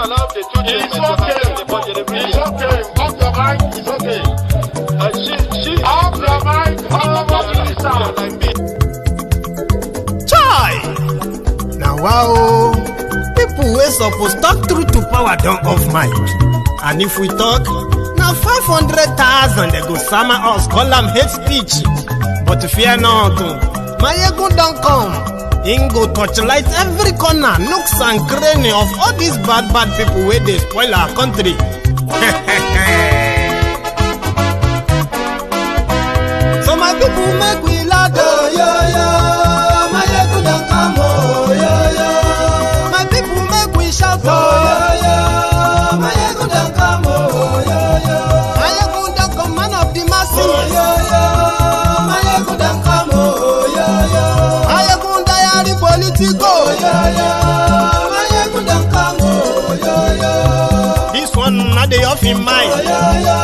allow the two It's okay. It's okay. Off your mic. It's okay. She Off your mic. Chai! Now wow, people wey suppose talk truth to power don't off mic. And if we talk, now 500,000 they go summer us, call them hate speech. But fear not, Maiyegun don't come. Him go torchlight every corner, nooks and cranny of all these bad people where they spoil our country. So my people make we loud, oh, yo, yo. Maiyegun don't come, oh, yo, yo. My people make we shout, oh, yo, yo. Maiyegun don't come, oh, yo, yo. Maiyegun don't come, man of the masses, oh, yo, yo. Maiyegun don't come, oh, yo, yo. Maiyegun diary Politico, yo, yo. Maiyegun don't come, oh, yo, yo. This one not the off in mind, oh, yo, yo.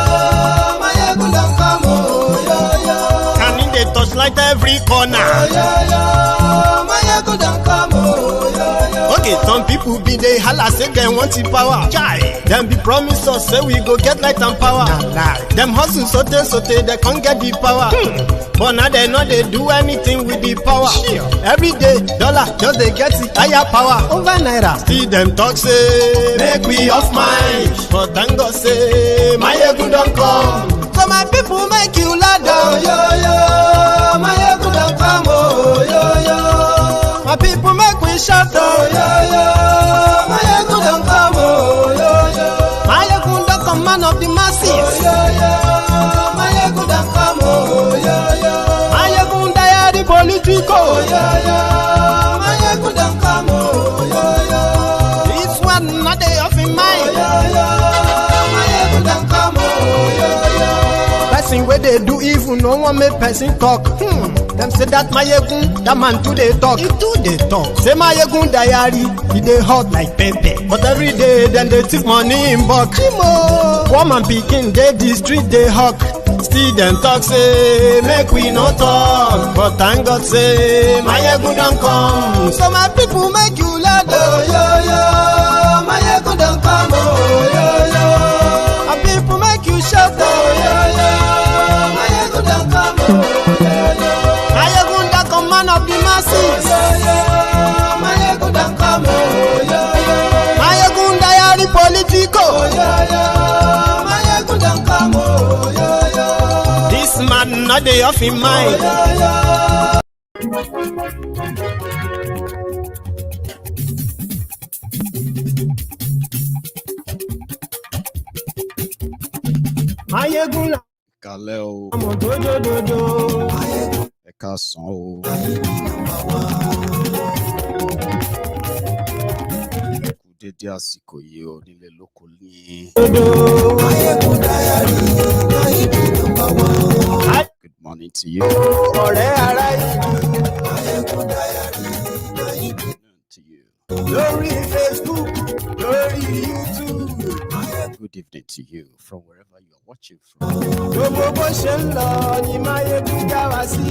Maiyegun don't come, oh, yo, yo. Can in the touchlight every corner, oh, yo, yo. Maiyegun don't come, oh, yo, yo. Okay, some people be they holla say they want the power. Chai, them be promise us say we go get light and power. Nah. Them hustle sote they can't get the power. But now they know they do anything with the power. Every day, dollar just they get the higher power over naira. See them talk say make we off mind, but thank God say Maiyegun don't come. So my people make you loud, oh, yo, yo. Maiyegun don't come, oh, yo, yo. My people make we shout, oh, yo, yo. Maiyegun don't come, oh, yo, yo. Maiyegun don't come, man of the masses, oh, yo, yo. Maiyegun don't come, oh, yo, yo. Maiyegun diary Politico, oh, yo, yo. Maiyegun don't come, oh, yo, yo. This one not the off in mind, oh, yo, yo. Maiyegun don't come, oh, yo, yo. Person where they do evil, no one make person talk. Them say that Maiyegun, that man too they talk. He too they talk. Say Maiyegun diary, he they hot like pepper. But every day, then they take money in bulk. Woman picking, they the street they hawk. Still them talk say, make we no talk. But thank God say, Maiyegun don't come. So my people make you loud, oh, yo, yo. Maiyegun don't come, oh, yo, yo. My people make you shout, oh, yo, yo. Maiyegun don't come, oh, yo, yo. Maiyegun don't come, man of the masses, oh, yo, yo. Maiyegun don't come, oh, yo, yo. Maiyegun diary Politico, oh, yo, yo. Maiyegun don't come, oh, yo, yo. This man not the off in mind, oh, yo, yo. Maiyegun la Kalẹ́ o, ọmọ dojododo. ẹ káàsán o. Kú dédé àsìkò yìí o nílé lóko ní. Good morning to you. Ọ̀rẹ́ ara yìí To you. lórí Facebook, lórí YouTube. Good evening to you from wherever you are watching from. Gbogbo bó ṣe ń lọ ni Maiyegun já wa sí.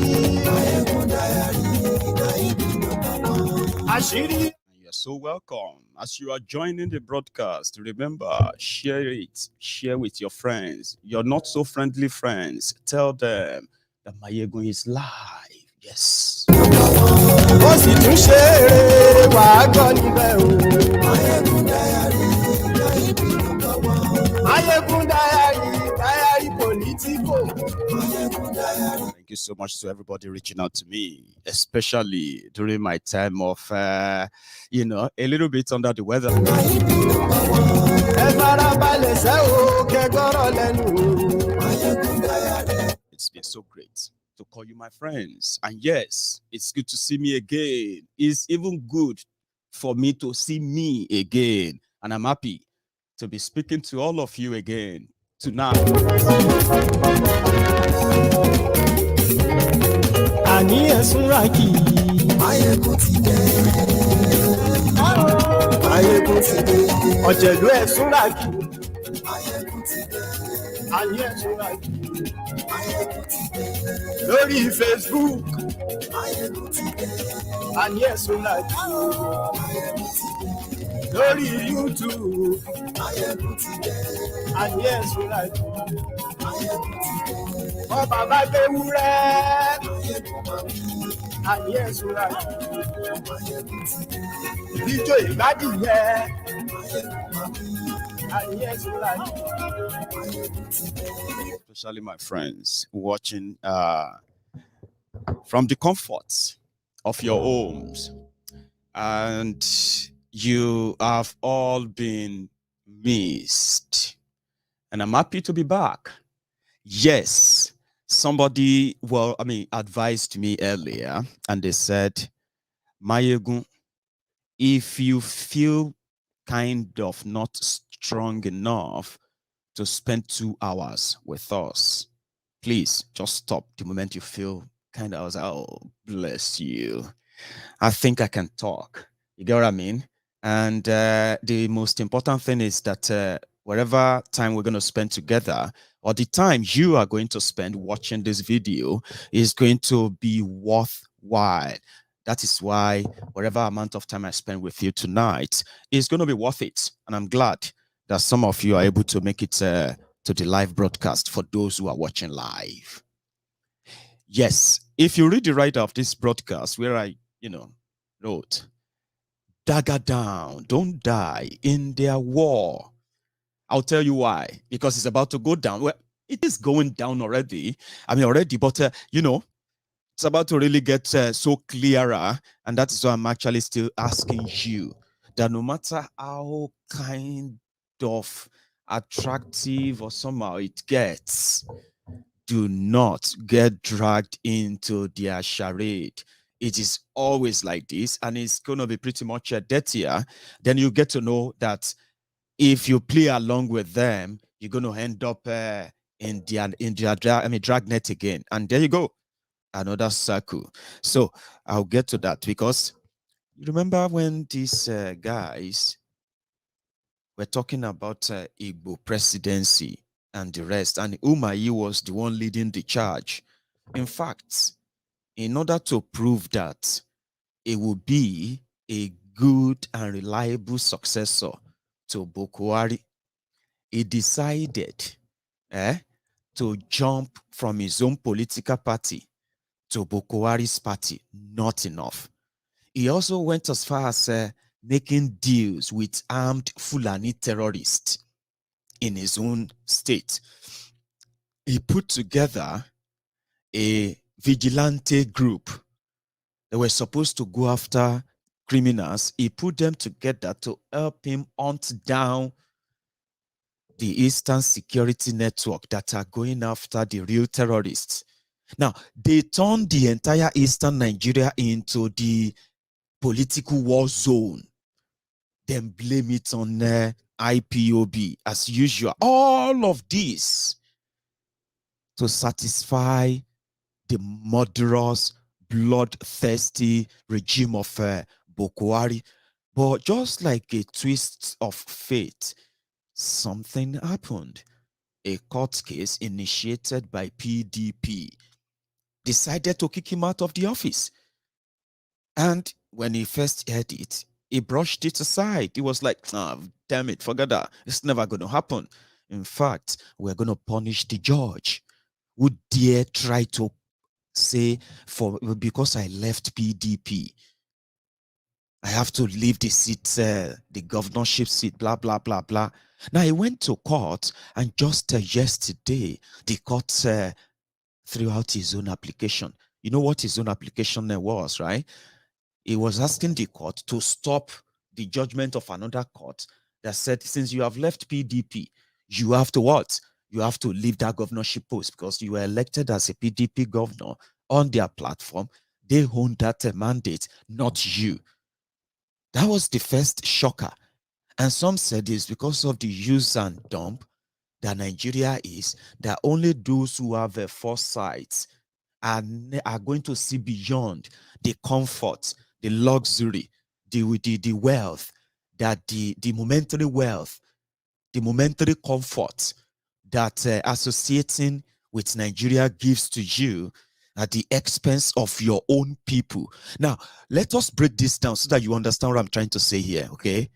Àṣírí. You're so welcome. As you are joining the broadcast, remember, share it. Share with your friends. Your not so friendly friends. Tell them that Maiyegun is live. Yes. Ó sì tún ṣe eré wàá gbọ́ níbẹ̀ o. Maiyegun diary Politico. Thank you so much to everybody reaching out to me, especially during my time of, a little bit under the weather. It's been so great to call you my friends. And yes, it's good to see me again. It's even good for me to see me again. And I'm happy to be speaking to all of you again tonight. Àní ẹ̀sùn rákì. Maiyegun ti dé. Maiyegun ti dé. Ọ̀jẹ̀lú ẹ̀sùn rákì. Maiyegun ti dé. Àní ẹ̀sùn rákì. Maiyegun ti dé. Lórí Facebook. Maiyegun ti dé. Àní ẹ̀sùn rákì. Maiyegun ti dé. lórí YouTube. Àní ẹ̀sùn láti. Ọba bá gbé wúrẹ́. Àní ẹ̀sùn láti. Ìdíjọ́ ìgbádìyẹ. Àní ẹ̀sùn láti. Especially my friends watching from the comforts of your homes, and you have all been missed, and I'm happy to be back. Yes, somebody advised me earlier, and they said, Maiyegun, if you feel kind of not strong enough to spend 2 hours with us, please just stop the moment you feel kind of. I was like, oh, bless you. I think I can talk. You get what I mean? And the most important thing is that whatever time we're going to spend together, or the time you are going to spend watching this video, is going to be worthwhile. That is why whatever amount of time I spend with you tonight is going to be worth it. And I'm glad that some of you are able to make it to the live broadcast for those who are watching live. Yes, if you read the writer of this broadcast, where I, wrote, Dagger down, don't die in their war. I'll tell you why. Because it's about to go down. Well, it is going down already. But, it's about to really get so clearer. And that is why I'm actually still asking you that no matter how kind of attractive or somehow it gets, do not get dragged into their charade. It is always like this, and it's going to be pretty much dirtier. Then you get to know that if you play along with them, you're going to end up in their dragnet again. And there you go, another circle. So I'll get to that, because you remember when these guys were talking about Igbo presidency and the rest, and Umahi was the one leading the charge. In fact, in order to prove that it would be a good and reliable successor to Buhari, he decided to jump from his own political party to Buhari's party. Not enough. He also went as far as making deals with armed Fulani terrorists in his own state. He put together a vigilante group. They were supposed to go after criminals. He put them together to help him hunt down the Eastern Security Network that are going after the real terrorists. Now, they turned the entire Eastern Nigeria into the political war zone. Then blame it on IPOB as usual. All of this to satisfy the murderous, bloodthirsty regime of Buhari. But just like a twist of fate, something happened. A court case initiated by PDP decided to kick him out of the office. And when he first heard it, he brushed it aside. He was like, oh, damn it, forget that. It's never going to happen. In fact, we're going to punish the judge who dare try to say, because I left PDP, I have to leave the seat, the governorship seat, blah, blah, blah, blah. Now, he went to court, and just yesterday, the court threw out his own application. You know what his own application was, right? He was asking the court to stop the judgment of another court that said, since you have left PDP, you have to what? You have to leave that governorship post because you were elected as a PDP governor on their platform. They own that mandate, not you. That was the first shocker. And some said it's because of the use and dump that Nigeria is, that only those who have a foresight are going to see beyond the comfort, the luxury, the wealth, that the momentary wealth, the momentary comfort that associating with Nigeria gives to you at the expense of your own people. Now, let us break this down so that you understand what I'm trying to say here, okay?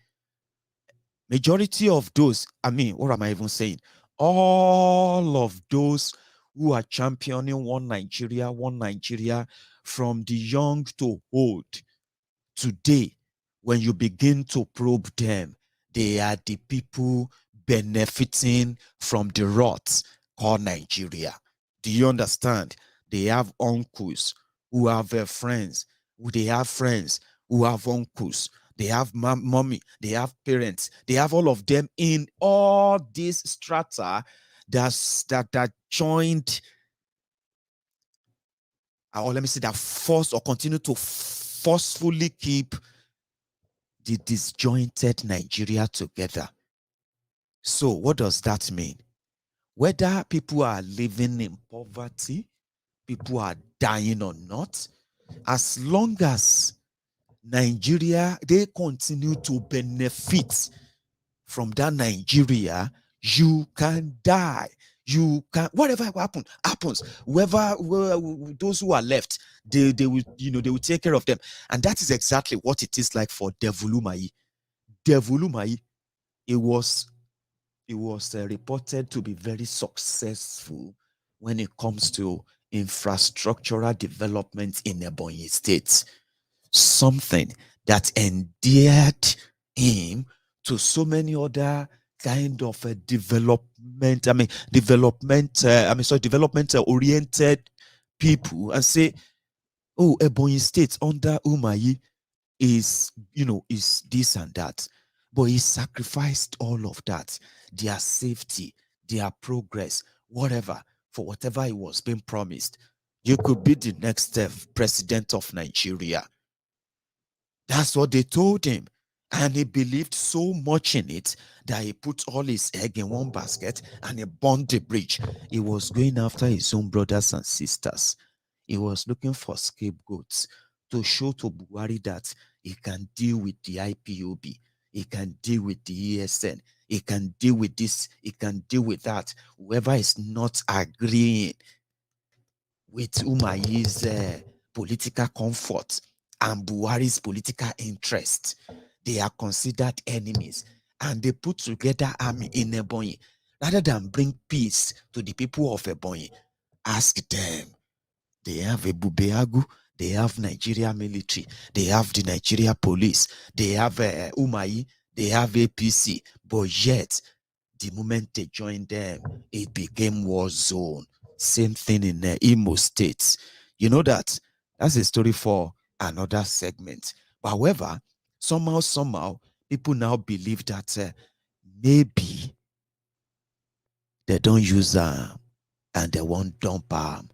Majority of those, I mean, what am I even saying? All of those who are championing one Nigeria, from the young to old, today, when you begin to probe them, they are the people benefiting from the rot called Nigeria. Do you understand? They have uncles who have friends. They have friends who have uncles. They have mommy. They have parents. They have all of them in all these strata that joined, or let me say that force or continue to forcefully keep the disjointed Nigeria together. So what does that mean? Whether people are living in poverty, people are dying or not, as long as Nigeria, they continue to benefit from that Nigeria, you can die. You can, whatever happens. Whoever, those who are left, they will, they will take care of them. And that is exactly what it is like for Devil Umahi. Devil Umahi, it was reported to be very successful when it comes to infrastructural development in Ebonyi State. Something that endeared him to so many other kind of development oriented people, and say, oh, Ebonyi State under Umahi is this and that, but he sacrificed all of that, their safety, their progress, whatever, for whatever he was being promised. You could be the next president of Nigeria. That's what they told him, and he believed so much in it that he put all his egg in one basket and he burned the bridge. He was going after his own brothers and sisters. He was looking for scapegoats to show to Buhari that he can deal with the IPOB, he can deal with the ESN, he can deal with this, he can deal with that. Whoever is not agreeing with Umahi's political comfort and Buhari's political interest, they are considered enemies, and they put together army in Ebonyi. Rather than bring peace to the people of Ebonyi, ask them. They have a Bubeagu, they have Nigeria military, they have the Nigeria police, they have Umahi, they have APC, but yet, the moment they joined them, it became war zone. Same thing in Imo State. You know that? That's a story for another segment. But however, somehow, people now believe that maybe they don't use and they won't dump But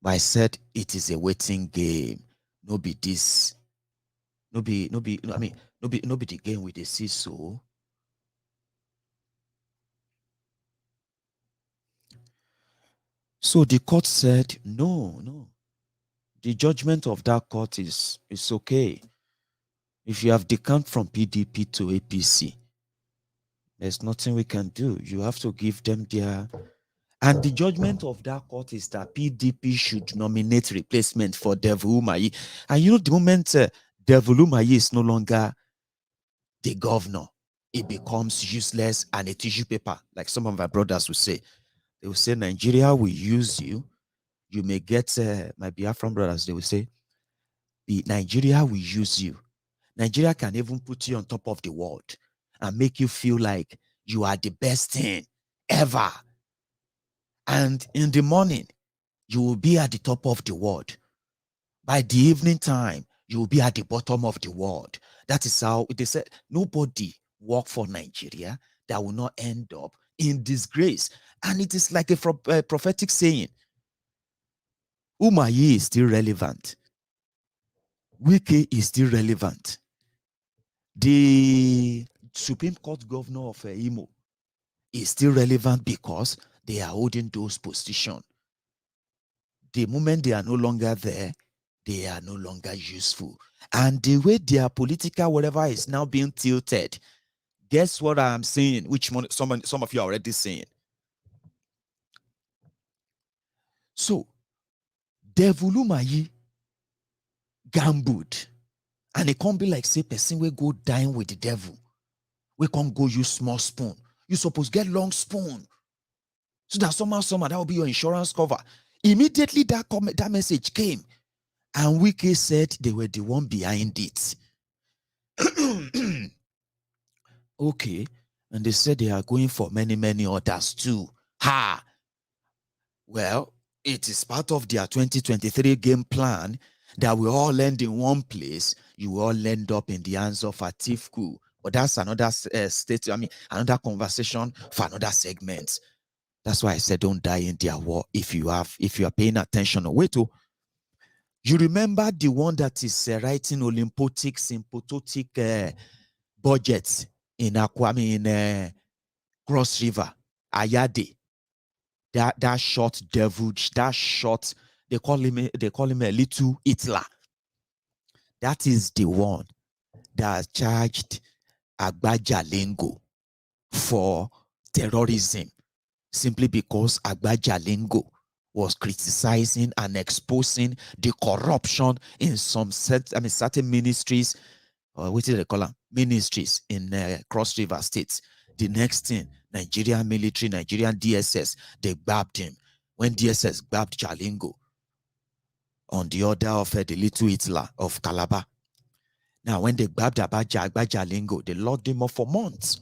I said it is a waiting game. No be this. No be the game with the see so. So the court said, no. The judgment of that court is okay. If you have decamped from PDP to APC, there's nothing we can do. You have to give them their... And the judgment of that court is that PDP should nominate replacement for Devil Umahi. And the moment Devil Umahi is no longer the governor, it becomes useless and a tissue paper, like some of our brothers will say. They will say, Nigeria will use you. You may get, my Biafran brothers, they will say, Nigeria will use you. Nigeria can even put you on top of the world and make you feel like you are the best thing ever. And in the morning, you will be at the top of the world. By the evening time, you will be at the bottom of the world. That is how they said nobody work for Nigeria that will not end up in disgrace. And it is like a prophetic saying. Umahi is still relevant. Wike is still relevant. The Supreme Court governor of Imo is still relevant because they are holding those positions. The moment they are no longer there, they are no longer useful. And the way their political whatever is now being tilted, guess what I'm saying? Which one, some of you are already saying. So, Devil Umahi gambled. And it can't be like, say, person will go dine with the devil. We can't go use small spoon. You supposed get long spoon. So that somehow that will be your insurance cover. Immediately that message came, and Wiki said they were the one behind it. Okay. And they said they are going for many others too. Ha! Well, it is part of their 2023 game plan that we all land in one place. You will all end up in the hands of Atiku. But that's another another conversation for another segment. That's why I said don't die in their war if you are paying attention. Wait, you remember the one that is writing Olympotic symptotic budgets in Akwami in Cross River, Ayade. That short devil, that short, they call him a little Hitler. That is the one that charged Agbajalingo for terrorism, simply because Agbajalingo was criticizing and exposing the corruption in some certain ministries, or what do they call them? Ministries in Cross River States. The next thing, Nigerian military, Nigerian DSS, they grabbed him. When DSS grabbed Jalingo on the order of the little Hitler of Calabar. Now, when they grabbed Jalingo, they locked him up for months.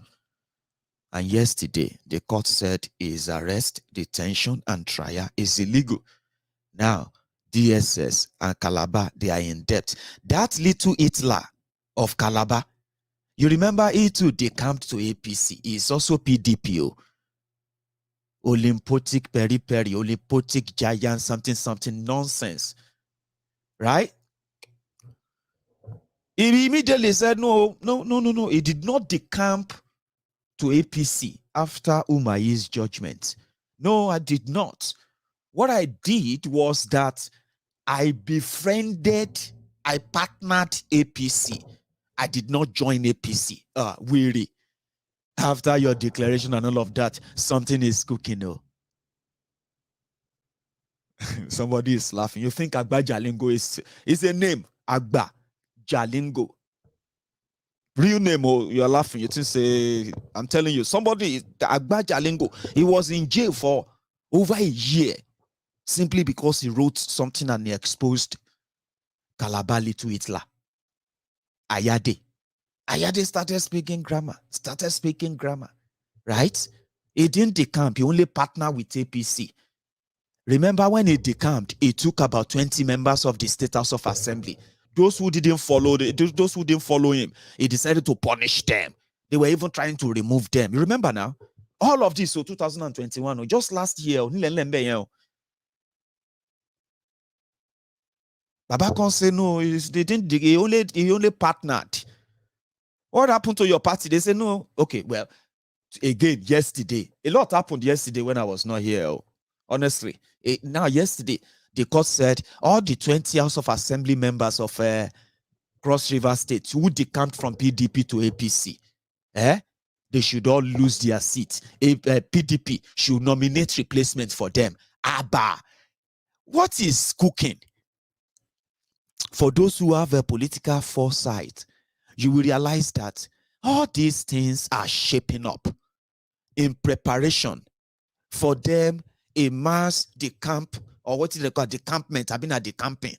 And yesterday, the court said his arrest, detention, and trial is illegal. Now, DSS and Calabar, they are in debt. That little Hitler of Calabar, you remember he too decamped to APC. He is also PDPO. Olympotic peri-peri, Olympotic giant, something nonsense. Right? He immediately said, no. He did not decamp to APC after Umahi's judgment. No, I did not. What I did was that I partnered APC. I did not join APC. Weary. After your declaration and all of that, something is cooking. Oh. Somebody is laughing. You think Agba Jalingo is a name? Agba Jalingo. Real name, oh, you're laughing. You think say, I'm telling you, somebody, Agba Jalingo, he was in jail for over a year simply because he wrote something and he exposed Calabar to Hitler. Ayade started speaking grammar, right? He didn't decamp, he only partnered with APC. Remember when he decamped, he took about 20 members of the State House of Assembly. Those who didn't follow him, he decided to punish them. They were even trying to remove them. You remember now? All of this, so 2021, just last year, Baba can say no, he only partnered. What happened to your party? They say no. Okay, well, again, yesterday, a lot happened yesterday when I was not here. Honestly, now yesterday, the court said all the 20 House of Assembly members of Cross River State who decamped from PDP to APC, they should all lose their seats. PDP should nominate replacements for them. Abba, what is cooking? For those who have a political foresight, you will realize that all these things are shaping up in preparation for them a mass decamp, or what is they call decampment, I've been at decamping,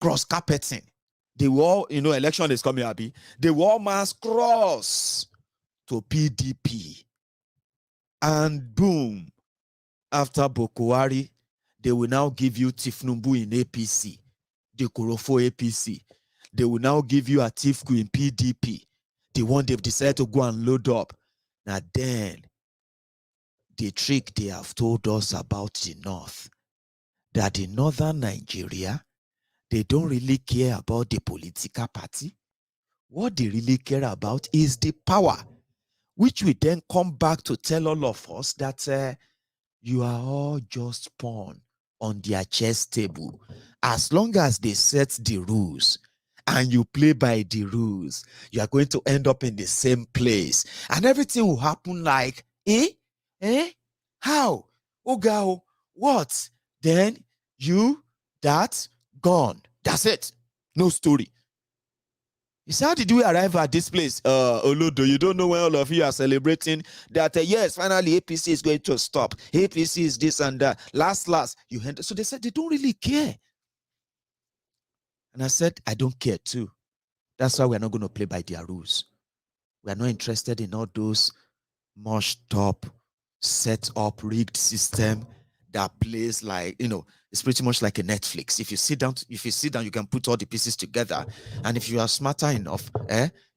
cross carpeting. They will all, election is coming, Abby. They will all mass cross to PDP. And boom, after Bokwari, they will now give you Tifnumbu in APC, the Korofo APC. They will now give you Atifku in PDP, the one they've decided to go and load up. Now then, the trick they have told us about the North, that in northern Nigeria, they don't really care about the political party. What they really care about is the power, which we then come back to tell all of us that you are all just pawn on their chess table. As long as they set the rules and you play by the rules, you are going to end up in the same place. And everything will happen like, how? Ogao, what? Then you, that, gone. That's it. No story. He said, how did we arrive at this place? Olodo, you don't know when all of you are celebrating that, yes, finally APC is going to stop. APC is this and that. Last, you enter. So they said they don't really care. And I said, I don't care too. That's why we're not going to play by their rules. We're not interested in all those mushed up, set up, rigged system that plays like, it's pretty much like a Netflix. If you sit down, you can put all the pieces together. And if you are smarter enough,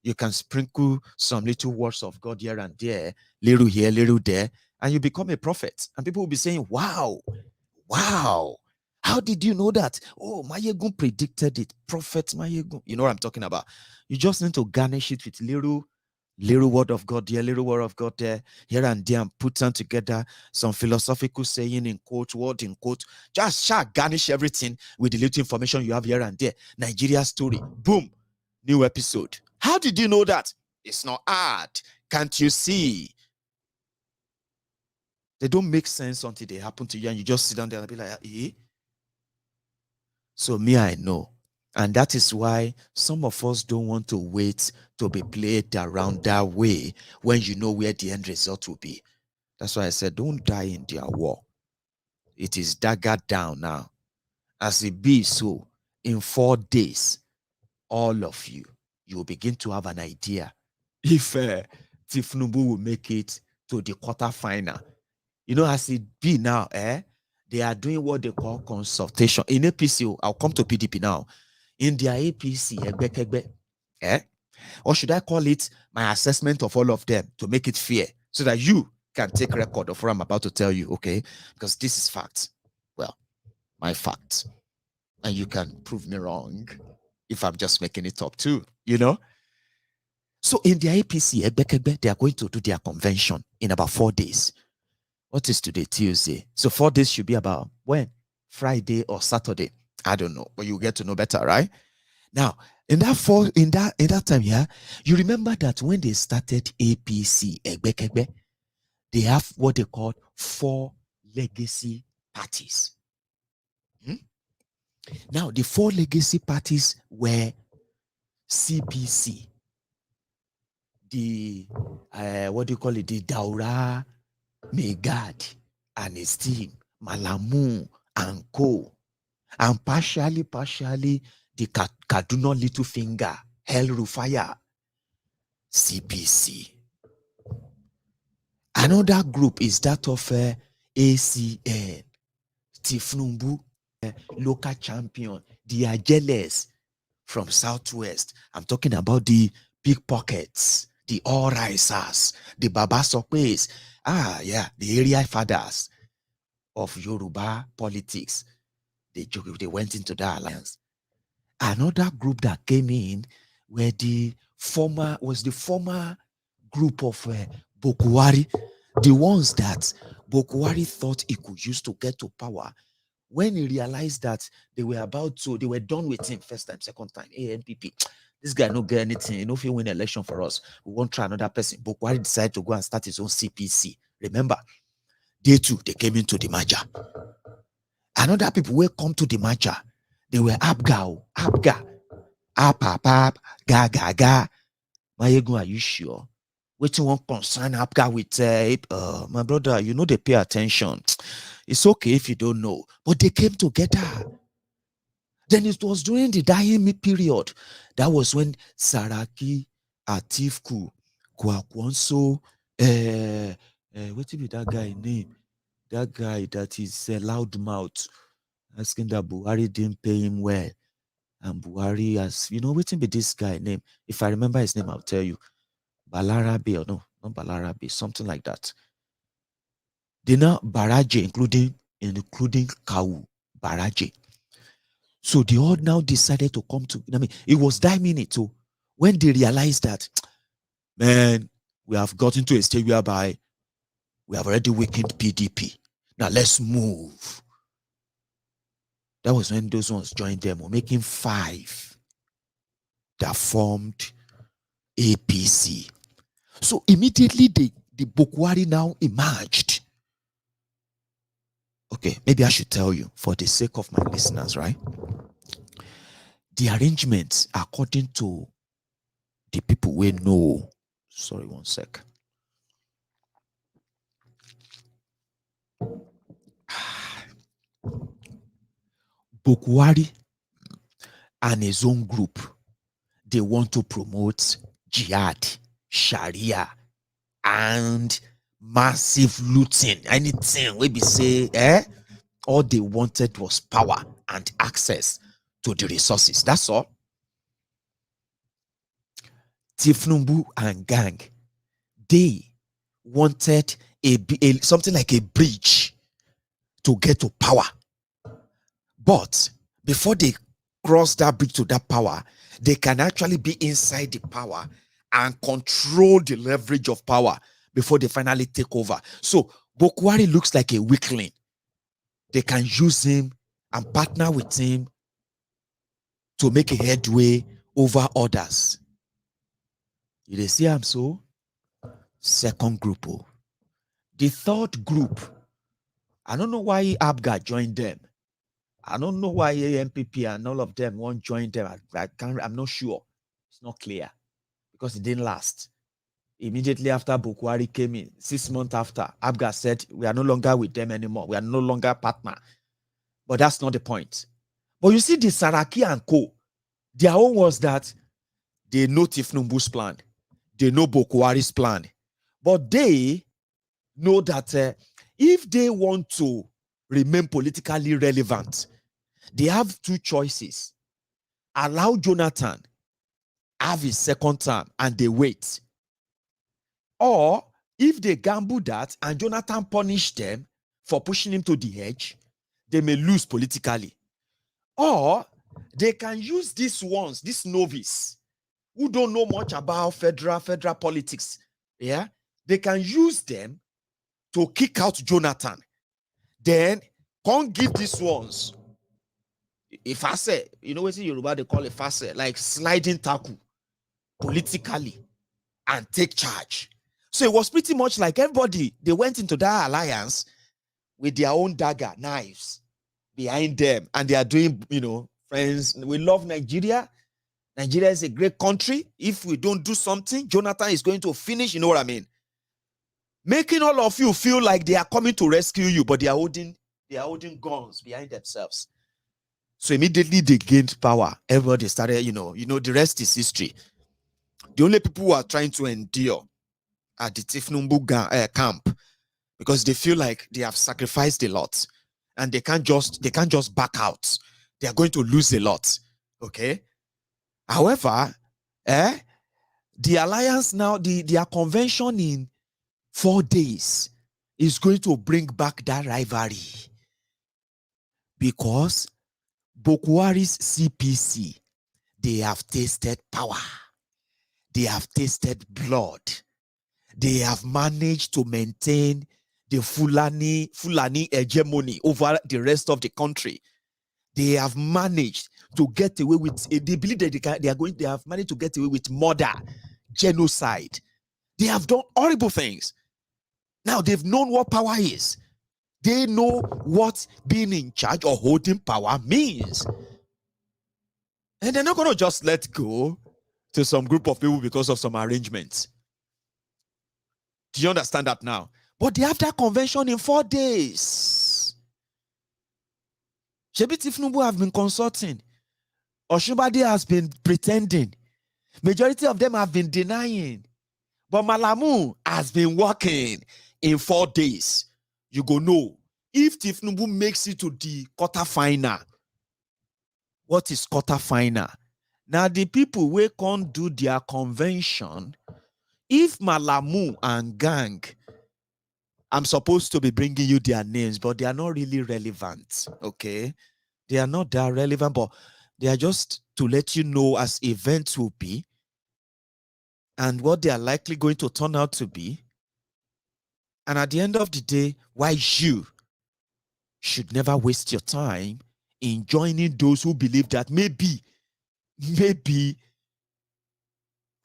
you can sprinkle some little words of God here and there, little here, little there, and you become a prophet. And people will be saying, wow, how did you know that? Oh, Maiyegun predicted it. Prophet Maiyegun. You know what I'm talking about. You just need to garnish it with little word of God here, little word of God there, here and there, and put them together, some philosophical saying in quote, word in quote. Just garnish everything with the little information you have here and there. Nigeria story. Boom. New episode. How did you know that? It's not hard. Can't you see? They don't make sense until they happen to you, and you just sit down there and be like, eh? So me, I know. And that is why some of us don't want to wait to be played around that way when you know where the end result will be. That's why I said, don't die in their war. It is Dagger down now. As it be so, in 4 days, all of you will begin to have an idea if Tifnubu will make it to the quarterfinal. As it be now, they are doing what they call consultation. In APC, I'll come to PDP now. In their APC, or should I call it my assessment of all of them to make it fair so that you can take record of what I'm about to tell you, okay? Because this is fact. Well, my fact. And you can prove me wrong if I'm just making it up too, So in their APC, they are going to do their convention in about 4 days. What is today? Tuesday. So 4 days should be about when? Friday or Saturday. I don't know, but you get to know better, right? Now, in that time here, you remember that when they started APC, they have what they call 4 legacy parties. Now, the 4 legacy parties were CPC, the the Daura, Megad, and his team, Malamu, and Co. And partially, the Kaduna Little Finger, El Rufaya, CPC. Another group is that of ACN, Tifnumbu, local champion, the Ajeles from Southwest. I'm talking about the pickpockets, the all-risers, the Babasokpes, the area fathers of Yoruba politics. They went into that alliance. Another group that came in were the former group of Bokuwari, the ones that Bokuwari thought he could use to get to power. When he realized that they were done with him first time, second time, ANPP. This guy don't get anything. If he win an election for us, we won't try another person. Bokuwari decided to go and start his own CPC. Remember, they came into the merger. Another people will come to the merger. They were Abga. Ga. Maiyegun, are you sure? What you want concern Abga with my brother? They pay attention. It's okay if you don't know. But they came together. Then it was during the dying period. That was when Saraki, Atifku, Kwakwonso, what be that guy name? That guy that is a loudmouth, asking that Buhari didn't pay him well. And Buhari has, what be this guy name? If I remember his name, I'll tell you. Balarabe, or no, not Balarabe, something like that. They now Baraje, including Kawu Baraje. So they all now decided to come to, it was that minute too, when they realized that, man, we have gotten to a stage whereby we have already weakened PDP. Now let's move. That was when those ones joined them, making 5 that formed APC. So immediately the Bokwari now emerged. Okay, maybe I should tell you for the sake of my listeners, right? The arrangements according to the people we know. Sorry, one sec. Bokwari and his own group, they want to promote jihad, sharia, and massive looting. Anything we be say, all they wanted was power and access to the resources. That's all. Tifnumbu and gang, they wanted something like a bridge to get to power. But before they cross that bridge to that power, they can actually be inside the power and control the leverage of power before they finally take over. So Bokwari looks like a weakling. They can use him and partner with him to make a headway over others. You see I'm so? Second group. The third group, I don't know why Abga joined them. I don't know why AMPP and all of them won't join them. I'm not sure. It's not clear because it didn't last. Immediately after Bokwari came in, 6 months after, Abga said, we are no longer with them anymore. We are no longer partner. But that's not the point. But you see, the Saraki and Co., their own was that they know Tifnumbu's plan. They know Bokwari's plan. But they know that if they want to remain politically relevant, they have two choices. Allow Jonathan have his second term and they wait. Or if they gamble that and Jonathan punish them for pushing him to the edge, they may lose politically. Or they can use these ones, this novice, who don't know much about federal politics. Yeah, they can use them to kick out Jonathan. Then can't give these ones. If I say, you know what in Yoruba they call it fase, like sliding tackle politically and take charge. So it was pretty much like everybody, they went into that alliance with their own dagger, knives behind them, and they are doing, friends, we love Nigeria. Nigeria is a great country. If we don't do something, Jonathan is going to finish, you know what I mean? Making all of you feel like they are coming to rescue you, but they are holding guns behind themselves. So immediately they gained power. Everybody started, the rest is history. The only people who are trying to endure are the Tifnumbu camp, because they feel like they have sacrificed a lot and they can't just back out. They are going to lose a lot. Okay. However, the alliance now, their convention in 4 days is going to bring back that rivalry, because Bokwari's CPC, they have tasted power. They have tasted blood. They have managed to maintain the Fulani hegemony over the rest of the country. They have managed to get away with, they believe that they have managed to get away with murder, genocide. They have done horrible things. Now they've known what power is. They know what being in charge or holding power means. And they're not going to just let go to some group of people because of some arrangements. Do you understand that now? But they have that convention in 4 days. Shebi Tifnumbu have been consulting. Oshunbade has been pretending. Majority of them have been denying. But Malamu has been working in 4 days. You go know. If Tifnumbu makes it to the quarterfinal, what is quarterfinal? Now the people who can't do their convention, if Malamu and gang, I'm supposed to be bringing you their names, but they are not really relevant, okay? They are not that relevant, but they are just to let you know as events will be and what they are likely going to turn out to be. And at the end of the day, why you should never waste your time in joining those who believe that maybe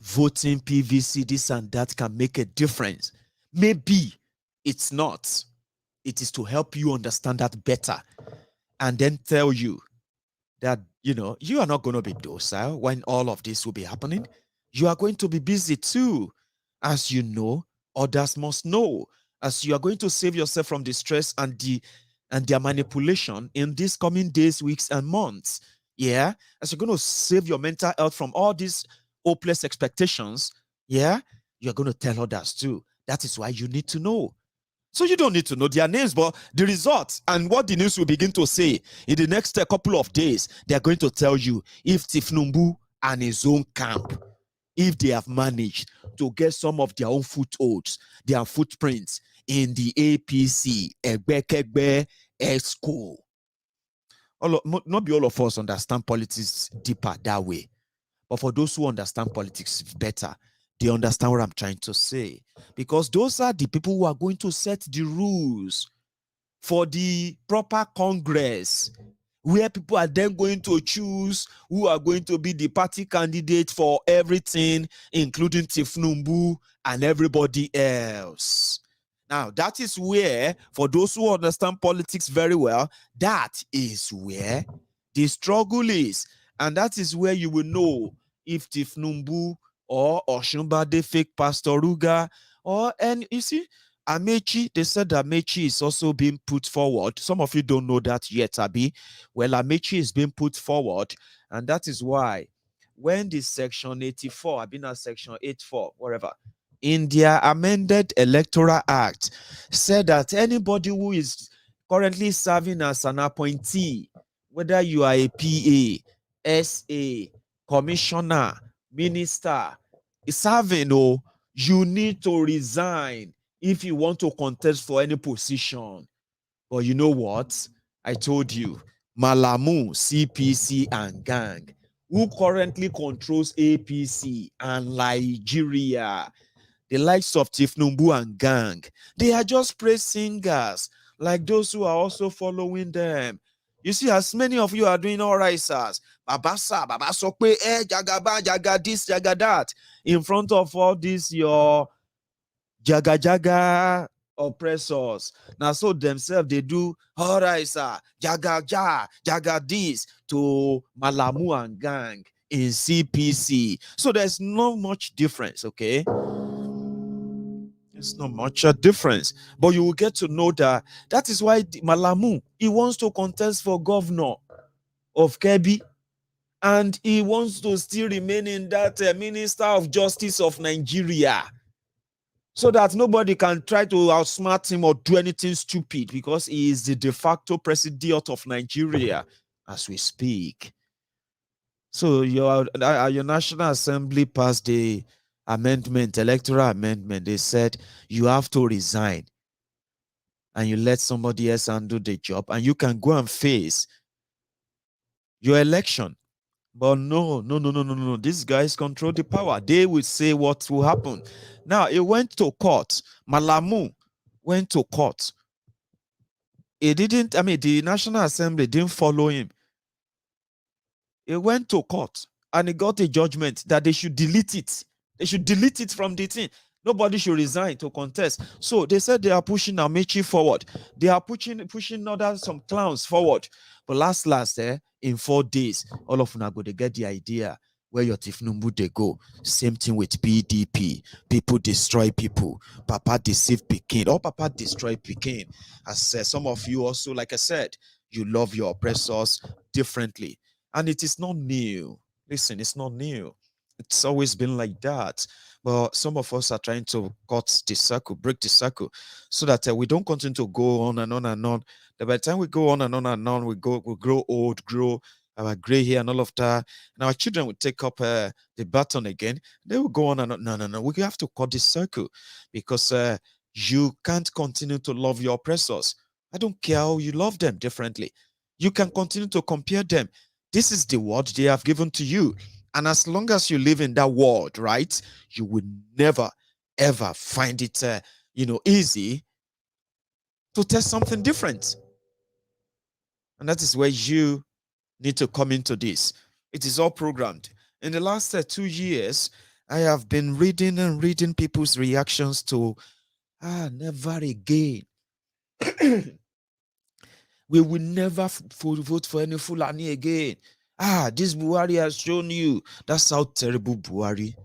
voting PVC, this and that can make a difference. Maybe it's not. It is to help you understand that better and then tell you that, you are not going to be docile when all of this will be happening. You are going to be busy too. As you know, others must know. As you are going to save yourself from the stress and their manipulation in these coming days, weeks, and months. Yeah. As you're going to save your mental health from all these hopeless expectations, yeah, you're going to tell others too. That is why you need to know. So you don't need to know their names, but the results and what the news will begin to say in the next couple of days, they're going to tell you if Tifnumbu and his own camp, if they have managed to get some of their own footholds, their footprints in the APC, Egbekegbe, ESCO. Not be all of us understand politics deeper that way. But for those who understand politics better, they understand what I'm trying to say. Because those are the people who are going to set the rules for the proper Congress, where people are then going to choose who are going to be the party candidate for everything, including Tifnumbu and everybody else. Now, that is where, for those who understand politics very well, that is where the struggle is. And that is where you will know if Tifnumbu or Oshunbade fake Pastor Ruga and you see, Amechi, they said Amechi is also being put forward. Some of you don't know that yet, Abi. Well, Amechi is being put forward, and that is why when the section 84, I've been at section 84, whatever, in their amended Electoral Act, said that anybody who is currently serving as an appointee, whether you are a PA, SA, commissioner, minister, serving, you need to resign if you want to contest for any position. But you know what? I told you, Malamu, CPC, and gang, who currently controls APC and Nigeria, the likes of Tifnumbu and gang, they are just praise singers, like those who are also following them. You see, as many of you are doing all right, sirs, Babasa, Babasokwe, Jagaba, Jaga this, Jaga that, in front of all these your Jaga oppressors. Now, so themselves, they do, all right, sir, Jaga this to Malamu and gang in CPC. So there's not much difference, okay? It's not much a difference, but you will get to know that that is why Malamu, he wants to contest for governor of Kebbi, and he wants to still remain in that Minister of Justice of Nigeria, so that nobody can try to outsmart him or do anything stupid, because he is the de facto president of Nigeria as we speak. So your National Assembly passed the amendment, electoral amendment. They said you have to resign and you let somebody else handle the job, and you can go and face your election. But no. These guys control the power. They will say what will happen. Now, it went to court. Malamu went to court. The National Assembly didn't follow him. It went to court and he got a judgment that they should delete it. They should delete it from the thing. Nobody should resign to contest. So they said they are pushing Amechi forward. They are pushing some clowns forward. But last, in 4 days, all of them are going to get the idea where your Tifnumbu they go. Same thing with PDP. People destroy people. Papa deceive Pekin. Or Papa destroy Pekin. As some of you also, like I said, you love your oppressors differently. And it is not new. Listen, it's not new. It's always been like that. But some of us are trying to cut the circle, break the circle, so that we don't continue to go on and on and on. That by the time we go on and on and on, we grow old, grow our gray hair and all of that. And our children will take up the baton again. They will go on and on. No. We have to cut the circle, because you can't continue to love your oppressors. I don't care how you love them differently. You can continue to compare them. This is the word they have given to you. And as long as you live in that world, right, you will never, ever find it, easy to test something different. And that is where you need to come into this. It is all programmed. In the last 2 years, I have been reading people's reactions to, never again. We will never vote for any Fulani again. This Buhari has shown you. That's how terrible Buhari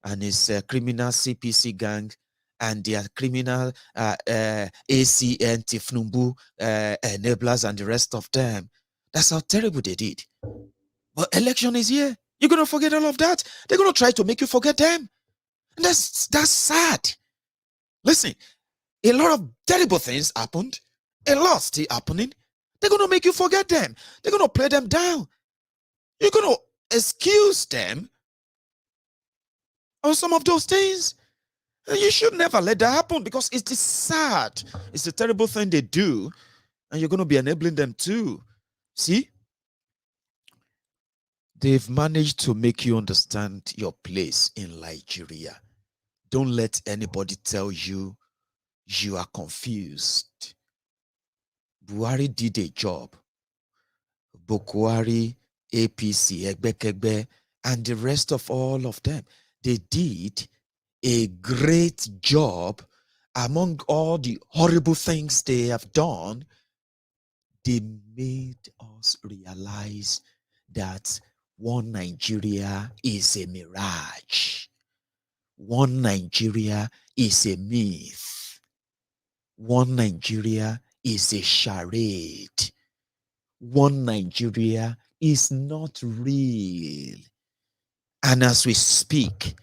and his criminal CPC gang and their criminal ACN, Tifnumbu, enablers, and the rest of them. That's how terrible they did. But election is here. You're going to forget all of that. They're going to try to make you forget them. And that's sad. Listen, a lot of terrible things happened. A lot still happening. They're going to make you forget them. They're going to play them down. You're going to excuse them on some of those things. And you should never let that happen because it is sad. It's a terrible thing they do. And you're going to be enabling them too. See? They've managed to make you understand your place in Nigeria. Don't let anybody tell you you are confused. Buhari did a job. Bokwari, APC, Egbekegbe, and the rest of all of them, they did a great job. Among all the horrible things they have done, they made us realize that one Nigeria is a mirage. One Nigeria is a myth. One Nigeria is a charade. One Nigeria is not real. And as we speak,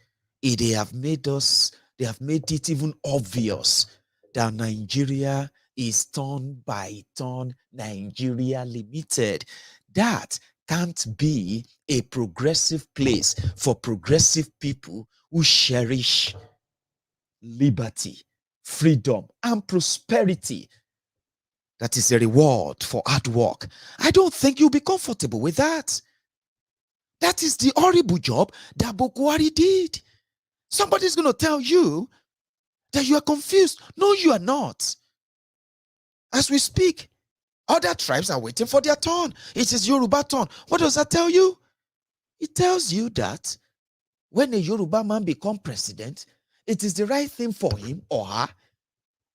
they have made it even obvious that Nigeria is turn by turn Nigeria Limited. That can't be a progressive place for progressive people who cherish liberty, freedom, and prosperity. That is a reward for hard work. I don't think you'll be comfortable with that. That is the horrible job that Bokwari did. Somebody's going to tell you that you are confused. No, you are not. As we speak, other tribes are waiting for their turn. It is Yoruba turn. What does that tell you? It tells you that when a Yoruba man becomes president, it is the right thing for him or her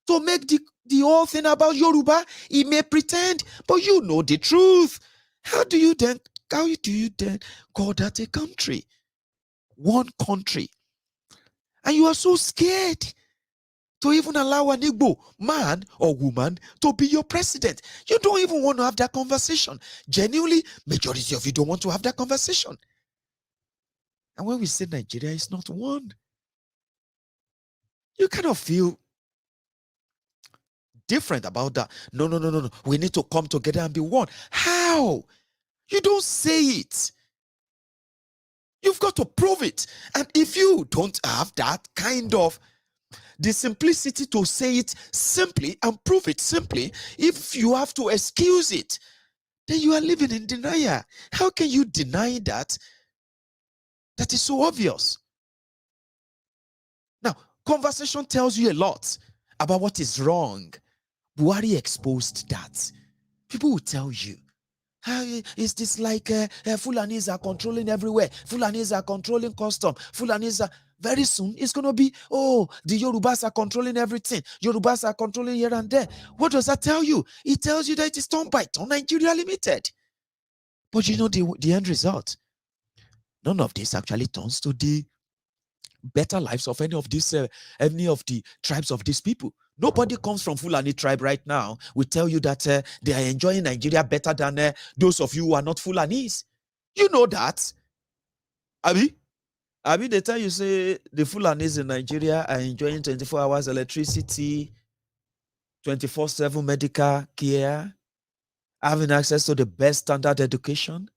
to make the whole thing about Yoruba. He may pretend, but you know the truth. How do you then call that a country? One country. And you are so scared to even allow an Igbo man or woman to be your president. You don't even want to have that conversation. Genuinely, majority of you don't want to have that conversation. And when we say Nigeria is not one, you kind of feel different about that. No. We need to come together and be one. How? You don't say it. You've got to prove it. And if you don't have that kind of the simplicity to say it simply and prove it simply, if you have to excuse it, then you are living in denial. How can you deny that? That is so obvious. Now, conversation tells you a lot about what is wrong. Buhari exposed that. People will tell you, is this like Fulanis are controlling everywhere? Fulanis are controlling custom. Fulanis are... Very soon, it's going to be, oh, the Yorubas are controlling everything. Yorubas are controlling here and there. What does that tell you? It tells you that it is turn by turn Nigeria Limited. But you know the end result. None of this actually turns to the better lives of any of the tribes of these people. Nobody comes from Fulani tribe right now. We tell you that they are enjoying Nigeria better than those of you who are not Fulanis. You know that. Abi, they tell you, say, the Fulanis in Nigeria are enjoying 24 hours electricity, 24/7 medical care, having access to the best standard education,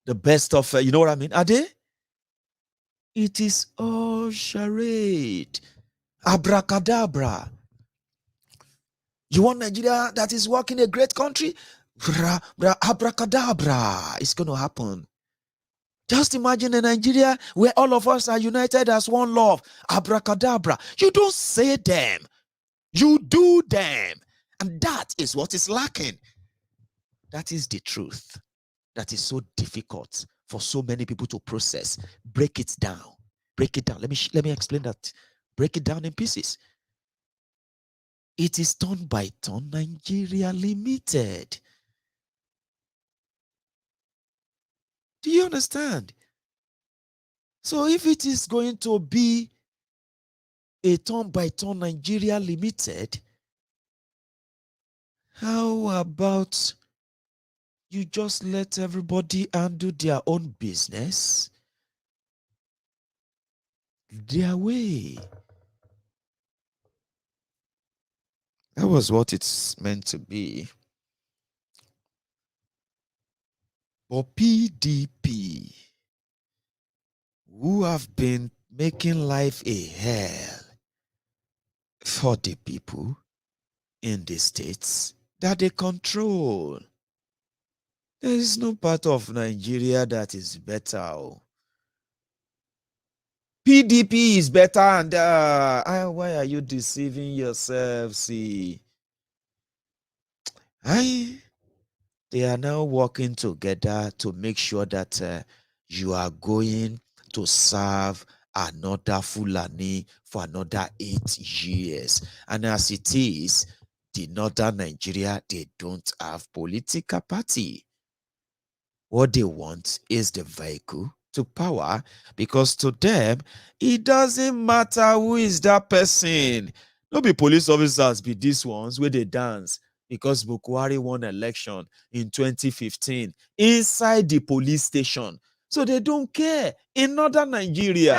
the best of, you know what I mean? Are they? It is all charade. Abracadabra. You want Nigeria that is working a great country? Abracadabra. It's going to happen. Just imagine a Nigeria where all of us are united as one love. Abracadabra. You don't say them. You do them. And that is what is lacking. That is the truth. That is so difficult for so many people to process. Break it down. Break it down. Let me explain that. Break it down in pieces. It is turn by turn Nigeria Limited. Do you understand? So if it is going to be a turn-by-turn Nigeria limited, how about you just let everybody handle their own business their way? That was what it's meant to be. But PDP, who have been making life a hell for the people in the states that they control. There is no part of Nigeria that is better. PDP is better, and why are you deceiving yourself? See, they are now working together to make sure that you are going to serve another Fulani for another 8 years. And as it is, the northern Nigeria, they don't have political party. What they want is the vehicle to power, because to them, it doesn't matter who is that person. No be police officers be these ones where they dance because Bukwari won election in 2015 inside the police station. So they don't care in northern Nigeria.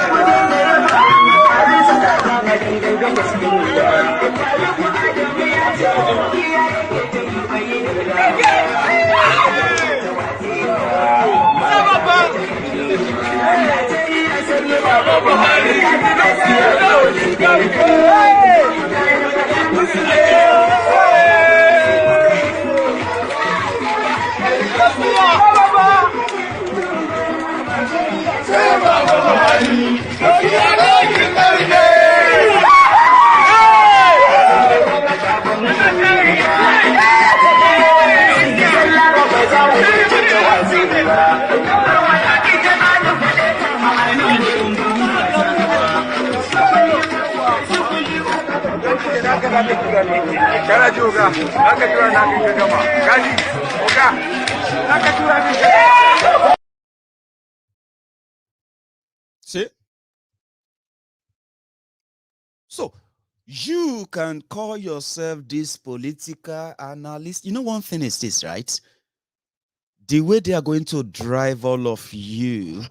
See? So you can call yourself this political analyst. You know, one thing is this, right? The way they are going to drive all of you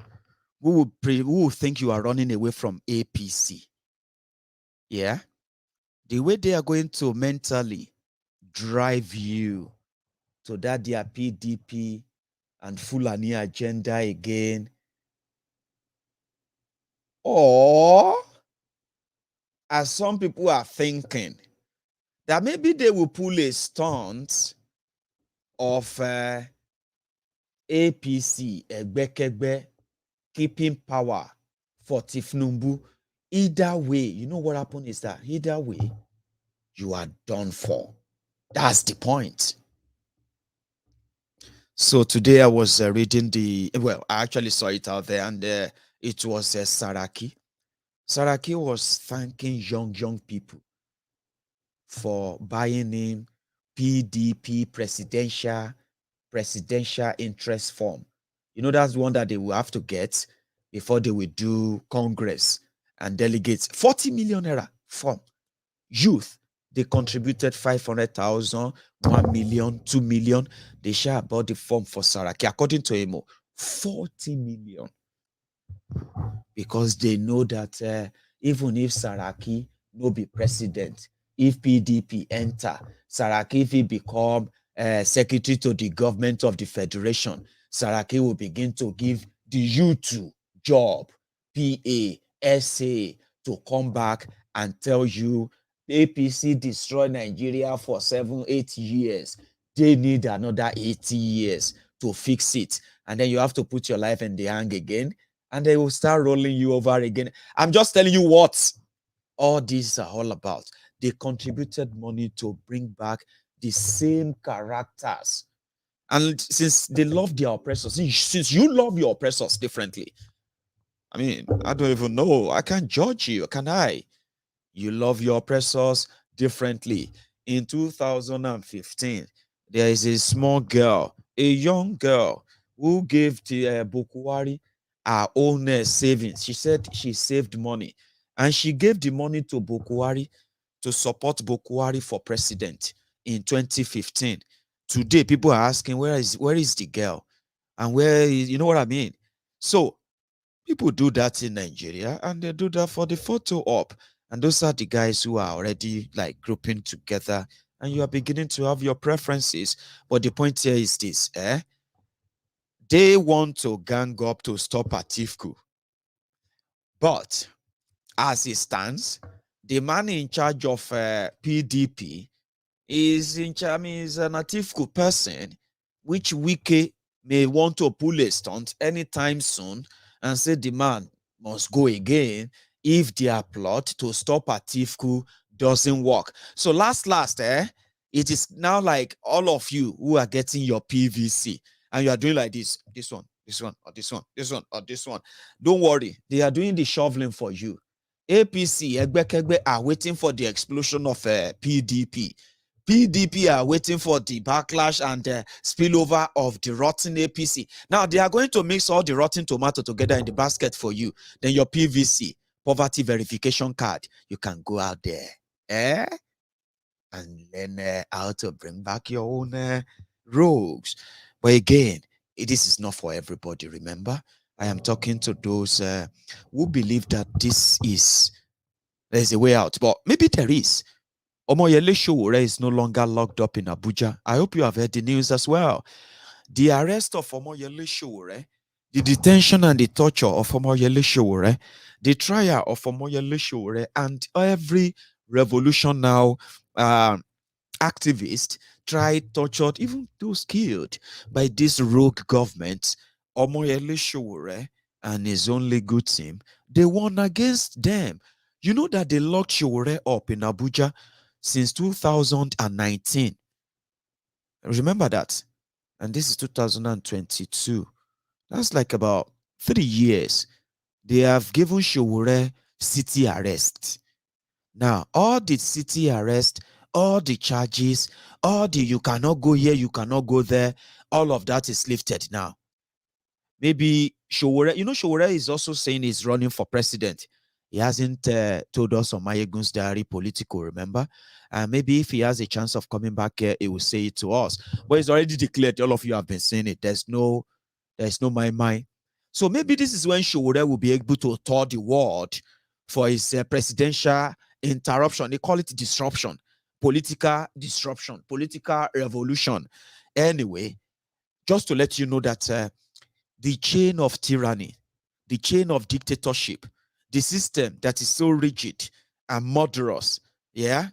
who will think you are running away from APC. Yeah? The way they are going to mentally drive you to that their PDP and Fulani agenda again. Or, as some people are thinking, that maybe they will pull a stunt of APC, Egbekegbe, keeping power for Tifnumbu. Either way, you know what happened is that either way, you are done for. That's the point. So today I was reading I actually saw it out there, and it was Saraki. Saraki was thanking young people for buying him PDP presidential interest form. You know, that's the one that they will have to get before they will do Congress and delegates. 40 million naira form. Youth, they contributed 500,000, 1 million, 2 million. They share about the form for Saraki. According to Emo, 40 million. Because they know that even if Saraki no be president, if PDP enter, Saraki, if he become secretary to the government of the federation, Saraki will begin to give the U2 job, PA, SA, to come back and tell you APC destroyed Nigeria for 7-8 years. They need another 80 years to fix it. And then you have to put your life in the hang again, and they will start rolling you over again. I'm just telling you what all these are all about. They contributed money to bring back the same characters. And since they love their oppressors, since you love your oppressors differently, I mean, I don't even know. I can't judge you, can I? You love your oppressors differently. In 2015, there is a small girl, a young girl, who gave the Bukwari her own savings. She said she saved money, and she gave the money to Bokwari to support Bokwari for president in 2015. Today, people are asking, where is the girl? And where is, you know what I mean? So people do that in Nigeria, and they do that for the photo op. And those are the guys who are already like grouping together, and you are beginning to have your preferences. But the point here is this, they want to gang up to stop Atiku. But as it stands, the man in charge of PDP is in charge, I mean, is an Atiku person, which Wike may want to pull a stunt anytime soon and say the man must go again if their plot to stop Atiku doesn't work. So last, it is now like all of you who are getting your PVC and you are doing like this one, this one, or this one, this one, or this one. Don't worry, they are doing the shoveling for you. APC, Egbekegbe are waiting for the explosion of PDP. PDP are waiting for the backlash and spillover of the rotten APC. Now, they are going to mix all the rotten tomato together in the basket for you. Then your PVC, poverty verification card, you can go out there and learn how to bring back your own rogues. But again, this is not for everybody, remember? I am talking to those who believe that there's a way out. But maybe there is. Omoyele Sowore is no longer locked up in Abuja. I hope you have heard the news as well. The arrest of Omoyele Sowore, the detention and the torture of Omoyele Sowore, the trial of Omoyele Sowore, and every revolution now activist tried, tortured, even those killed by this rogue government, Omoyele Sowore and his only good team, they won against them. You know that they locked Sowore up in Abuja since 2019. Remember that? And this is 2022. That's like about 3 years. They have given Sowore city arrest. Now, all the city arrest, all the charges, all the you cannot go here, you cannot go there, all of that is lifted now. Maybe Sowore, Sowore is also saying he's running for president. He hasn't told us on Maiyegun's diary, Politico, remember? Maybe if he has a chance of coming back here, he will say it to us. But it's already declared. All of you have been saying it. There's no my. So maybe this is when Sowore will be able to tour the world for his presidential interruption. They call it disruption, political disruption, political revolution. Anyway, just to let you know that the chain of tyranny, the chain of dictatorship, the system that is so rigid and murderous,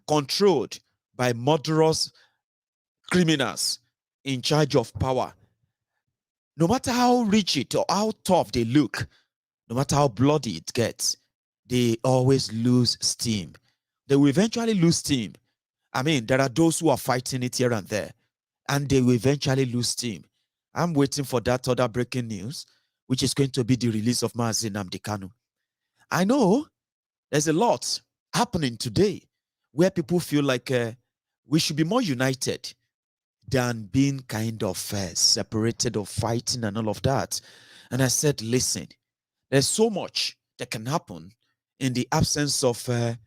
controlled by murderous criminals in charge of power. No matter how rigid or how tough they look, no matter how bloody it gets, they always lose steam. They will eventually lose steam. I mean, there are those who are fighting it here and there, and they will eventually lose steam. I'm waiting for that other breaking news, which is going to be the release of Nnamdi Kanu. I know there's a lot happening today where people feel like we should be more united than being kind of separated or fighting and all of that. And I said, listen, there's so much that can happen in the absence of the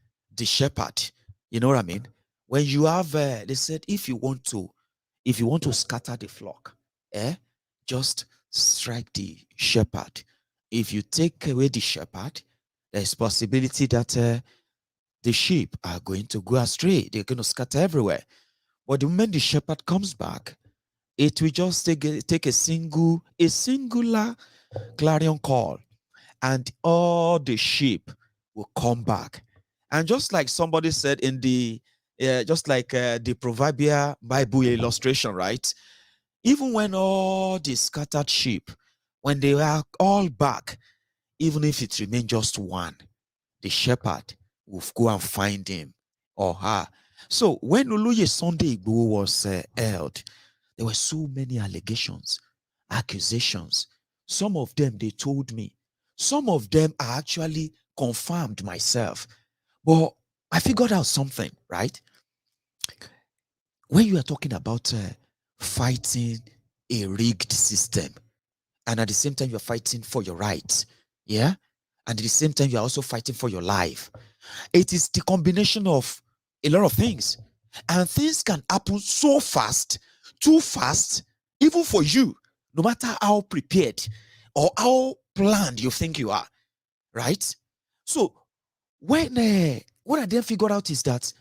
shepherd. You know what I mean? When you have, they said, if you want to scatter the flock, just strike the shepherd. If you take away the shepherd, there's possibility that the sheep are going to go astray. They're going to scatter everywhere. But the moment the shepherd comes back, it will just take a singular clarion call, and all the sheep will come back. And just like somebody said in the, the proverbial Bible illustration, right? Even when all the scattered sheep, when they are all back, even if it remains just one, the shepherd will go and find him or her. So when Oloye Sunday Igboho was held, there were so many allegations, accusations. Some of them, they told me. Some of them are actually confirmed myself. But I figured out something, right? When you are talking about fighting a rigged system, and at the same time, you're fighting for your rights. Yeah. And at the same time, you're also fighting for your life. It is the combination of a lot of things. And things can happen so fast, too fast, even for you, no matter how prepared or how planned you think you are. Right? So when what I then figured out is that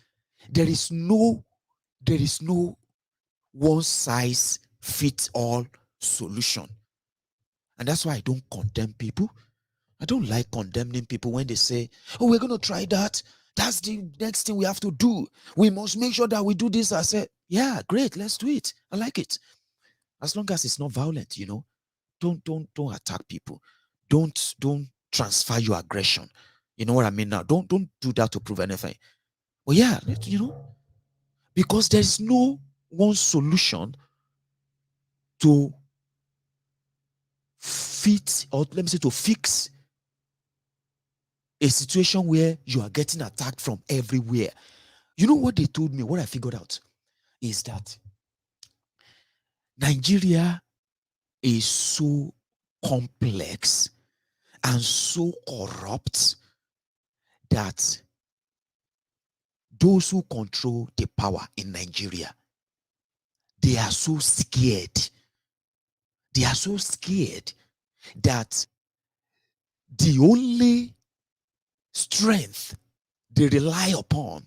there is no one size fits all solution. And that's why I don't condemn people. I don't like condemning people when they say, oh, we're going to try that. That's the next thing we have to do. We must make sure that we do this. I said, yeah, great, let's do it. I like it. As long as it's not violent, don't attack people. Don't transfer your aggression. You know what I mean now? Don't do that to prove anything. But yeah, because there's no one solution to fit, or let me say to fix a situation where you are getting attacked from everywhere. You know what they told me, what I figured out is that Nigeria is so complex and so corrupt that those who control the power in Nigeria, they are so scared. They are so scared that the only strength they rely upon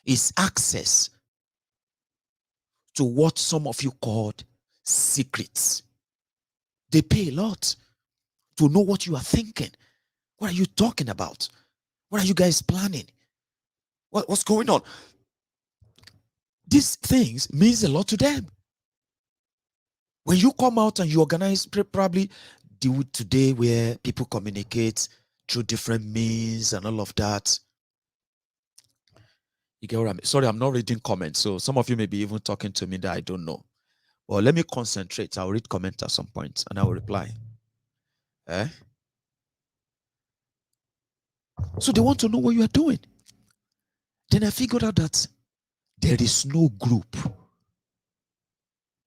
is access to what some of you called secrets. They pay a lot to know what you are thinking. What are you talking about? What are you guys planning? What's going on? These things means a lot to them. When you come out and you organize, probably do today where people communicate through different means and all of that. You get what I mean? Sorry, I'm not reading comments. So some of you may be even talking to me that I don't know. Well, let me concentrate. I'll read comments at some point and I will reply. So they want to know what you are doing. Then I figured out that there is no group.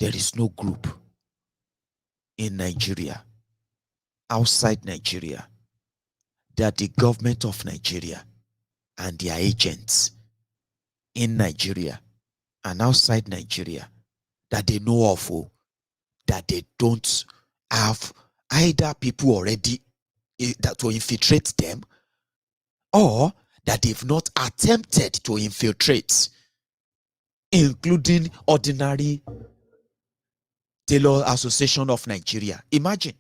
There is no group in Nigeria, outside Nigeria, that the government of Nigeria and their agents in Nigeria and outside Nigeria that they know of, that they don't have either people already that to infiltrate them, or that they've not attempted to infiltrate, including ordinary Tailor Association of Nigeria. Imagine,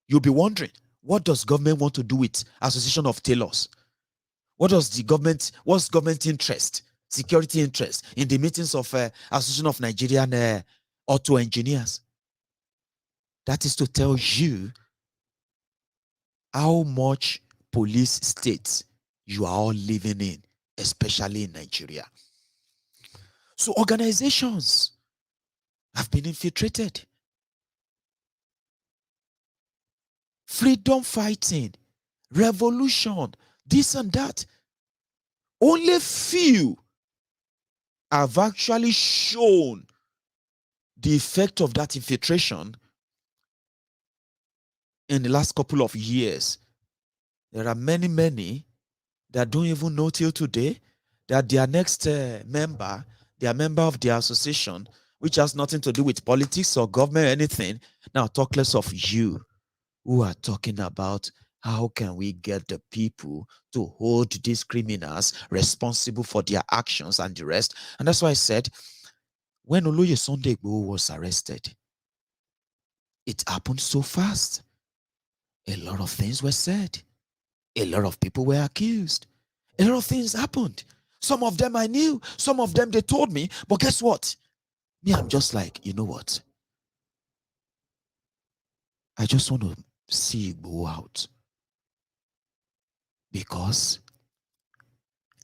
you'll be wondering, what does government want to do with Association of Tailors? What's government interest, security interest in the meetings of Association of Nigerian auto engineers? That is to tell you how much police states you are all living in, especially in Nigeria. So organizations have been infiltrated. Freedom fighting, revolution, this and that. Only few have actually shown the effect of that infiltration in the last couple of years. There are many that don't even know till today that their next member, they are member of their association, which has nothing to do with politics or government or anything. Now, talk less of you who are talking about how can we get the people to hold these criminals responsible for their actions and the rest. And that's why I said, when Oloye Sunday Igboho was arrested, it happened so fast. A lot of things were said. A lot of people were accused. A lot of things happened. Some of them I knew. Some of them they told me. But guess what? Me, I'm just like, you know what? I just want to see Igboho out. Because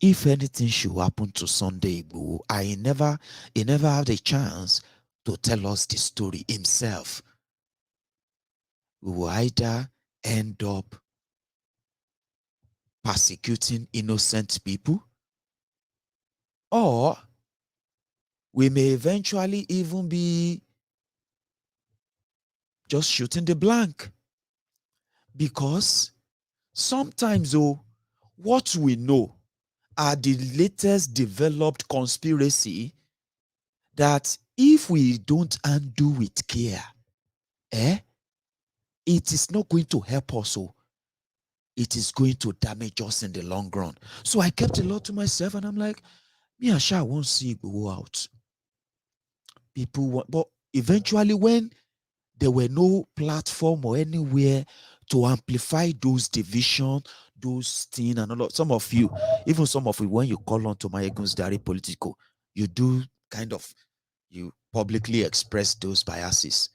if anything should happen to Sunday Igboho, he never had a chance to tell us the story himself. We will either end up persecuting innocent people, or we may eventually even be just shooting the blank. Because sometimes, what we know are the latest developed conspiracy that if we don't undo with care, it is not going to help us. It is going to damage us in the long run. So I kept a lot to myself, and I'm like, me and Sha won't see Igboho out. People want, but eventually, when there were no platform or anywhere to amplify those division, those things, and some of you, when you call on to Maiyegun's diary Politico, you do kind of, you publicly express those biases.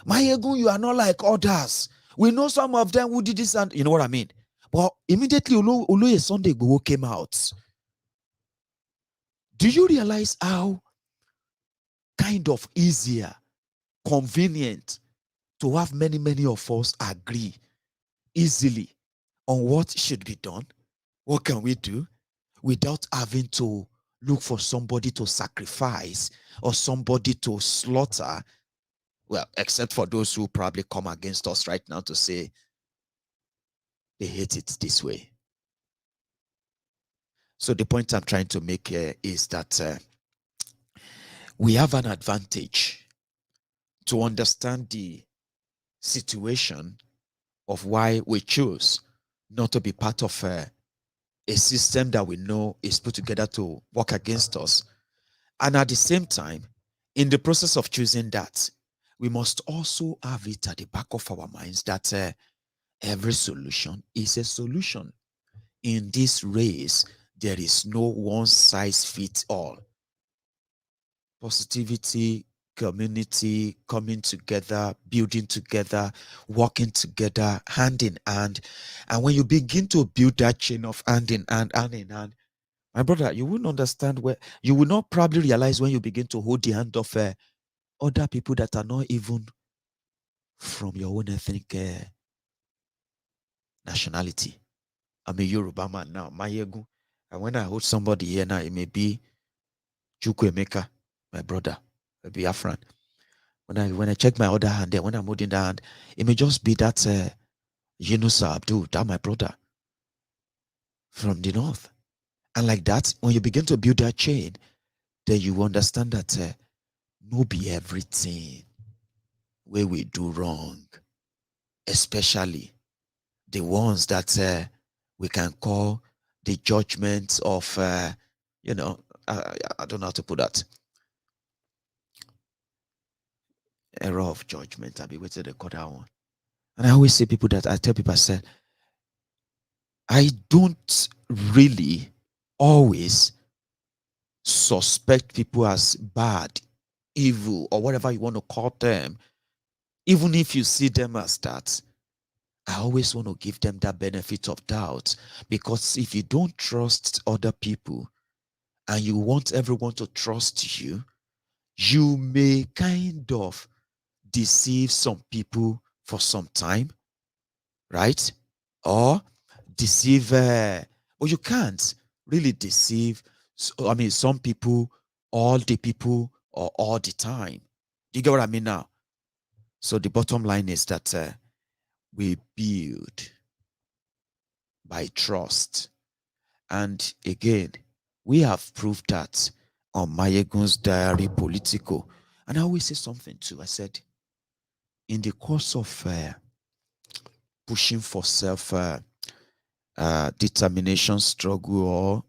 Maiyegun, you are not like others. We know some of them who did this, and you know what I mean. But immediately, Oloye Sunday Igboho came out. Do you realize how kind of easier, convenient to have many of us agree easily on what should be done? What can we do without having to look for somebody to sacrifice or somebody to slaughter? Well, except for those who probably come against us right now to say they hate it this way. So the point I'm trying to make here is that we have an advantage to understand the situation of why we choose not to be part of a system that we know is put together to work against us. And at the same time, in the process of choosing that, we must also have it at the back of our minds that every solution is a solution. In this race, there is no one size fits all. Positivity, community, coming together, building together, working together, hand in hand. And when you begin to build that chain of hand in hand, my brother, you wouldn't understand where, you will not probably realize when you begin to hold the hand of other people that are not even from your own ethnic nationality. I'm a Yoruba man now, Maiyegun. And when I hold somebody here now, it may be Chukwemeka, my brother, maybe Afran. When I check my other hand there, when I'm holding that hand, it may just be that Yunusa Abdul, that my brother from the north. And like that, when you begin to build that chain, then you understand that no be everything where we do wrong, especially the ones that we can call the judgments of, I don't know how to put that. Error of judgment. I'll be waiting to call that one. And I always say people that I tell people, I said, I don't really always suspect people as bad, evil, or whatever you want to call them. Even if you see them as that, I always want to give them that benefit of doubt. Because if you don't trust other people and you want everyone to trust you, you may kind of deceive some people for some time, right? Or deceive, or you can't really deceive, some people, all the people, or all the time. Do you get what I mean now? So the bottom line is that we build by trust. And again, we have proved that on Maiyegun's diary Politico. And I always say something too. I said, in the course of pushing for self determination struggle, or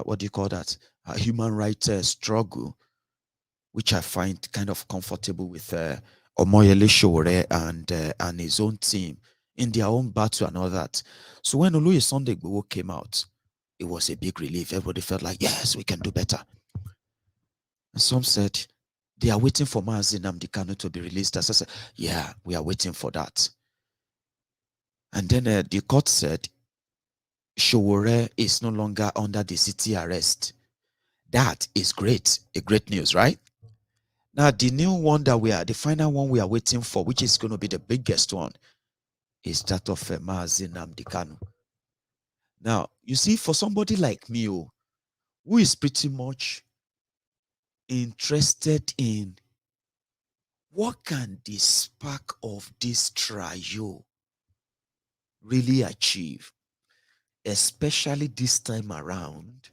what do you call that? Human rights struggle, which I find kind of comfortable with Omoyele Sowore and his own team in their own battle and all that. So when Oloye Sunday Igboho came out, it was a big relief. Everybody felt like, yes, we can do better. And some said they are waiting for Nnamdi Kanu to be released. As I said, yeah, we are waiting for that. And then the court said Sowore is no longer under the city arrest. That is great. A great news, right? Now, the new one the final one we are waiting for, which is going to be the biggest one, is that of Nnamdi Kanu. Now, you see, for somebody like me, who is pretty much interested in what can the spark of this trial really achieve, especially this time around,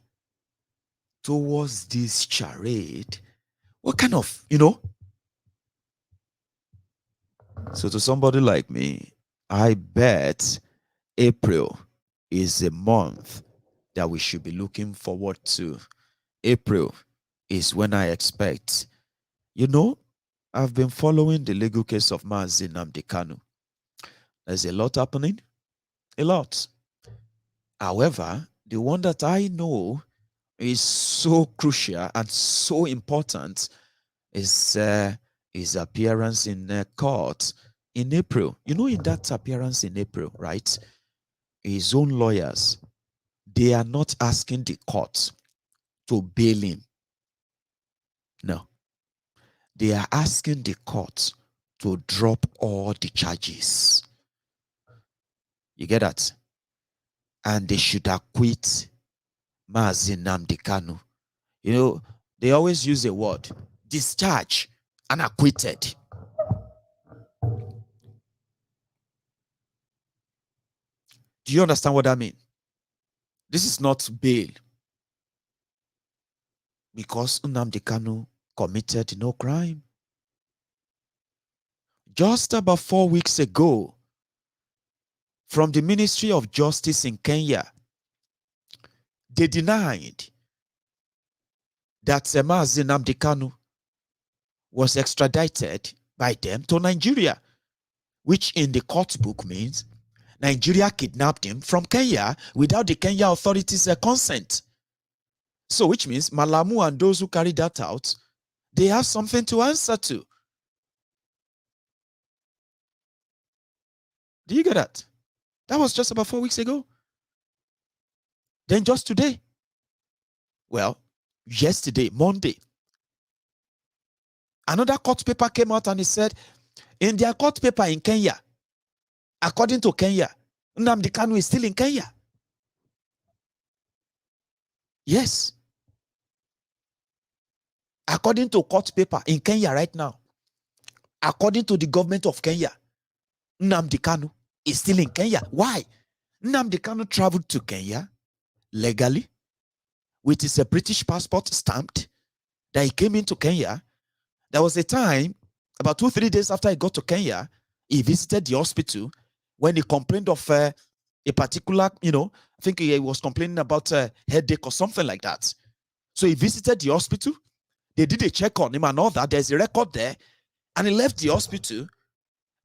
towards this charade? What kind of, So to somebody like me, I bet April is a month that we should be looking forward to. April is when I expect, I've been following the legal case of Nnamdi Kanu. There's a lot happening, a lot. However, the one that I know is so crucial and so important is his appearance in court in April. In that appearance in April, right? His own lawyers, they are not asking the court to bail him. No. They are asking the court to drop all the charges. You get that? And they should acquit Nnamdi Kanu. They always use a word, discharged and acquitted. Do you understand what I mean? This is not bail. Because Nnamdi Kanu committed no crime. Just about 4 weeks ago, from the Ministry of Justice in Kenya, they denied that Nnamdi Kanu was extradited by them to Nigeria, which in the court book means Nigeria kidnapped him from Kenya without the Kenya authorities' consent. So which means Malamu and those who carried that out, they have something to answer to. Do you get that? That was just about 4 weeks ago. Then just today, well, yesterday, Monday, another court paper came out and it said, in their court paper in Kenya, according to Kenya, Nnamdi Kanu is still in Kenya. Yes. According to court paper in Kenya right now, according to the government of Kenya, Nnamdi Kanu is still in Kenya. Why? Nnamdi Kanu traveled to Kenya legally with his British passport stamped that he came into Kenya. There was a time, about 2-3 days after he got to Kenya, he visited the hospital when he complained of a particular, I think he was complaining about a headache or something like that. So he visited the hospital. They did a check on him and all that. There's a record there. And he left the hospital.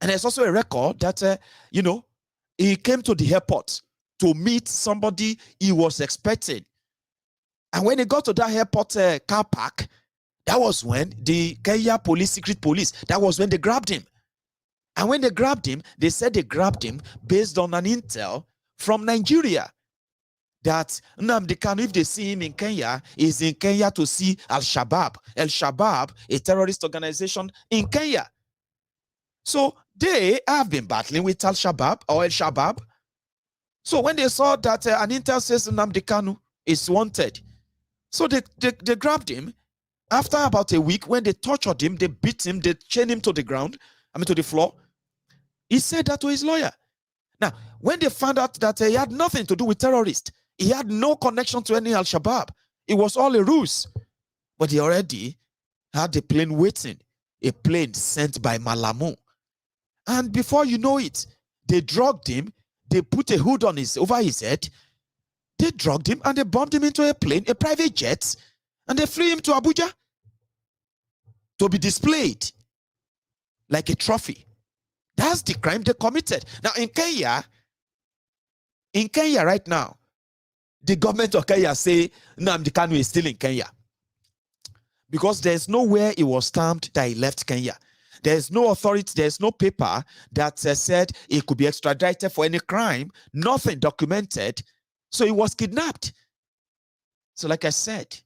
And there's also a record that, he came to the airport to meet somebody he was expecting. And when he got to that airport car park, that was when the Kenya police, secret police, that was when they grabbed him. And when they grabbed him, they said they grabbed him based on an intel from Nigeria that Nnamdi Kanu, if they see him in Kenya, is in Kenya to see Al-Shabaab. Al-Shabaab, a terrorist organization in Kenya. So they have been battling with Al-Shabaab or Al-Shabaab. So when they saw that an intel says Nnamdi Kanu is wanted, so they grabbed him. After about a week, when they tortured him, they beat him, they chained him to the ground, to the floor. He said that to his lawyer. Now, when they found out that he had nothing to do with terrorists, he had no connection to any Al-Shabaab, it was all a ruse. But he already had a plane waiting, a plane sent by Malamu. And before you know it, they drugged him, they put a hood on over his head, they drugged him and they bumped him into a plane, a private jet, and they flew him to Abuja to be displayed like a trophy. That's the crime they committed. Now in Kenya right now, the government of Kenya say Nnamdi Kanu is still in Kenya. Because there's nowhere it was stamped that he left Kenya. There's no authority, there's no paper that said he could be extradited for any crime, nothing documented. So he was kidnapped. So like I said,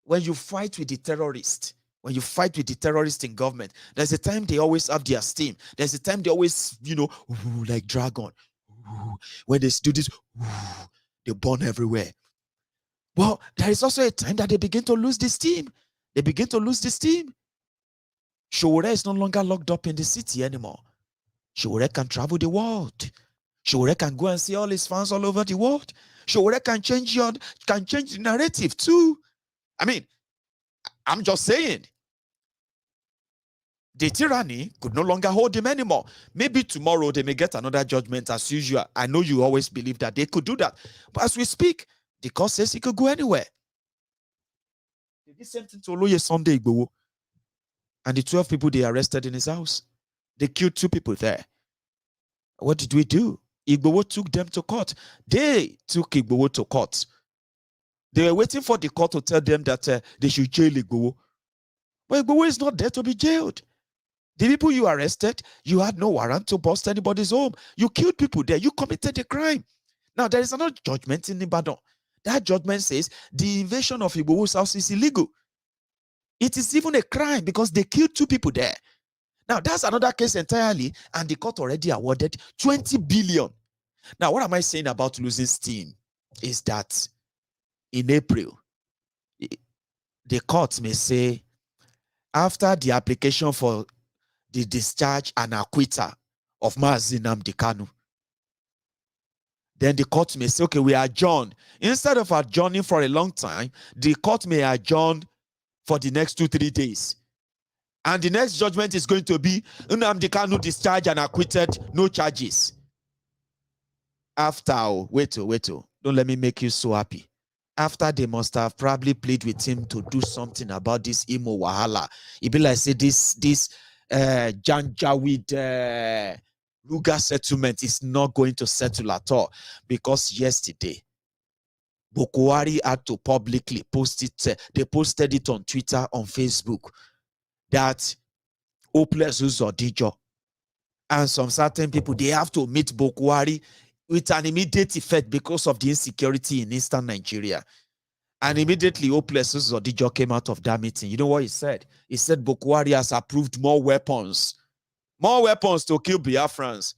when you fight with the terrorists, when you fight with the terrorists in government, there's a time they always have their steam. There's a time they always, like dragon. When they do this, they burn everywhere. Well, there is also a time that they begin to lose the steam. They begin to lose the steam. Sowore is no longer locked up in the city anymore. Sowore can travel the world. Sowore can go and see all his fans all over the world. Sowore can change the narrative too. I mean, I'm just saying. The tyranny could no longer hold him anymore. Maybe tomorrow they may get another judgment as usual. I know you always believe that they could do that. But as we speak, the court says he could go anywhere. They did the same thing to Oloye Sunday Igboho. And the 12 people they arrested in his house. They killed 2 people there. What did we do? Igboho took them to court. They took Igboho to court. They were waiting for the court to tell them that they should jail Igboho. But Igboho is not there to be jailed. The people you arrested, you had no warrant to bust anybody's home. You killed people there. You committed a crime. Now, there is another judgment in Ibadan. That judgment says the invasion of Igboho's house is illegal. It is even a crime because they killed 2 people there. Now, that's another case entirely, and the court already awarded 20 billion. Now, what am I saying about losing steam is that in April, the court may say, after the application for the discharge and acquittal of Nnamdi Kanu, then the court may say, okay, we adjourn. Instead of adjourning for a long time, the court may adjourn for the next 2-3 days. And the next judgment is going to be Nnamdi Kanu discharged and acquitted, no charges. After, wait, don't let me make you so happy. After they must have probably pleaded with him to do something about this Imo Wahala. It be like say this Janjaweed Ruga settlement is not going to settle at all, because yesterday Bokwari had to publicly post it. They posted it on Twitter, on Facebook, that Hopeless Uzodijo and some certain people, they have to meet Bokwari with an immediate effect because of the insecurity in eastern Nigeria. And immediately Hopeless Uzodijo came out of that meeting. You know what he said? He said Bokwari has approved more weapons to kill Biafrans.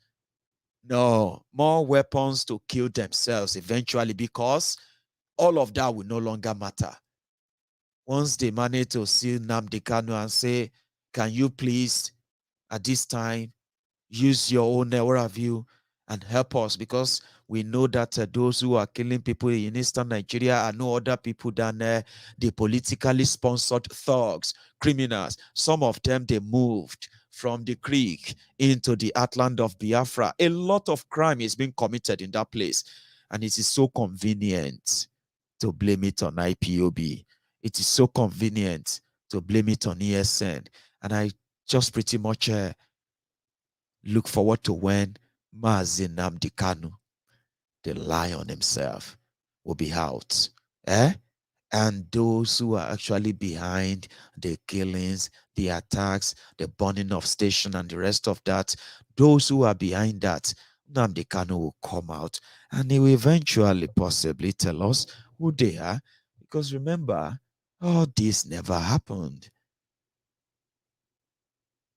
No, more weapons to kill themselves eventually, because all of that will no longer matter. Once they manage to see Nnamdi Kanu and say, can you please, at this time, use your own network view and help us, because we know that those who are killing people in eastern Nigeria are no other people than the politically sponsored thugs, criminals. Some of them, they moved from the creek into the heartland of Biafra. A lot of crime is being committed in that place, and it is so convenient to blame it on IPOB. It is so convenient to blame it on ESN. And I just pretty much look forward to when Nnamdi Kanu, the lion himself, will be out. And those who are actually behind the killings, the attacks, the burning of station and the rest of that, those who are behind that, Nnamdi Kanu will come out and he will eventually possibly tell us who they are. Because remember, all this never happened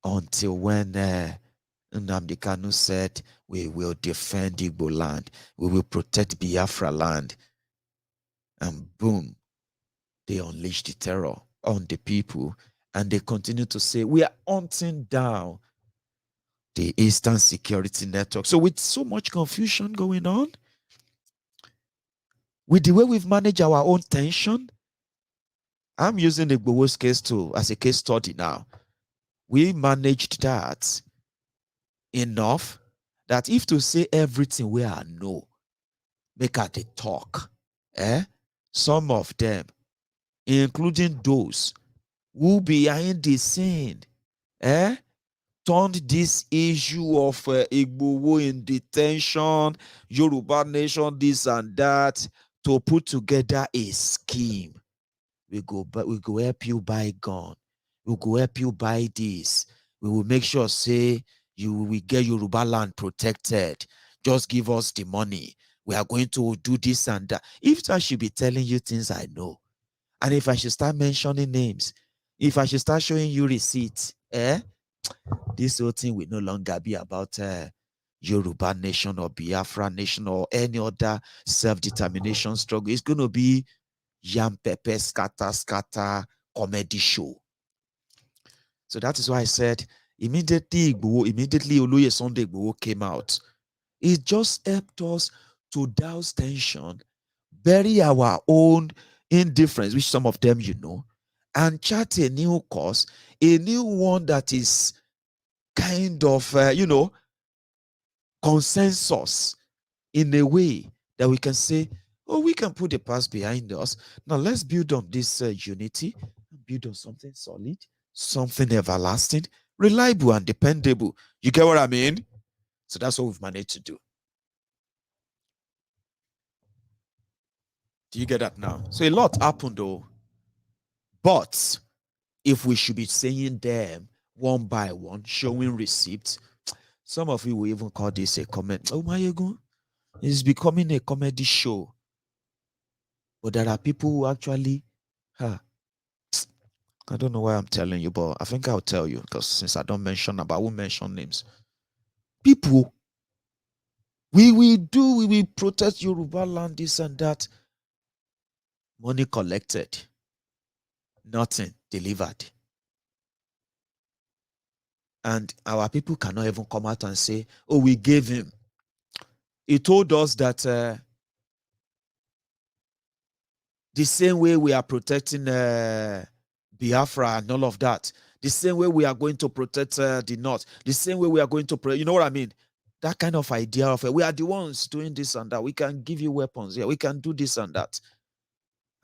until when Nnamdi Kanu said, we will defend Igbo land, we will protect Biafra land. And boom, they unleashed the terror on the people, and they continue to say, we are hunting down the Eastern Security Network. So with so much confusion going on, with the way we've managed our own tension, I'm using the Igboho's case as a case study now. We managed that enough that if to say everything we are know, make her the talk, some of them, including those who behind the scene, turned this issue of Igboho in detention, Yoruba Nation, this and that, to put together a scheme. We go help you buy gun. We go help you buy this. We will make sure, say, you will get Yoruba land protected. Just give us the money. We are going to do this and that. If I should be telling you things I know, and if I should start mentioning names, if I should start showing you receipts, this whole thing will no longer be about Yoruba Nation or Biafra Nation or any other self-determination struggle. It's going to be yam pepper, scatter, comedy show. So that is why I said immediately Oloye Sunday Igboho came out. It just helped us to douse tension, bury our own indifference, which some of them you know, and chart a new course, a new one that is kind of, consensus in a way that we can say, oh, we can put the past behind us. Now let's build on this unity, build on something solid, something everlasting, reliable and dependable. You get what I mean? So that's what we've managed to do. Do you get that now? So a lot happened though. But if we should be saying them one by one, showing receipts, some of you will even call this a comment. Oh, Maiyegun, it's becoming a comedy show. But there are people who actually, I don't know why I'm telling you, but I think I'll tell you, because since I don't mention about, I won't mention names. People, we will protest Yoruba land, this and that. Money collected, nothing delivered. And our people cannot even come out and say, oh, we gave him. He told us that the same way we are protecting Biafra and all of that, the same way we are going to protect the North, the same way we are going to protect, you know what I mean? That kind of idea of we are the ones doing this and that. We can give you weapons. Yeah, we can do this and that.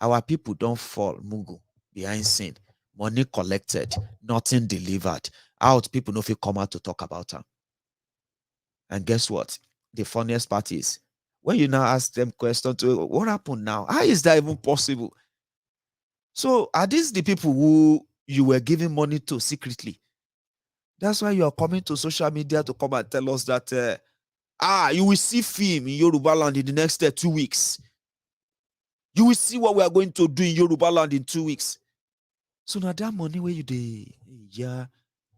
Our people don't fall mugu behind sin. Money collected, nothing delivered. Out, people know if you come out to talk about them. And guess what? The funniest part is when you now ask them questions to what happened now? How is that even possible? So are these the people who you were giving money to secretly? That's why you are coming to social media to come and tell us that you will see film in Yoruba land in the next 2 weeks. You will see what we are going to do in Yoruba land in 2 weeks. So now that money where you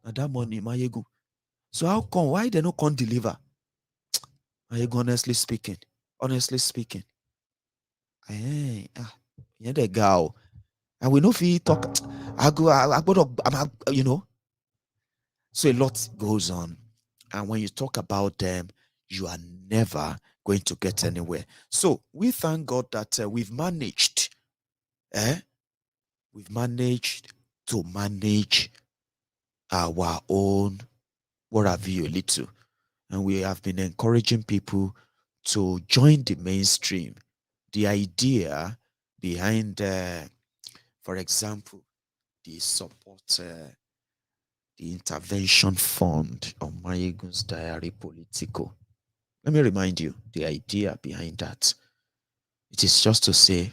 now that money, Maiyegun. So how come? Why they not can't deliver? Maiyegun, honestly speaking, the girl. And we know if he talk, you know. So a lot goes on. And when you talk about them, you are never going to get anywhere. So we thank God that we've managed. We've managed to manage our own, what have you, a little. And we have been encouraging people to join the mainstream. The idea behind, for example, the support, the intervention fund on Maiyegun's diary Politico. Let me remind you the idea behind that. It is just to say,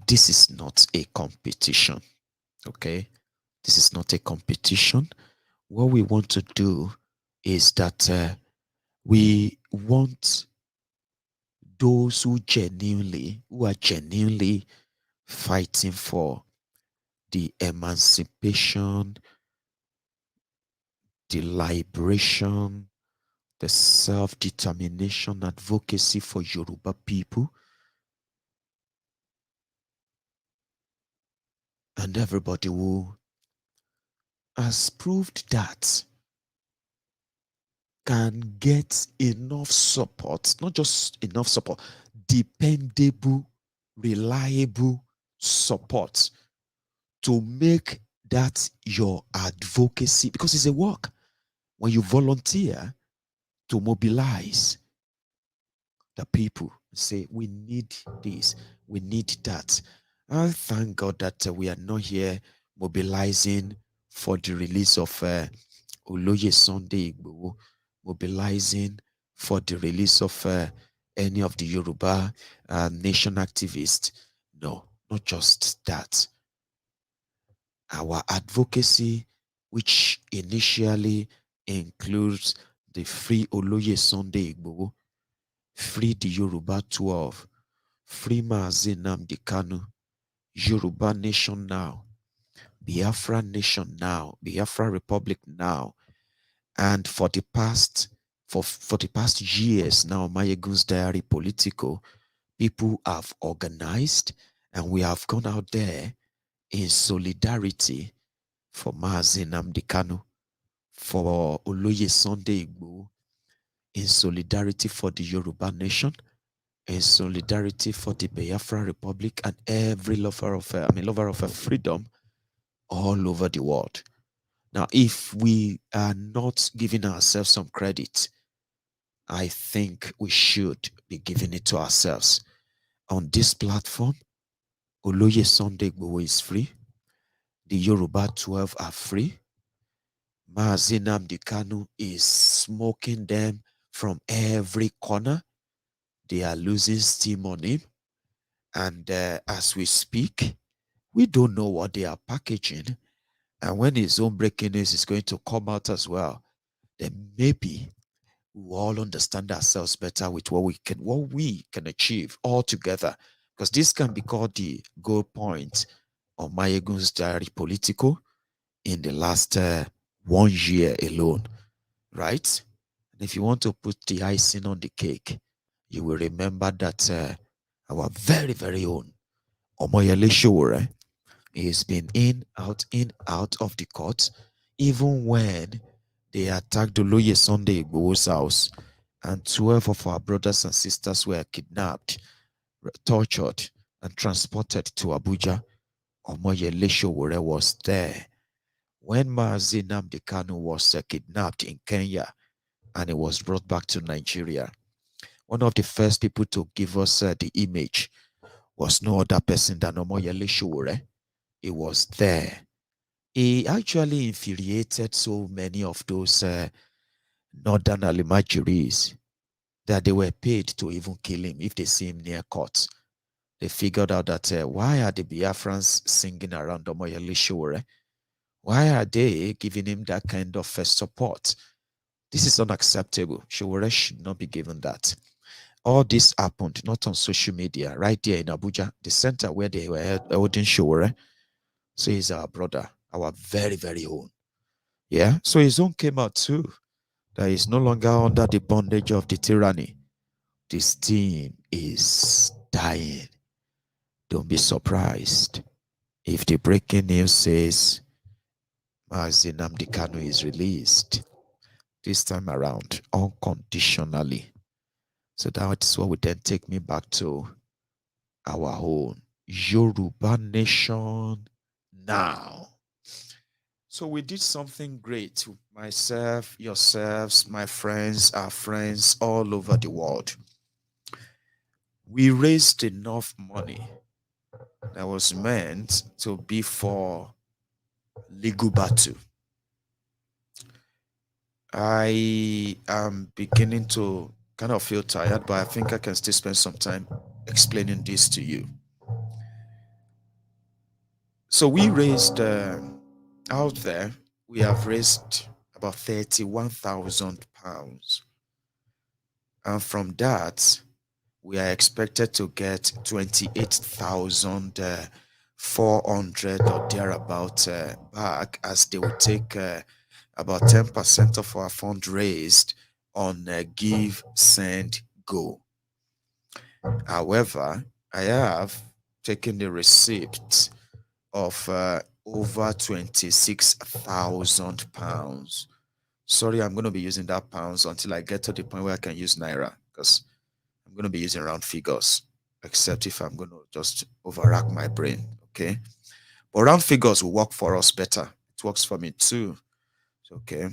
this is not a competition. Okay? This is not a competition. What we want to do is that we want those who are genuinely fighting for the emancipation, the liberation, the self-determination, advocacy for Yoruba people. And everybody who has proved that can get enough support, not just enough support, dependable, reliable support to make that your advocacy, because it's a work. When you volunteer to mobilize the people, say, we need this, we need that. I thank God that we are not here mobilizing for the release of Oloye Sunday Igboho, mobilizing for the release of any of the Yoruba Nation activists. No, not just that. Our advocacy, which initially includes the Free Oloye Sunday Igboho, Free the Yoruba 12, Free Nnamdi Kanu, Yoruba Nation now, Biafra Nation now, Biafra Republic now. And for the past years now, Maiyegun's diary Politico, people have organized and we have gone out there in solidarity for Nnamdi Kanu, for Oloye Sunday Igboho, in solidarity for the Yoruba Nation, in solidarity for the Biafra Republic, and every lover of freedom all over the world. Now, if we are not giving ourselves some credit, I think we should be giving it to ourselves. On this platform, Oloye Sunday Igboho is free. The Yoruba 12 are free. Nnamdi Kanu is smoking them from every corner. They are losing steam on him. And as we speak, we don't know what they are packaging. And when his own breaking news is going to come out as well, then maybe we will all understand ourselves better with what we can achieve all together. Because this can be called the goal point of Maiyegun's diary Politico in the last 1 year alone, right? And if you want to put the icing on the cake, you will remember that our very, very own Omoyele Sowore has been in, out of the court, even when they attacked Oloye Sunday Igboho's house, and 12 of our brothers and sisters were kidnapped, tortured, and transported to Abuja. Omoyele Sowore was there. When Nnamdi Kanu was kidnapped in Kenya and he was brought back to Nigeria, one of the first people to give us the image was no other person than Omoyele Sowore. He was there. He actually infuriated so many of those northern Alimajiris that they were paid to even kill him if they see him near court. They figured out that why are the Biafrans singing around Omoyele Sowore? Why are they giving him that kind of support? This is unacceptable. Sowore should not be given that. All this happened not on social media, right there in Abuja, the center where they were holding Sowore. So he's our brother, our very, very own. Yeah. So his own came out too, that he's no longer under the bondage of the tyranny. This team is dying. Don't be surprised if the breaking news says Nnamdi Kanu is released this time around unconditionally. So that's what would then take me back to our own Yoruba Nation now. So we did something great. Myself, yourselves, my friends, our friends all over the world. We raised enough money that was meant to be for legal battle. I am beginning to kind of feel tired, but I think I can still spend some time explaining this to you. So we raised out there, we have raised about £31,000. And from that, we are expected to get 28,400 or thereabout back, as they will take about 10% of our fund raised on Give, Send, Go. However, I have taken the receipt of over £26,000. Sorry, I'm going to be using that pounds until I get to the point where I can use Naira, because I'm going to be using round figures, except if I'm going to just overrack my brain, okay? But round figures will work for us better. It works for me too, okay?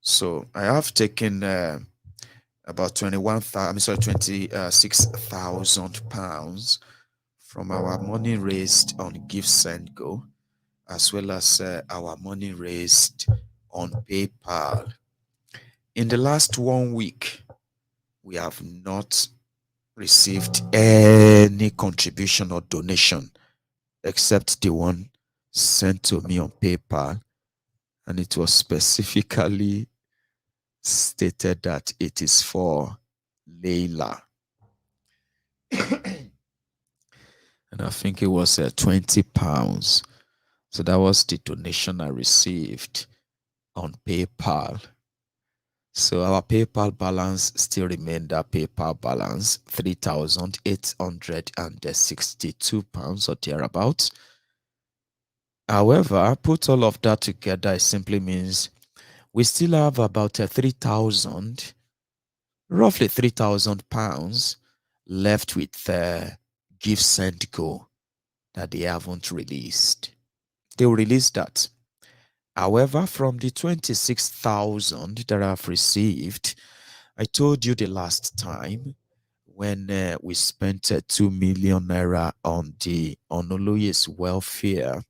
So I have taken about £26,000 from our money raised on Give, Send, Go, as well as our money raised on PayPal. In the last 1 week, we have not received any contribution or donation except the one sent to me on PayPal, and it was specifically stated that it is for Leila. And I think it was £20. So that was the donation I received on PayPal. So our PayPal balance still remained that PayPal balance, £3,862 or thereabouts. However, put all of that together, it simply means we still have about 3,000, roughly 3,000 pounds left with give send go that they haven't released. They will release that. However, from the 26,000 that I've received, I told you the last time when we spent 2 million naira on Oloye's welfare.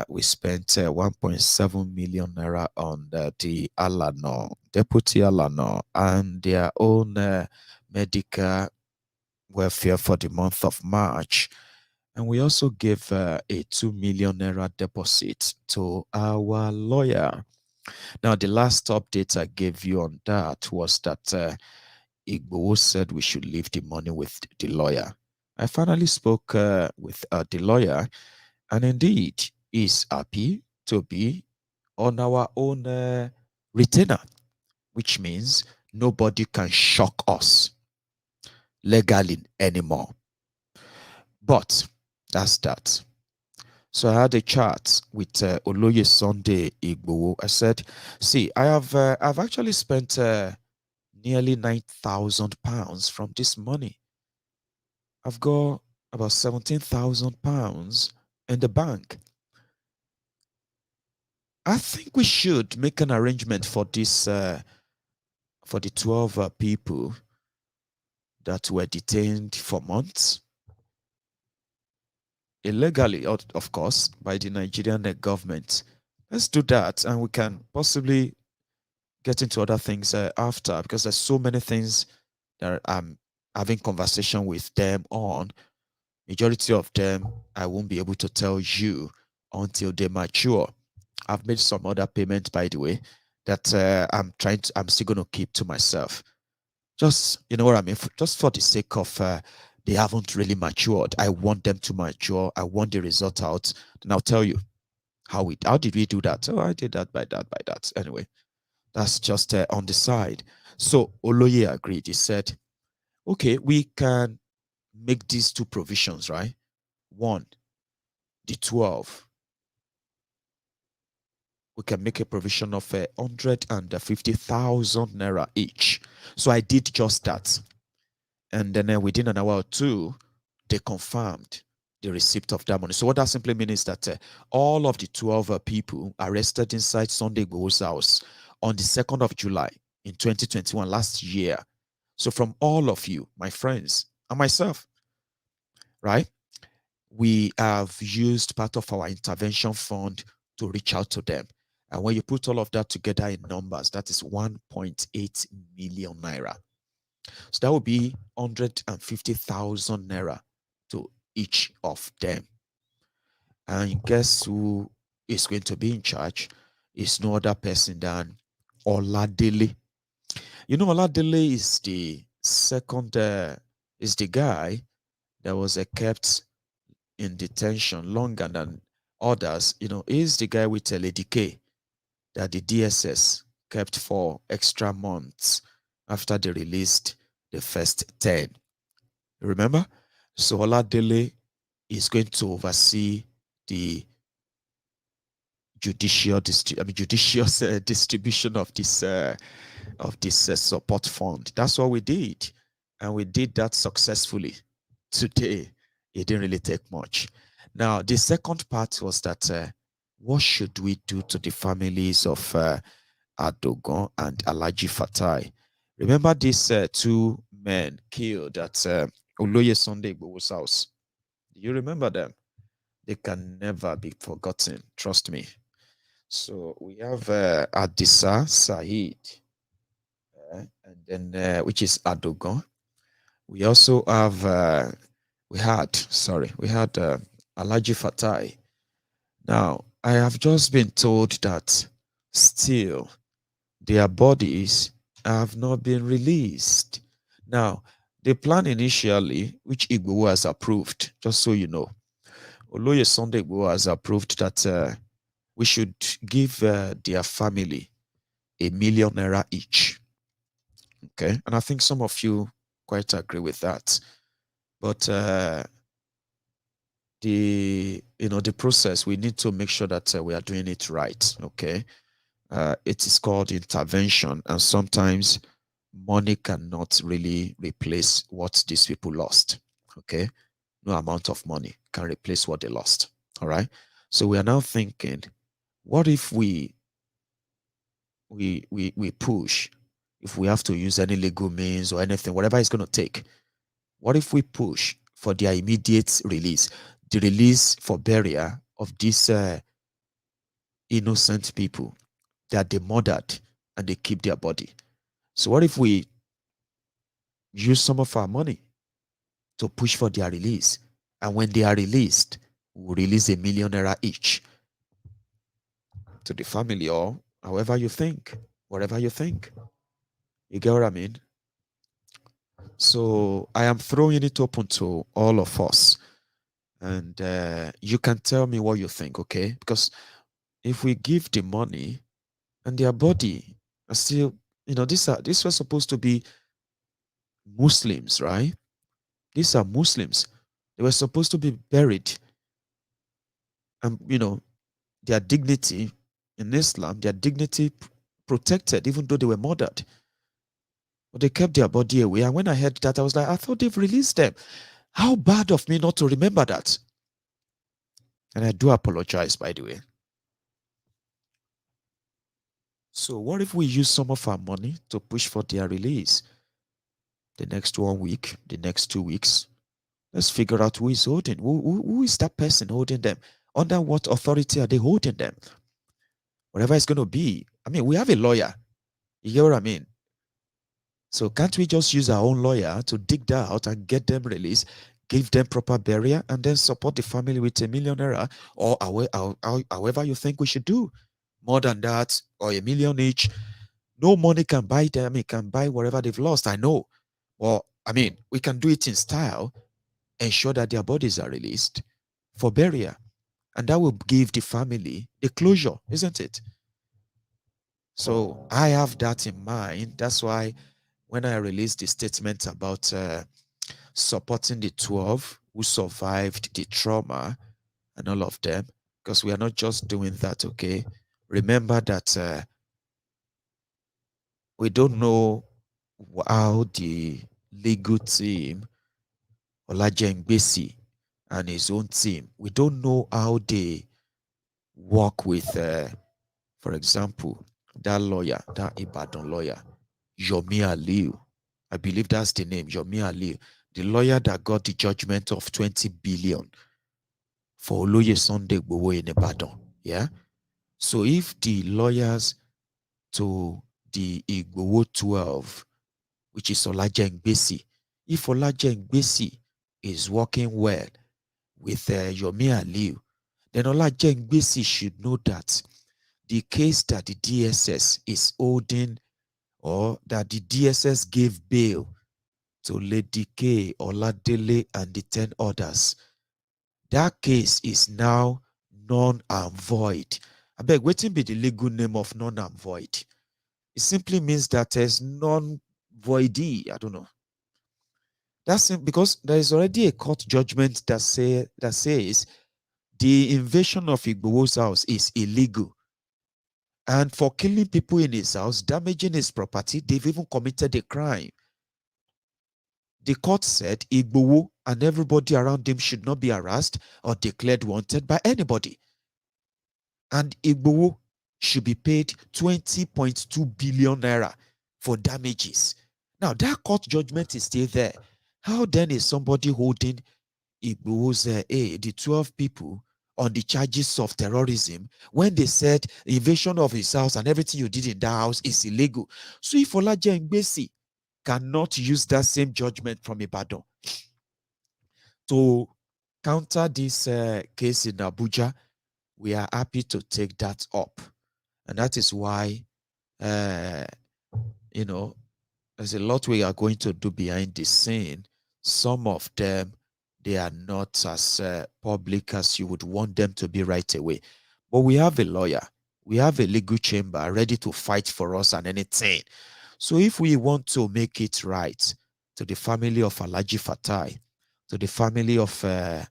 We spent 1.7 million naira on the Alano, Deputy Alano, and their own medical welfare for the month of March. And we also gave a 2 million naira deposit to our lawyer. Now, the last update I gave you on that was that Igboho said we should leave the money with the lawyer. I finally spoke with the lawyer, and indeed, he's happy to be on our own retainer, which means nobody can shock us legally anymore. But that's that. So I had a chat with Oloye Sunday Igboho. I said, see, I've actually spent nearly 9,000 pounds from this money. I've got about 17,000 pounds in the bank. I think we should make an arrangement for this, for the 12 people that were detained for months. Illegally, of course, by the Nigerian government. Let's do that, and we can possibly get into other things after, because there's so many things that I'm having conversation with them on. Majority of them I won't be able to tell you until they mature. I've made some other payments, by the way, that I'm still going to keep to myself. Just, you know what I mean? Just for the sake of they haven't really matured. I want them to mature. I want the result out. And I'll tell you how did we do that? Oh, I did that by that. Anyway, that's just on the side. So Oloye agreed. He said, okay, we can make these two provisions, right? One, the 12. We can make a provision of 150,000 naira each. So I did just that. And then within an hour or two, they confirmed the receipt of that money. So what that simply means is that all of the 12 people arrested inside Sunday Igboho's house on the 2nd of July in 2021, last year. So from all of you, my friends, and myself, right? We have used part of our intervention fund to reach out to them. And when you put all of that together in numbers, that is 1.8 million naira. So that would be 150,000 naira to each of them. And guess who is going to be in charge? It's no other person than Oladele. You know, Oladele is the second, is the guy that was kept in detention longer than others. You know, he's the guy with Lady K that the DSS kept for extra months after they released the first 10. Remember? So Oladele is going to oversee the judicious distribution of this support fund. That's what we did, and we did that successfully. Today, it didn't really take much. Now, the second part was that what should we do to the families of Adogon and Alhaji Fatai? Remember these two men killed at Oloye Sunday Igboho's house? Do you remember them? They can never be forgotten. Trust me. So we have Adisa Said, and then which is Adogon. We also have we had Alhaji Fatai. Now I have just been told that still their bodies have not been released. Now the plan initially, which Igboho has approved, just so you know, Oloye Sunday Igboho has approved that we should give their family ₦1 million each. Okay, and I think some of you quite agree with that. But the the process, we need to make sure that we are doing it right. Okay. It is called intervention, and sometimes money cannot really replace what these people lost. Okay. No amount of money can replace what they lost. All right. So we are now thinking, what if we push, if we have to use any legal means or anything, whatever it's going to take, what if we push for their immediate release, the release for burial of these innocent people that they murdered and they keep their body? So what if we use some of our money to push for their release? And when they are released, we'll release ₦1 million each to the family, or however you think, whatever you think. You get what I mean? So I am throwing it open to all of us. And you can tell me what you think, okay? Because if we give the money and their body are still, these were supposed to be Muslims, right? These are Muslims. They were supposed to be buried. And, their dignity in Islam, their dignity protected, even though they were murdered. But they kept their body away. And when I heard that, I was like, I thought they've released them. How bad of me not to remember that? And I do apologize, by the way. So what if we use some of our money to push for their release? The next 1 week, the next 2 weeks, let's figure out who is holding. Who is that person holding them? Under what authority are they holding them? Whatever it's going to be. I mean, we have a lawyer. You hear what I mean? So can't we just use our own lawyer to dig that out and get them released, give them proper burial, and then support the family with ₦1 million, or however you think we should do? More than that, or $1 million each. No money can buy them. It can buy whatever they've lost. I know. Well, I mean, we can do it in style, ensure that their bodies are released for burial. And that will give the family the closure, isn't it? So I have that in mind. That's why when I released the statement about supporting the 12 who survived the trauma and all of them, because we are not just doing that, okay? Remember that we don't know how the legal team, Oloye Sunday and his own team, we don't know how they work with, for example, that lawyer, that Ibadan lawyer, Yomi Aliu. I believe that's the name, Yomi Aliu, the lawyer that got the judgment of 20 billion for Oloye Sunday Igboho in Ibadan. Yeah. So if the lawyers to the Igboho 12, which is Oloye Sunday, if Oloye Sunday is working well with Yomi Aliu, then Oloye Sunday should know that the case that the DSS is holding, or that the DSS gave bail to Lady K, Oladele, and the 10 others, that case is now null and void. I beg, waiting be the legal name of null and void. It simply means that there's non-voidee. I don't know. That's because there is already a court judgment that says the invasion of Igboho's house is illegal. And for killing people in his house, damaging his property, they've even committed a crime. The court said Igboho and everybody around him should not be harassed or declared wanted by anybody. And Igboho should be paid 20.2 billion naira for damages. Now, that court judgment is still there. How then is somebody holding Igboho's the 12 people on the charges of terrorism when they said the invasion of his house and everything you did in that house is illegal? So if Oloye Sunday cannot use that same judgment from Ibadan to counter this case in Abuja, we are happy to take that up. And that is why, there's a lot we are going to do behind the scene. Some of them, they are not as public as you would want them to be right away. But we have a lawyer. We have a legal chamber ready to fight for us and anything. So if we want to make it right to the family of Alhaji Fatai, to the family of Said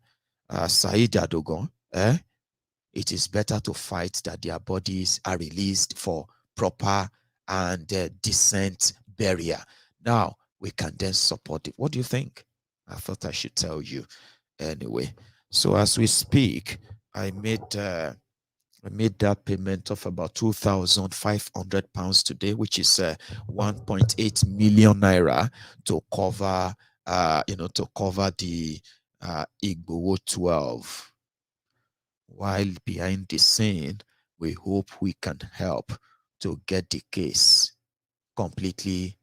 Adogon, it is better to fight that their bodies are released for proper and decent burial. Now, we can then support it. What do you think? I thought I should tell you anyway. So as we speak, I made that payment of about £2,500 today, which is 1.8 million naira to cover, to cover the Igboho 12. While behind the scene, we hope we can help to get the case completely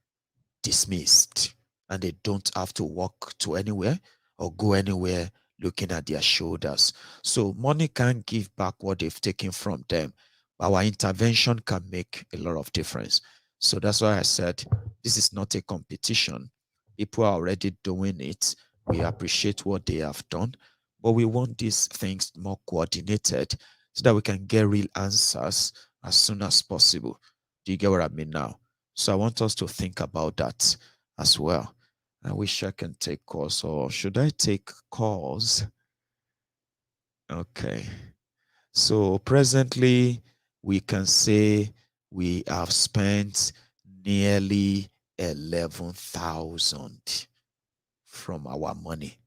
dismissed, and they don't have to walk to anywhere or go anywhere looking at their shoulders. So money can't give back what they've taken from them. Our intervention can make a lot of difference. So that's why I said this is not a competition. People are already doing it. We appreciate what they have done, but we want these things more coordinated so that we can get real answers as soon as possible. Do you get what I mean now? So I want us to think about that as well. I wish I can take calls, or should I take calls? Okay. So presently, we can say we have spent nearly 11,000 from our money.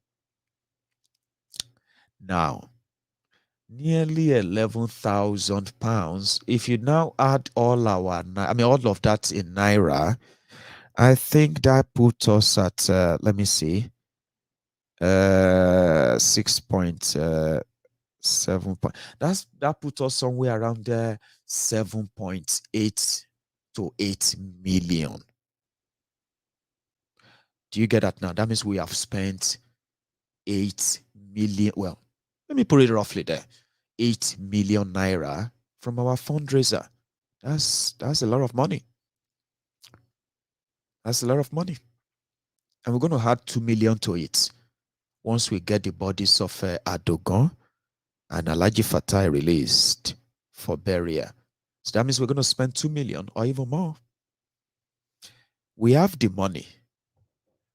Now, nearly 11,000 pounds. If you now add all all of that in naira, I think that put us at let me see, 6.7. That put us somewhere around 7.8 to 8 million. Do you get that now? That means we have spent 8 million. Well, let me put it roughly there. 8 million naira from our fundraiser. That's a lot of money. That's a lot of money. And we're going to add 2 million to it once we get the bodies of Adogon and Alhaji Fatai released for burial. So that means we're going to spend 2 million or even more. We have the money,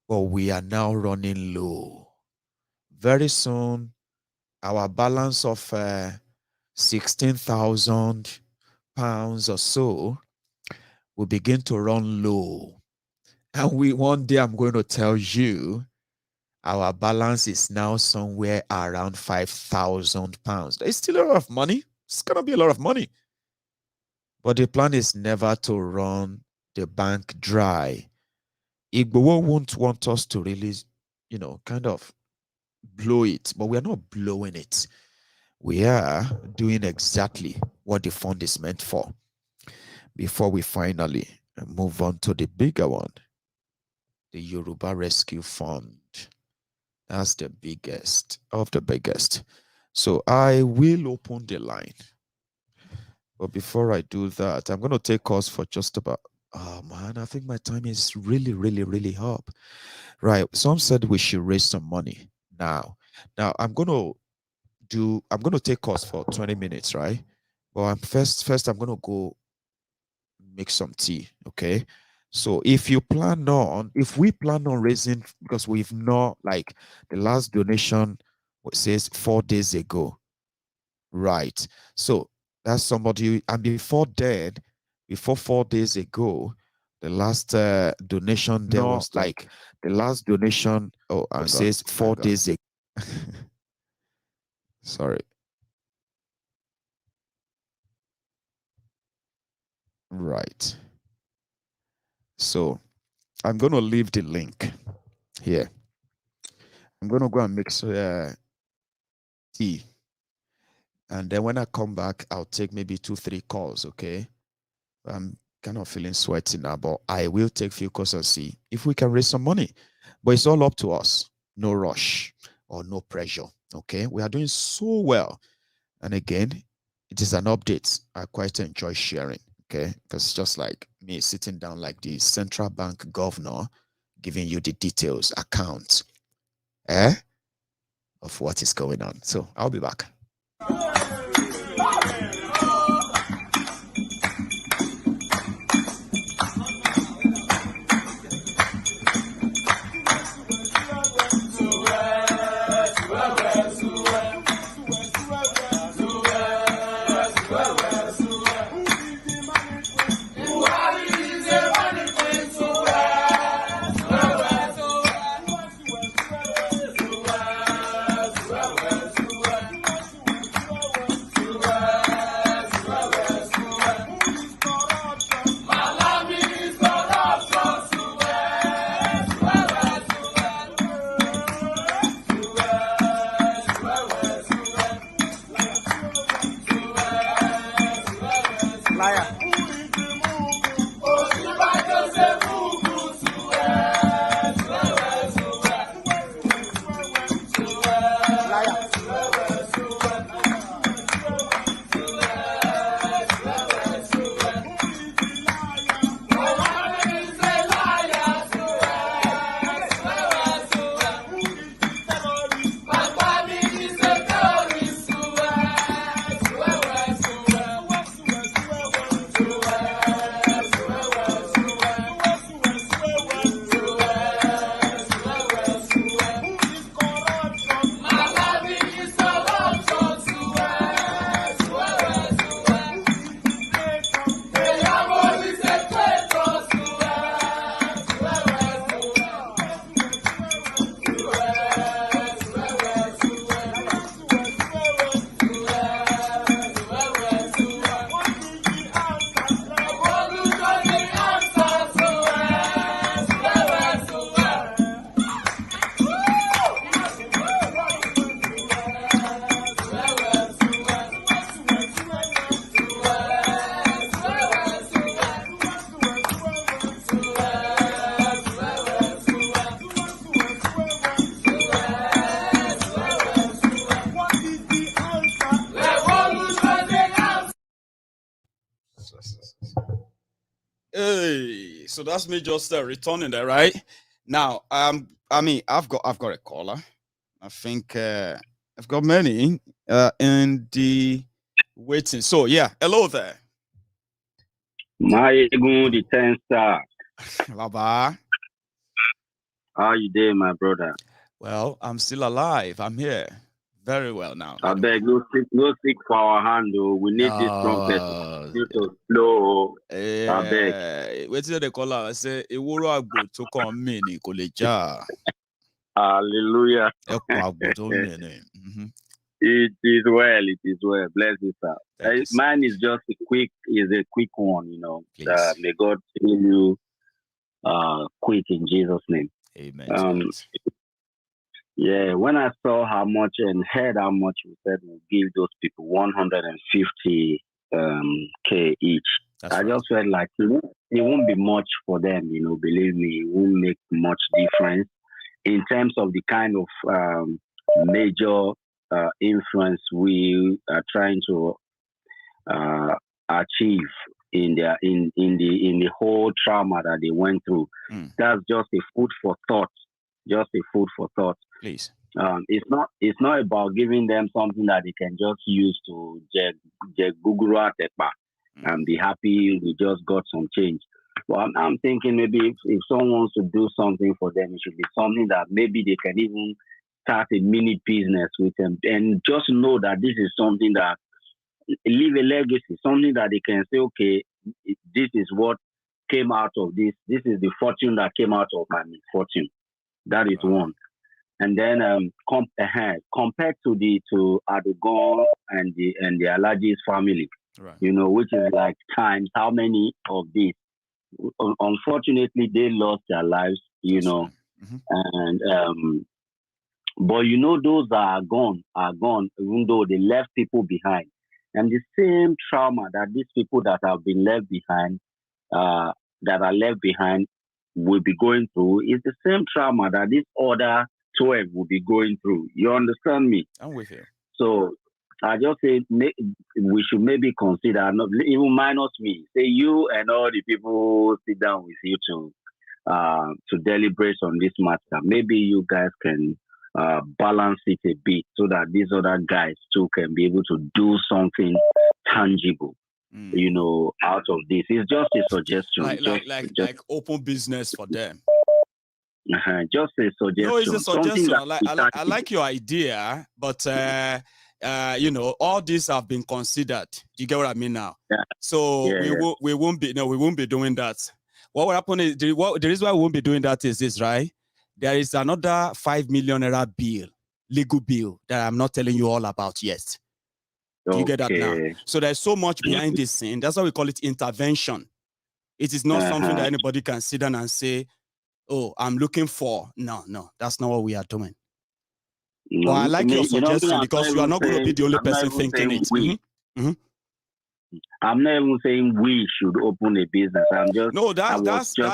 but we are now running low. Very soon, our balance of 16,000 pounds or so will begin to run low. And one day I'm going to tell you our balance is now somewhere around 5,000 pounds. It's still a lot of money. It's going to be a lot of money. But the plan is never to run the bank dry. Igboho won't want us to really, kind of blow it, but we are not blowing it. We are doing exactly what the fund is meant for before we finally move on to the bigger one, the Yoruba Rescue Fund. That's the biggest of the biggest. So I will open the line. But before I do that, I'm going to take calls for just about, oh man, I think my time is really, really, really up. Right. Some said we should raise some money now. Now I'm going to take calls for 20 minutes, right? Well, first I'm going to go make some tea, okay? So if we plan on raising, because we've not, like, the last donation says 4 days ago, right? So that's somebody, and before 4 days ago, the last donation there was like the last donation. Oh, it says 4 days ago. Sorry. Right. So I'm going to leave the link here. I'm going to go and mix tea. And then when I come back, I'll take maybe 2-3 calls, okay? I'm kind of feeling sweaty now, but I will take a few calls and see if we can raise some money. But it's all up to us. No rush or no pressure, okay? We are doing so well. And again, it is an update I quite enjoy sharing, okay? Because it's just like me sitting down like the central bank governor, giving you the details, account, of what is going on. So I'll be back. So that's me just returning there, right? Now, I mean, I've got a caller. I think I've got many in the waiting. So yeah, hello there. Maiyegun the 10 star. Baba. How you doing, my brother? Well, I'm still alive. I'm here. Very well now. I beg, no sick for our hand, though. We need this trumpet to slow. I beg. Wait till they call out. I say, to come mini college. Hallelujah. It is well. It is well. Bless you, sir. Mine is just a quick one, you know. May God heal you quick in Jesus' name. Amen. Yeah, when I saw how much and heard how much we said we'll give those people 150 K each, I just felt like it won't be much for them, you know, believe me, it won't make much difference in terms of the kind of major influence we are trying to achieve in the whole trauma that they went through. That's just a food for thought. Just a food for thought. Please. It's not about giving them something that they can just use to and be happy we just got some change. Well, I'm thinking maybe if someone wants to do something for them, it should be something that maybe they can even start a mini business with them and just know that this is something that leave a legacy, something that they can say, okay, this is what came out of this. This is the fortune that came out of my misfortune. That is one. And then compared to Adugon and the Alaji's family, you know, which is like times how many of these? Unfortunately, they lost their lives, you know, and but you know, those are gone, even though they left people behind. And the same trauma that these people that have been left behind, will be going through is the same trauma that this other 12 will be going through. You understand me? I'm with you. So I just say we should maybe consider, not even minus me, say you and all the people sit down with you to deliberate on this matter. Maybe you guys can balance it a bit so that these other guys too can be able to do something tangible. You know, out of this. It's just a suggestion. Like open business for them. Just a suggestion. No, it's a suggestion. I like your idea, but you know, all these have been considered. You get what I mean now? Yeah. So we won't be doing that. What will happen is the reason why we won't be doing that is this, right? There is another 5 million naira bill, legal bill, that I'm not telling you all about yet. Do you get that now? So there's so much behind this scene. That's why we call it intervention. It is not something that anybody can sit down and say, oh, I'm looking for. No, that's not what we are doing. No, I like your suggestion because you are not going to be the only person thinking it. I'm not even saying we should open a business. I'm just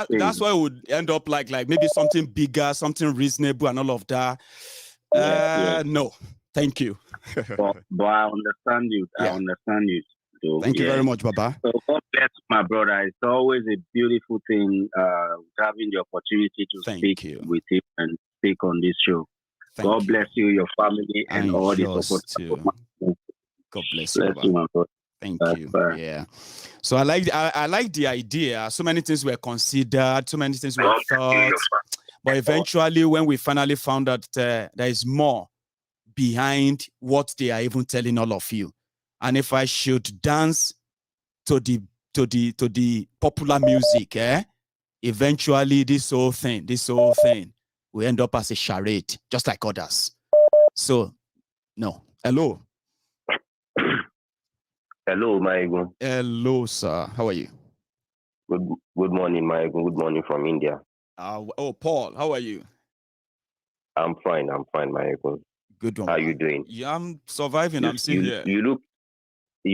that's why it would end up like maybe something bigger, something reasonable, and all of that. No, thank you. but I understand you. Yeah. I understand you. So, thank you very much, Baba. So God bless my brother. It's always a beautiful thing having the opportunity to speak with you and speak on this show. God bless you, your family, and all the support. God bless you, Baba. Thank you. Yeah. So I like the idea. So many things were considered, so many things were thought. But eventually, when we finally found out there is more behind what they are even telling all of you, and if I should dance to the popular music, eventually this whole thing will end up as a charade, just like others. So, no. Hello. Hello, Maiyegun. Hello, sir. How are you? Good morning, Maiyegun. Good morning from India. Paul, how are you? I'm fine, Maiyegun. Good one. How are you doing? Yeah, I'm surviving. I'm still here. You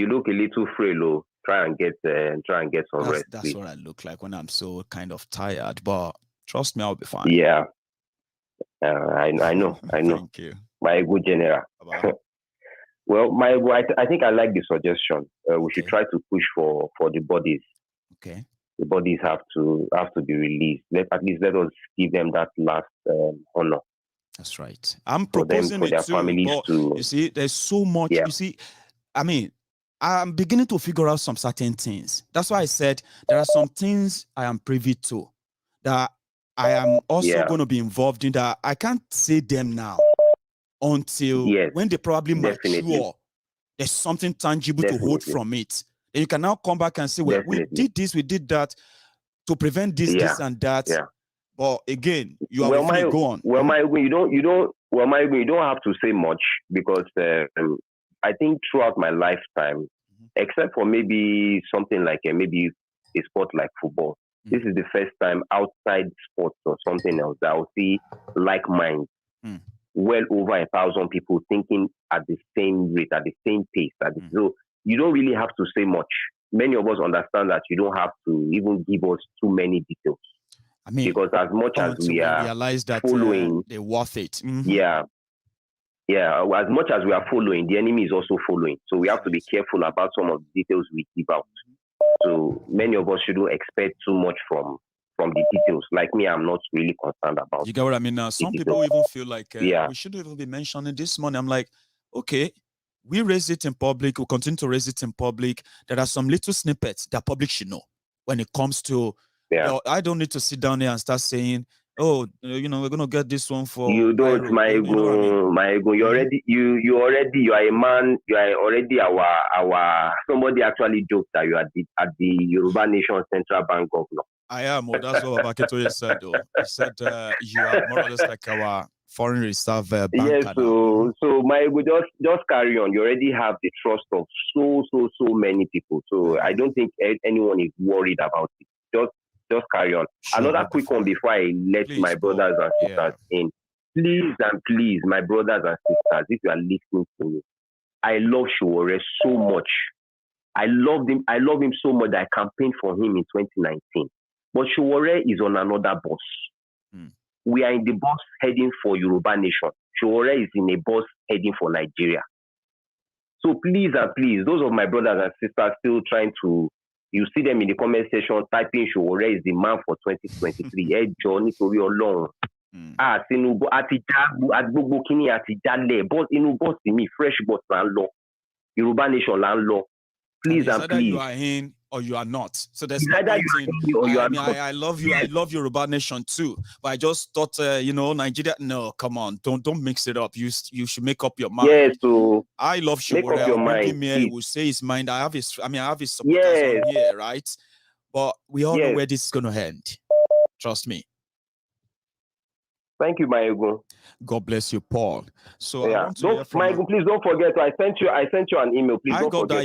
look a little frail. Try and get some rest. That's please. What I look like when I'm so kind of tired. But trust me, I'll be fine. Yeah. I know. Thank you. Maiyegun General. Well, I think I like the suggestion. We should try to push for the bodies. Okay. the bodies have to be released. At least let us give them that last honor. That's right. I'm proposing it too. But you see, there's so much. Yeah. You see, I mean, I'm beginning to figure out some certain things. That's why I said there are some things I am privy to that I am also going to be involved in, that I can't say them now until when they probably mature. There's something tangible to hold from it. And you can now come back and say, well, we did this, we did that to prevent this, this and that. Yeah. But again, you are with me. Go on. Well, you don't have to say much, because I think throughout my lifetime, except for maybe something like maybe a sport like football, this is the first time outside sports or something else that I'll see like minds, well over 1,000 people thinking at the same rate, at the same pace. So you don't really have to say much. Many of us understand that you don't have to even give us too many details. I mean, because as much as we are realize that following, they're worth it. Yeah. As much as we are following, the enemy is also following. So we have to be careful about some of the details we give out. So many of us shouldn't expect too much from the details. Like me, I'm not really concerned about. You get what I mean? Now, some people even feel like we shouldn't even be mentioning this money. I'm like, okay, we raise it in public. We'll continue to raise it in public. There are some little snippets that public should know when it comes to. I don't need to sit down here and start saying, oh, we're going to get this one for. You don't, Maiyegun. You are a man. You are already our. Somebody actually joked that you are at the Yoruba Nation Central Bank governor. I am. Well, that's what Babaketoye said, though. He said you are more or less like our foreign reserve banker. Yes, so Maiyegun, just carry on. You already have the trust of so many people. So I don't think anyone is worried about it. Just carry on. Sure, another quick one before I let my brothers and sisters in. Please and please, my brothers and sisters, if you are listening to me, I love Sowore so much. I love him so much that I campaigned for him in 2019. But Sowore is on another bus. We are in the bus heading for Yoruba Nation. Sowore is in a bus heading for Nigeria. So please and please, those of my brothers and sisters still trying to, you see them in the comment section typing Sowore is the man for 2023. Johnny Tori Olorun. Tinubu àti gbogbo kini àti jale, but inú boss me fresh boss la nlo. Yoruba Nation la nlo. Please and please. You are in or you are not. So there's no point in. I love you. I love Yoruba Nation too. But I just thought, Nigeria. No, come on, don't mix it up. You should make up your mind. Yes, so I love Sowore. Make up your mind. He will say his mind. I have his supporters on here, right? But we all know where this is going to end. Trust me. Thank you, Maiyegun. God bless you, Paul. So Maiyegun, please don't forget. I sent you an email. Please I got that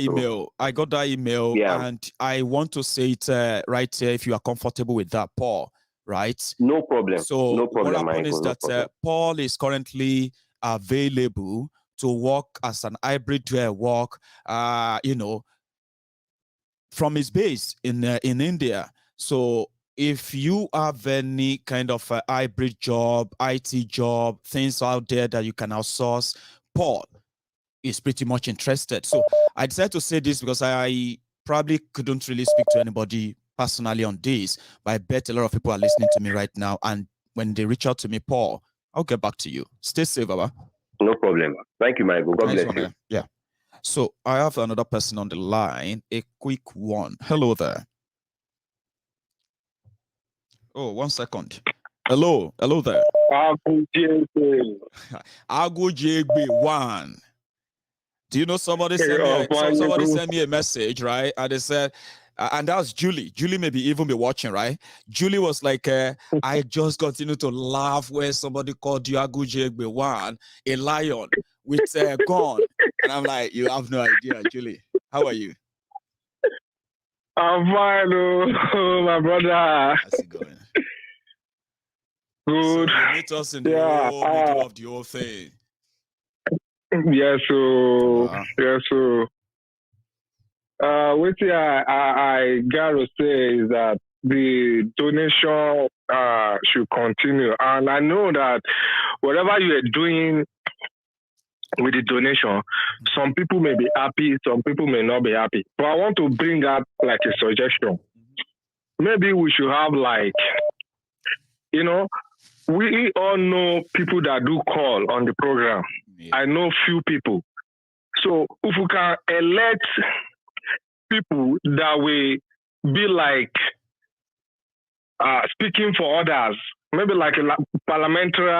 email, and I want to say it right here if you are comfortable with that, Paul. Right? No problem. So no problem, what happened is that Paul is currently available to work as an hybrid work. From his base in India. So if you have any kind of a hybrid job, IT job, things out there that you can outsource, Paul is pretty much interested. So I decided to say this because I probably couldn't really speak to anybody personally on this, but I bet a lot of people are listening to me right now. And when they reach out to me, Paul, I'll get back to you. Stay safe, Baba. No problem. Thank you, Maiyegun. God bless you. Yeah. So I have another person on the line, a quick one. Hello there. Oh, 1 second. Hello there. Agujegbe1. Do you know somebody sent me a message, right? And they said, and that was Julie. Julie maybe even be watching, right? Julie was like, I just continued to laugh when somebody called you Agujegbe1, a lion with a gun. And I'm like, you have no idea, Julie. How are you? I'm fine, my brother. How's it going? Good. So you meet us in the middle of the whole thing. Yes, so. What I gotta say is that the donation should continue, and I know that whatever you are doing with the donation, some people may be happy, some people may not be happy. But I want to bring up like a suggestion. maybe we should have like, you know, we all know people that do call on the program. Yeah. I know few people. So if we can elect people that will be like speaking for others, maybe like a parliamentary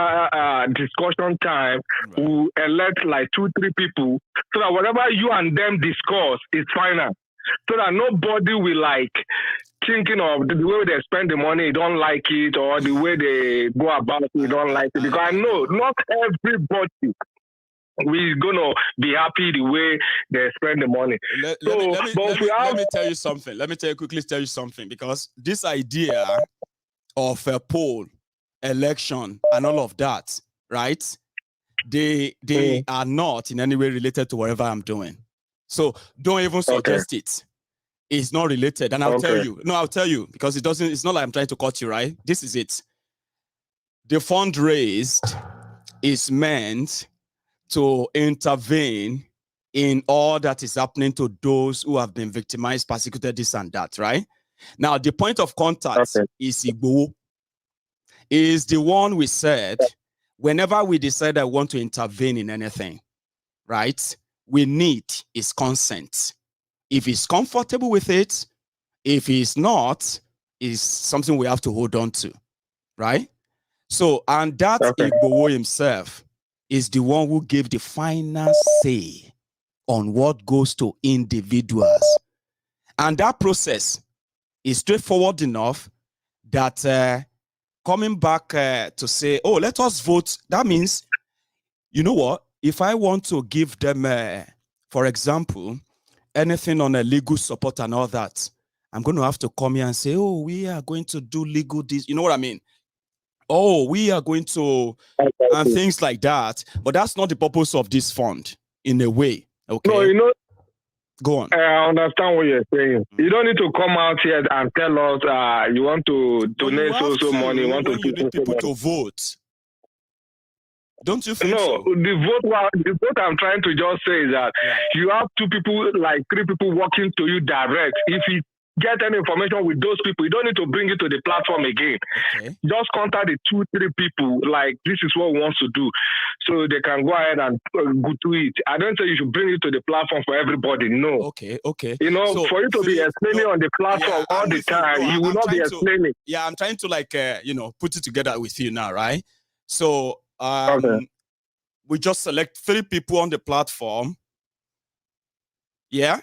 discussion time, right. We elect like 2-3 people so that whatever you and them discuss is final. So that nobody will like thinking of the way they spend the money, don't like it, or the way they go about it, don't like it. Because I know not everybody we're gonna be happy the way they spend the money. Let me tell you something. Let me quickly tell you something, because this idea of a poll, election, and all of that, right? They are not in any way related to whatever I'm doing. So don't even suggest it. It's not related. And I'll tell you. No, I'll tell you, because it's not like I'm trying to cut you, right? This is it. The fund raised is meant to intervene in all that is happening to those who have been victimized, persecuted, this and that, right? Now, the point of contact is Igboho. Is the one we said, whenever we decide that we want to intervene in anything, right, we need his consent. If he's comfortable with it, if he's not, is something we have to hold on to, right? So, and that Igboho himself is the one who gave the final say on what goes to individuals. And that process is straightforward enough that coming back to say, oh, let us vote, that means, you know what, if I want to give them, for example, anything on a legal support and all that, I'm going to have to come here and say, oh, we are going to do legal this, you know what I mean? Oh, we are going to, and things like that. But that's not the purpose of this fund, in a way. Okay. No, you know, go on. I understand what you're saying. You don't need to come out here and tell us you want to donate so money. You want to need people to vote. Don't you think so? The vote I'm trying to just say is that you have 2 people, like 3 people working to you direct. If you get any information with those people, you don't need to bring it to the platform again. Okay. Just contact the 2-3 people, like, this is what we want to do, so they can go ahead and go to it. I don't say you should bring it to the platform for everybody. No. Okay. You know, so for you to be explaining on the platform all the time, you will not be explaining. I'm trying to, like, put it together with you now, right? So, we just select 3 people on the platform. Yeah.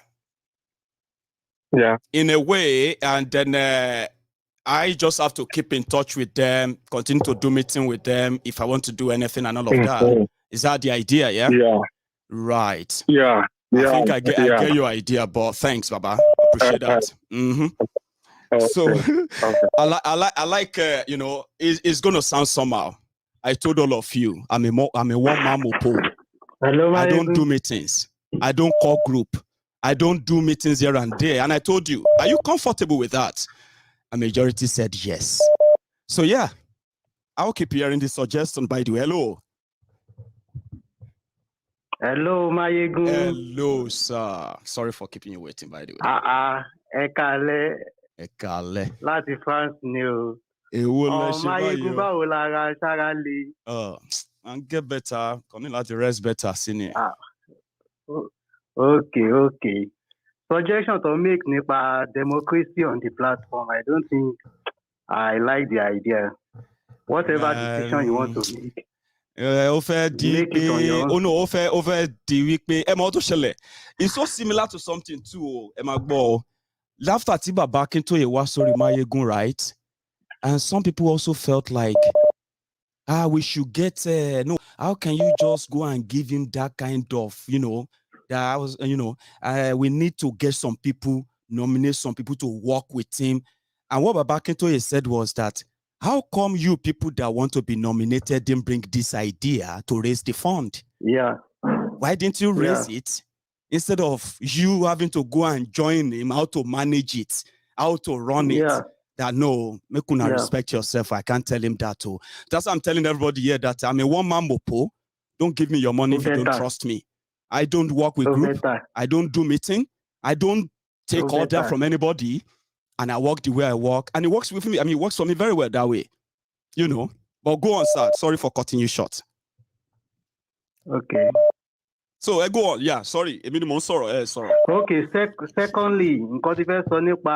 In a way, and then I just have to keep in touch with them, continue to do meeting with them if I want to do anything and all of that. Is that the idea? Yeah. Yeah. Right. Yeah. I think I get your idea, but thanks, Baba. Appreciate that. So I like it's gonna sound somehow. I told all of you, I'm a one-man mopo. I don't do meetings. I don't call group. I don't do meetings here and there. And I told you, are you comfortable with that? A majority said yes. So yeah, I'll keep hearing this suggestion, by the way. Hello. Hello, Maiyegun. Hello, sir. Sorry for keeping you waiting, by the way. Ekale. Láti France ni o. Maiyegun, báwo lára ṣára le? And get better. Kọ́ni láti rest better sini. Okay. Suggestion to make nipa democracy on the platform. I don't think I like the idea. Whatever decision you want to make. It's so similar to something too. After Tiba back into a wasori Maiyegun, right? And some people also felt like, we should get no. How can you just go and give him that kind of, that was, we need to get some people, nominate some people to work with him. And what Baba Akintoye said was that, how come you people that want to be nominated didn't bring this idea to raise the fund? Yeah. Why didn't you raise it? Instead of you having to go and join him, how to manage it, how to run it. That no, make una respect yourself. I can't tell him that too. That's why I'm telling everybody here that I'm a one-man mopo. Don't give me your money if you don't trust me. I don't work with group. I don't do meeting. I don't take order from anybody. and I walk the way I walk, and it works with me. I mean, it works for me very well that way, you know. But go on, sir. Sorry for cutting you short. Okay. So I go on. Yeah, sorry. Sorry. Okay. Secondly, nǹkan tí fẹ́ sọ nípa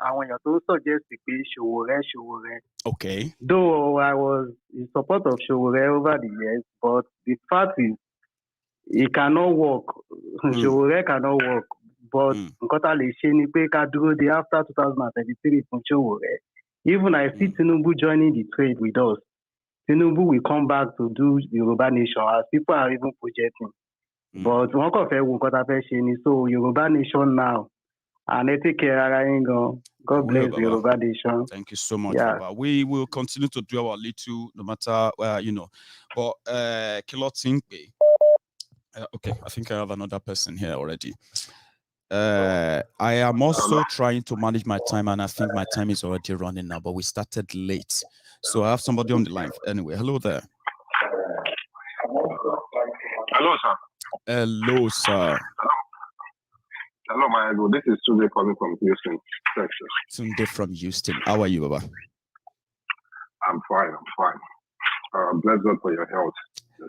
àwọn èèyàn tó suggest pé Sowore. Okay. Though I was in support of Sowore over the years, but the fact is, it cannot work. Sowore cannot work. But nǹkan tá lè ṣe ni pé ká dúró de after 2023 fún Sowore. Even I see Tinubu joining the trade with us. Tinubu will come back to do Yoruba Nation as people are even projecting. But one kàn fẹ́ wo nǹkan tá fẹ́ ṣe ni, so Yoruba Nation now. And I take care ara yín gan. God bless the Yoruba Nation. Thank you so much, Baba. We will continue to do our little, no matter you know. But okay, I think I have another person here already. I am also trying to manage my time, and I think my time is already running now, but we started late. So I have somebody on the line. Anyway, hello there. Hello, sir. Hello, sir. Hello, Maiyegun. This is Sunday calling from Houston, Texas. Sunday from Houston. How are you, Baba? I'm fine. Bless God for your health.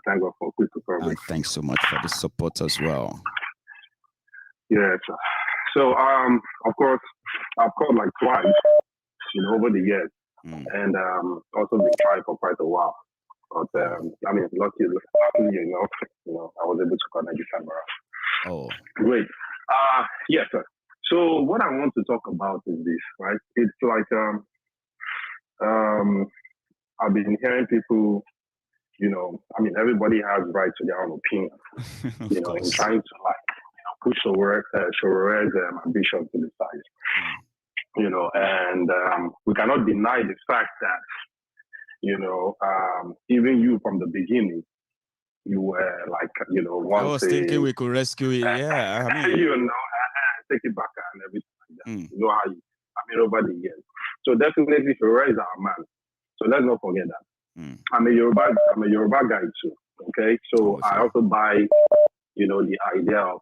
Thank God for quick recovery. Thanks so much for the support as well. Yes. So, of course, I've called like twice, over the years, and also been trying for quite a while. But I mean, luckily enough, I was able to connect the camera. Oh, great. Yes, sir. So, what I want to talk about is this, right? It's like I've been hearing people, I mean, everybody has right to their own opinion, in trying to push Sowore's ambition to the side, and we cannot deny the fact that, even you from the beginning, you were like, I was thinking we could rescue it. Yeah, I mean, take it back and everything like that. You know how over the years. So definitely, Sowore is our man. So let's not forget that. I'm a Yoruba guy too. Okay, so I also buy, the idea of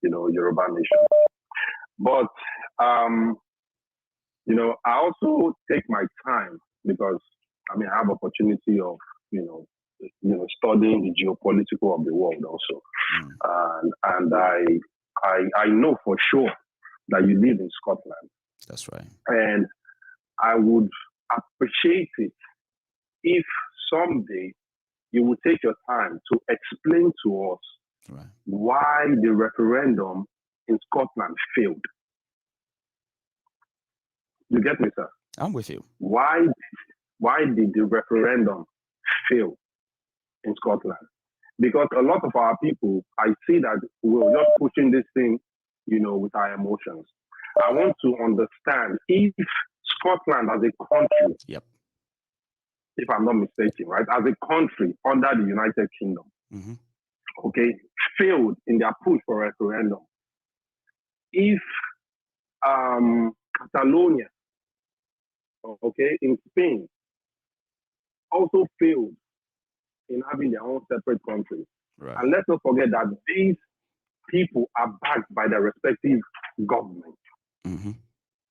Yoruba Nation. But I also take my time because I have opportunity of studying the geopolitical of the world also, and I know for sure that you live in Scotland. That's right. And I would appreciate it if someday you would take your time to explain to us why the referendum in Scotland failed. You get me, sir? I'm with you. Why did the referendum fail in Scotland? Because a lot of our people, I see that we're just pushing this thing, with our emotions. I want to understand if Scotland as a country, if I'm not mistaken, right, as a country under the United Kingdom, okay, failed in their push for referendum. If Catalonia, okay, in Spain, also failed in having their own separate countries. Right. And let's not forget that these people are backed by their respective governments.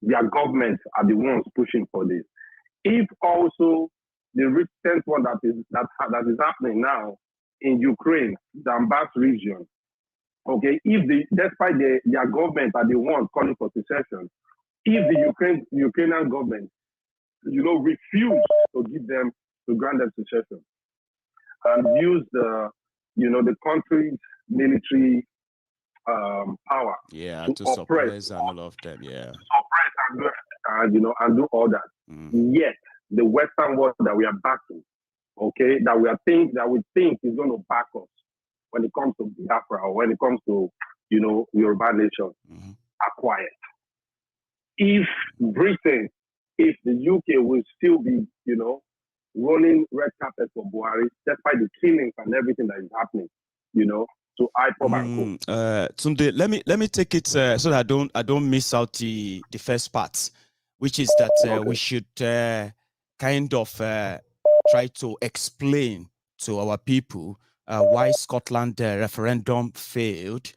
Their governments are the ones pushing for this. If also the recent one that is happening now in Ukraine, the Donbass region, okay, despite their government are the ones calling for secession, if the Ukrainian government, refuse to grant them secession, and use the country's military power to suppress and all of them, suppress and do all that. Yet the Western world that we are backing, okay, that we think is going to back us when it comes to Diaspora or when it comes to Yoruba Nation, are quiet. If Britain, if the UK will still be rolling red carpet for Buhari, despite the killings and everything that is happening, to IPOB and co. Tunde, let me take it so that I don't miss out the first part, which is that we should kind of try to explain to our people why Scotland referendum failed,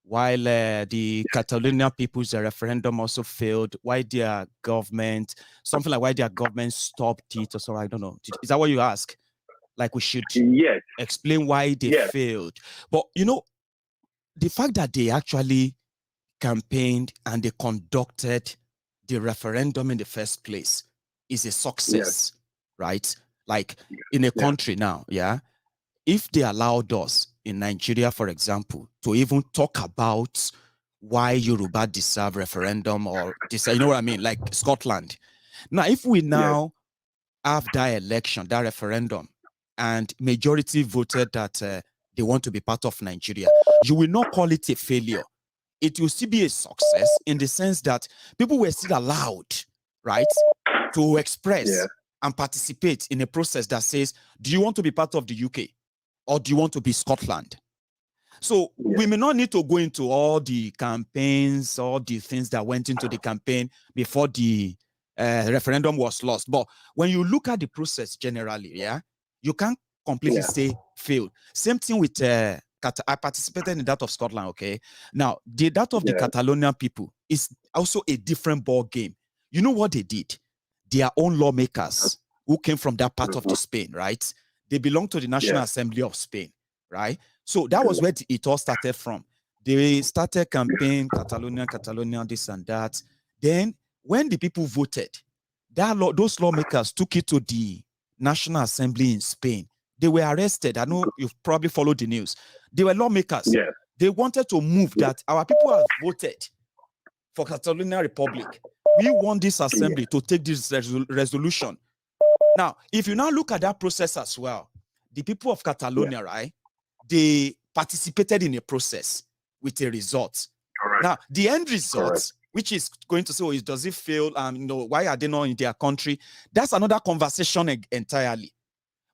while the Catalonian people's referendum also failed, why their government, something like why their government stopped it or so, I don't know. Is that what you ask? Like we should explain why they failed. But, you know, the fact that they actually campaigned and they conducted the referendum in the first place is a success, right? Like in a country now, if they allowed us in Nigeria, for example, to even talk about why Yoruba deserve referendum or deserve, you know what I mean? Like Scotland. Now, if we now have that election, that referendum, and majority voted that they want to be part of Nigeria, you will not call it a failure. It will still be a success in the sense that people were still allowed, right, to express and participate in a process that says, do you want to be part of the UK or do you want to be Scotland? So we may not need to go into all the campaigns, all the things that went into the campaign before the referendum was lost. But when you look at the process generally, you can't completely say failed. Same thing with I participated in that of Scotland, okay? Now, that of the Catalonian people is also a different ball game. You know what they did? Their own lawmakers who came from that part of the Spain, right? They belong to the National Assembly of Spain, right? So that was where it all started from. They started campaign, Catalonia, this and that. Then when the people voted, those lawmakers took it to the National Assembly in Spain. They were arrested. I know you've probably followed the news. They were lawmakers. They wanted to move that our people have voted for Catalonia Republic. We want this assembly to take this resolution. Now, if you now look at that process as well, the people of Catalonia, right, they participated in a process with a result. Now, the end result, which is going to say, oh, does it fail? You know, why are they not in their country? That's another conversation entirely.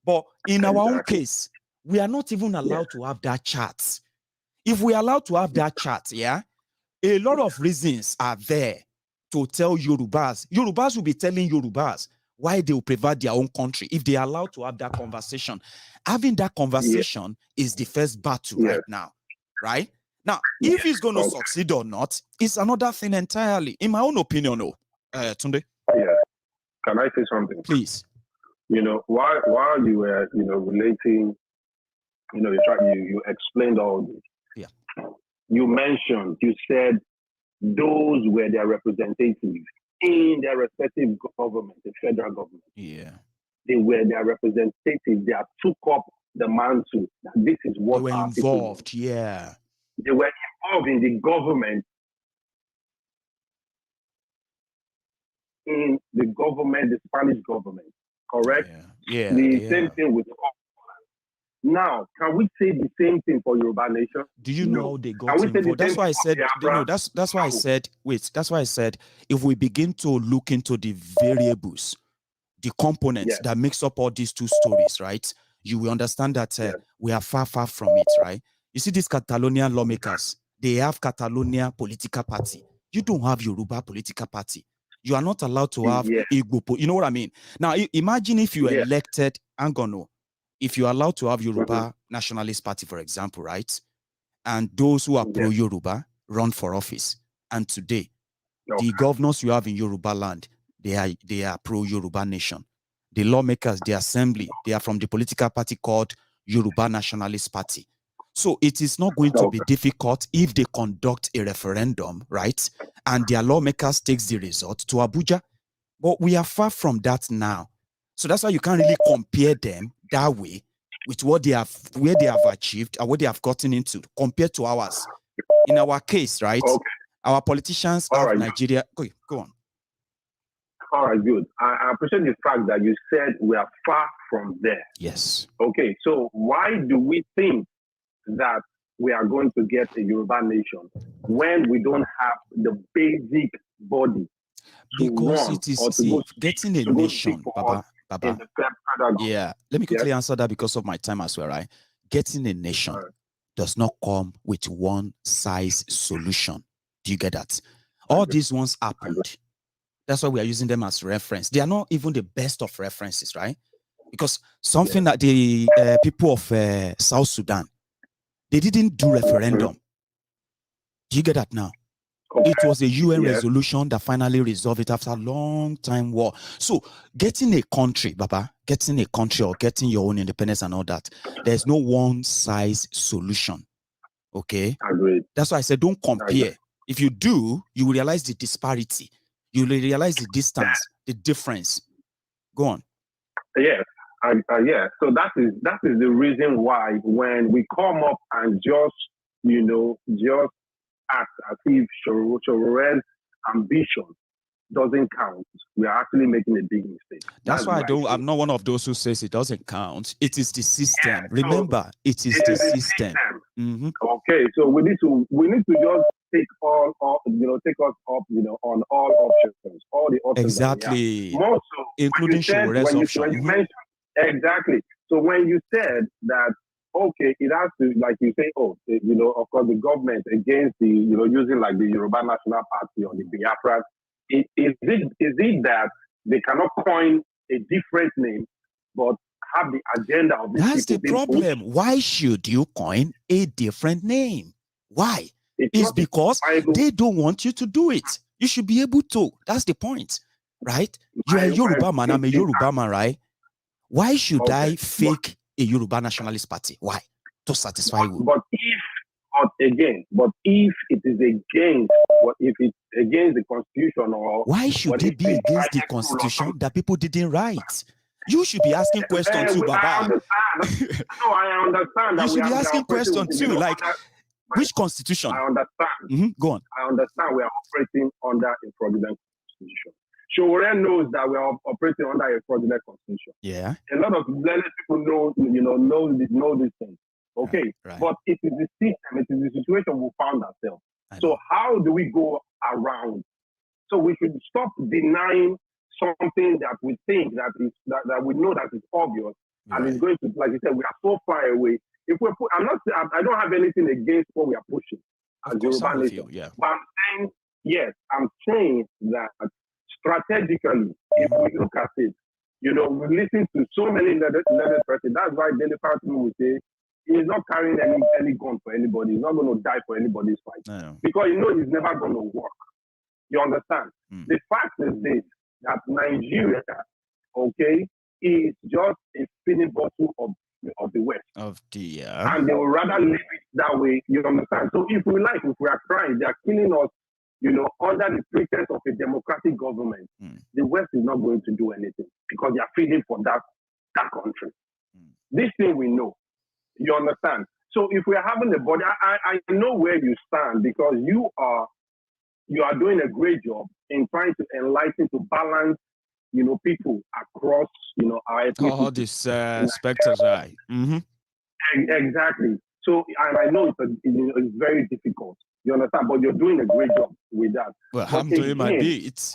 But in our own case, we are not even allowed to have that chat. If we are allowed to have that chat, a lot of reasons are there to tell Yorubas. Yorubas will be telling Yorubas why they will preserve their own country if they are allowed to have that conversation. Having that conversation is the first battle right now, right? Now, if it's going to succeed or not, it's another thing entirely. In my own opinion, Tunde. Can I say something? Please. You know, while you were, you know, relating, you know, you explained all this. You mentioned, you said those were their representatives in their respective government, the federal government. They were their representatives. They have took up the mantle. This is what they were involved. They were involved in the government. In the government, the Spanish government. Correct? The same thing with Scotland. Now, can we say the same thing for Yoruba Nation? Do you know they got involved? That's why I said, that's why I said, that's why I said, if we begin to look into the variables, the components that makes up all these two stories, right? You will understand that we are far, far from it, right? You see, these Catalonian lawmakers, they have Catalonia political party. You don't have Yoruba political party. You are not allowed to have Igbo. You know what I mean? Now, imagine if you elected Angono, if you're allowed to have Yoruba Nationalist Party, for example, right? And those who are pro-Yoruba run for office. And today, the governors you have in Yoruba land, they are pro-Yoruba Nation. The lawmakers, the assembly, they are from the political party called Yoruba Nationalist Party. So it is not going to be difficult if they conduct a referendum, right? And their lawmakers takes the result to Abuja. But we are far from that now. So that's why you can't really compare them that way with what they have, where they have achieved and what they have gotten into compared to ours. In our case, right? Our politicians of Nigeria. Go on. All right, good. I appreciate the fact that you said we are far from there. Yes. Okay, so why do we think that we are going to get a Yoruba nation when we don't have the basic body? Because it is getting a nation, Baba. Yeah, let me quickly answer that because of my time as well, right? Getting a nation does not come with one size solution. Do you get that? All these ones happened. That's why we are using them as reference. They are not even the best of references, right? Because something that the people of South Sudan, they didn't do referendum. Do you get that now? Okay. It was a UN Yes. resolution that finally resolved it after a long time war. So getting a country, Baba, getting a country or getting your own independence and all that, there's no one size solution. Okay? Agreed. That's why I said don't compare. Agreed. If you do, you will realize the disparity. You will realize the distance, the difference. Go on. Yes. Yeah. So that is the reason why when we come up and just act as if Showore's ambition doesn't count, we are actually making a big mistake. That's why I'm not one of those who says it doesn't count. It is the system. Yeah, remember, it is the system. Mm-hmm. Okay, so we need to just take us up, on all options, all the options. Exactly. More so, including Showore's option. Exactly. So when you said that, okay, it has to, like you say, of course, the government against the, using like the Yoruba National Party or the Biafra, is it that they cannot coin a different name, but have the agenda of these That's the problem. Why should you coin a different name? Why? It's because they don't want you to do it. You should be able to. That's the point, right? You're a Yoruba man. I'm a Yoruba man, right? Why should I fake a Yoruba nationalist party? Why? To satisfy you. But if it is against, if it's against the Constitution, or why should it be against the Constitution that people didn't write? You should be asking questions too, Baba. I understand. You should be asking questions too, like which Constitution? I understand. Go on. I understand we are operating under a fraudulent Constitution. Showore knows that we are operating under a fraudulent Constitution. Yeah. A lot of learned people know these things. Okay, right. But it is the system, it is the situation we found ourselves. So how do we go around? So we should stop denying something that we think that we know that is obvious, and it's going to, like you said, we are so far away. If we put, I don't have anything against what we are pushing as Yoruba Nation. But I'm saying that strategically, if we look at it, we listen to so many learned persons. That's why Daily Party will say he's not carrying any gun for anybody. He's not going to die for anybody's fight. No. Because it's never going to work. You understand? The fact is this, that Nigeria, is just a spinning bottle of the West. And they will rather leave it that way. You understand? So if we are crying, they are killing us, under the pretense of a democratic government. The West is not going to do anything because they are feeding for that country. This thing we know. You understand? So if we are having a body, I know where you stand, because you are doing a great job in trying to enlighten, to balance, people across, our ethnicity. All these specters, right? Exactly. So, and I know it's very difficult. You understand? But you're doing a great job with that. Well, I'm doing my bit.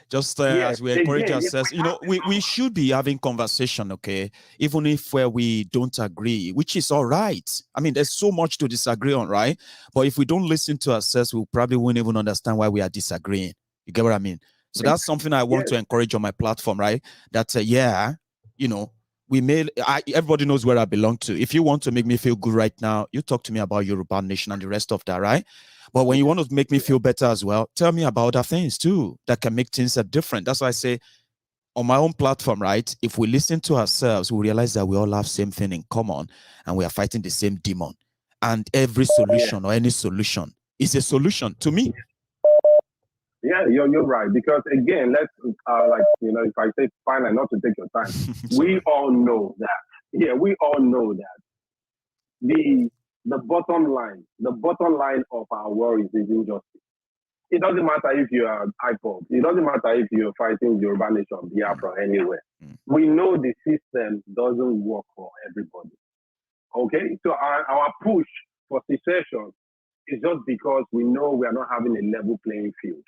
Just as we encourage ourselves, we should be having conversation, okay? Even if we don't agree, which is all right. I mean, there's so much to disagree on, right? But if we don't listen to ourselves, we probably won't even understand why we are disagreeing. You get what I mean? So that's something I want to encourage on my platform, right? That, everybody knows where I belong to. If you want to make me feel good right now, you talk to me about Yoruba Nation and the rest of that, right? But when you want to make me feel better as well, tell me about other things too that can make things different. That's why I say on my own platform, right? If we listen to ourselves, we realize that we all have same thing in common and we are fighting the same demon. And every solution or any solution is a solution to me. Yeah, you're right. Because again, let's if I say finally, not to take your time, we all know that. Yeah, we all know that the bottom line of our war is injustice. It doesn't matter if you are IPOB. It doesn't matter if you're fighting Yoruba Nation, Biafra, anywhere. We know the system doesn't work for everybody. Okay, so our push for secession is just because we know we are not having a level playing field.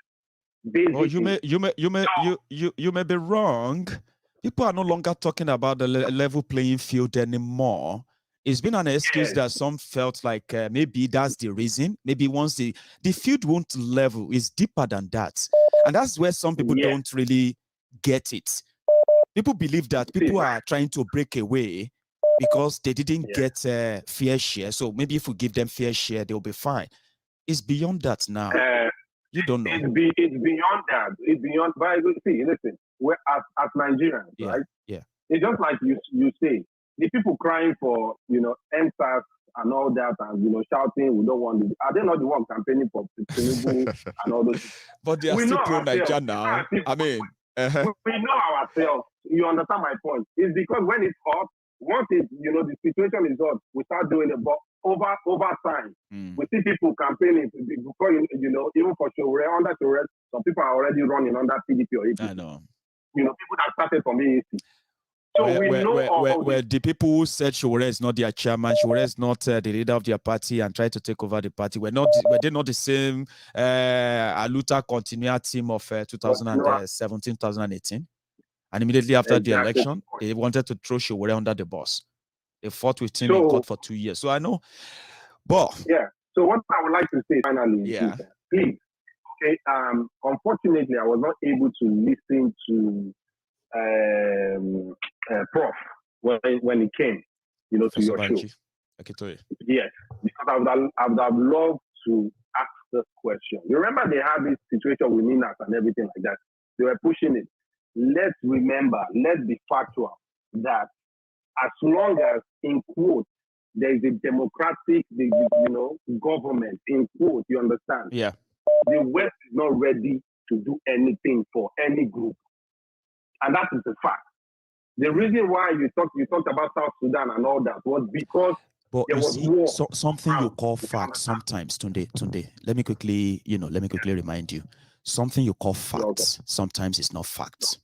Well, you may be wrong. People are no longer talking about the level playing field anymore. It's been an excuse that some felt like maybe that's the reason. Maybe once the field won't level, is deeper than that. And that's where some people don't really get it. People believe that people are trying to break away because they didn't get fair share. So maybe if we give them fair share, they'll be fine. It's beyond that now. You don't know. It's beyond that. It's beyond. But see, listen, we're as Nigerians, right? Yeah. It's just like you say, the people crying for NSAS and all that, and shouting, we don't want it. Are they not the ones campaigning for Tinubu and all those? But they are still pro-Nigeria now. I mean, we know ourselves. You understand my point? It's because when it's hot, once the situation is hot, we start doing it. But over time, we see people campaigning before even for Sowore, under Sowore, some people are already running under PDP or APC. I know. People that started from AAC. So where the people who said Sowore is not their chairman, Sowore is not the leader of their party and tried to take over the party, were they not the same Aluta Continua team of 2017, 2018? And immediately after the election, they wanted to throw Sowore under the bus. They fought with him in court for 2 years. So I know, but so what I would like to say finally is that, please, okay, unfortunately, I was not able to listen to Prof when he came, to your show. Yes, because I would have loved to ask this question. You remember they had this situation with Ninas and everything like that. They were pushing it. Let's be factual that as long as, in quote, there is a democratic, government, in quote, you understand? Yeah. The West is not ready to do anything for any group. And that is the fact. The reason why you talked about South Sudan and all that was because there was war. Something you call facts sometimes, Tunde. Let me quickly remind you. Something you call facts sometimes is not facts.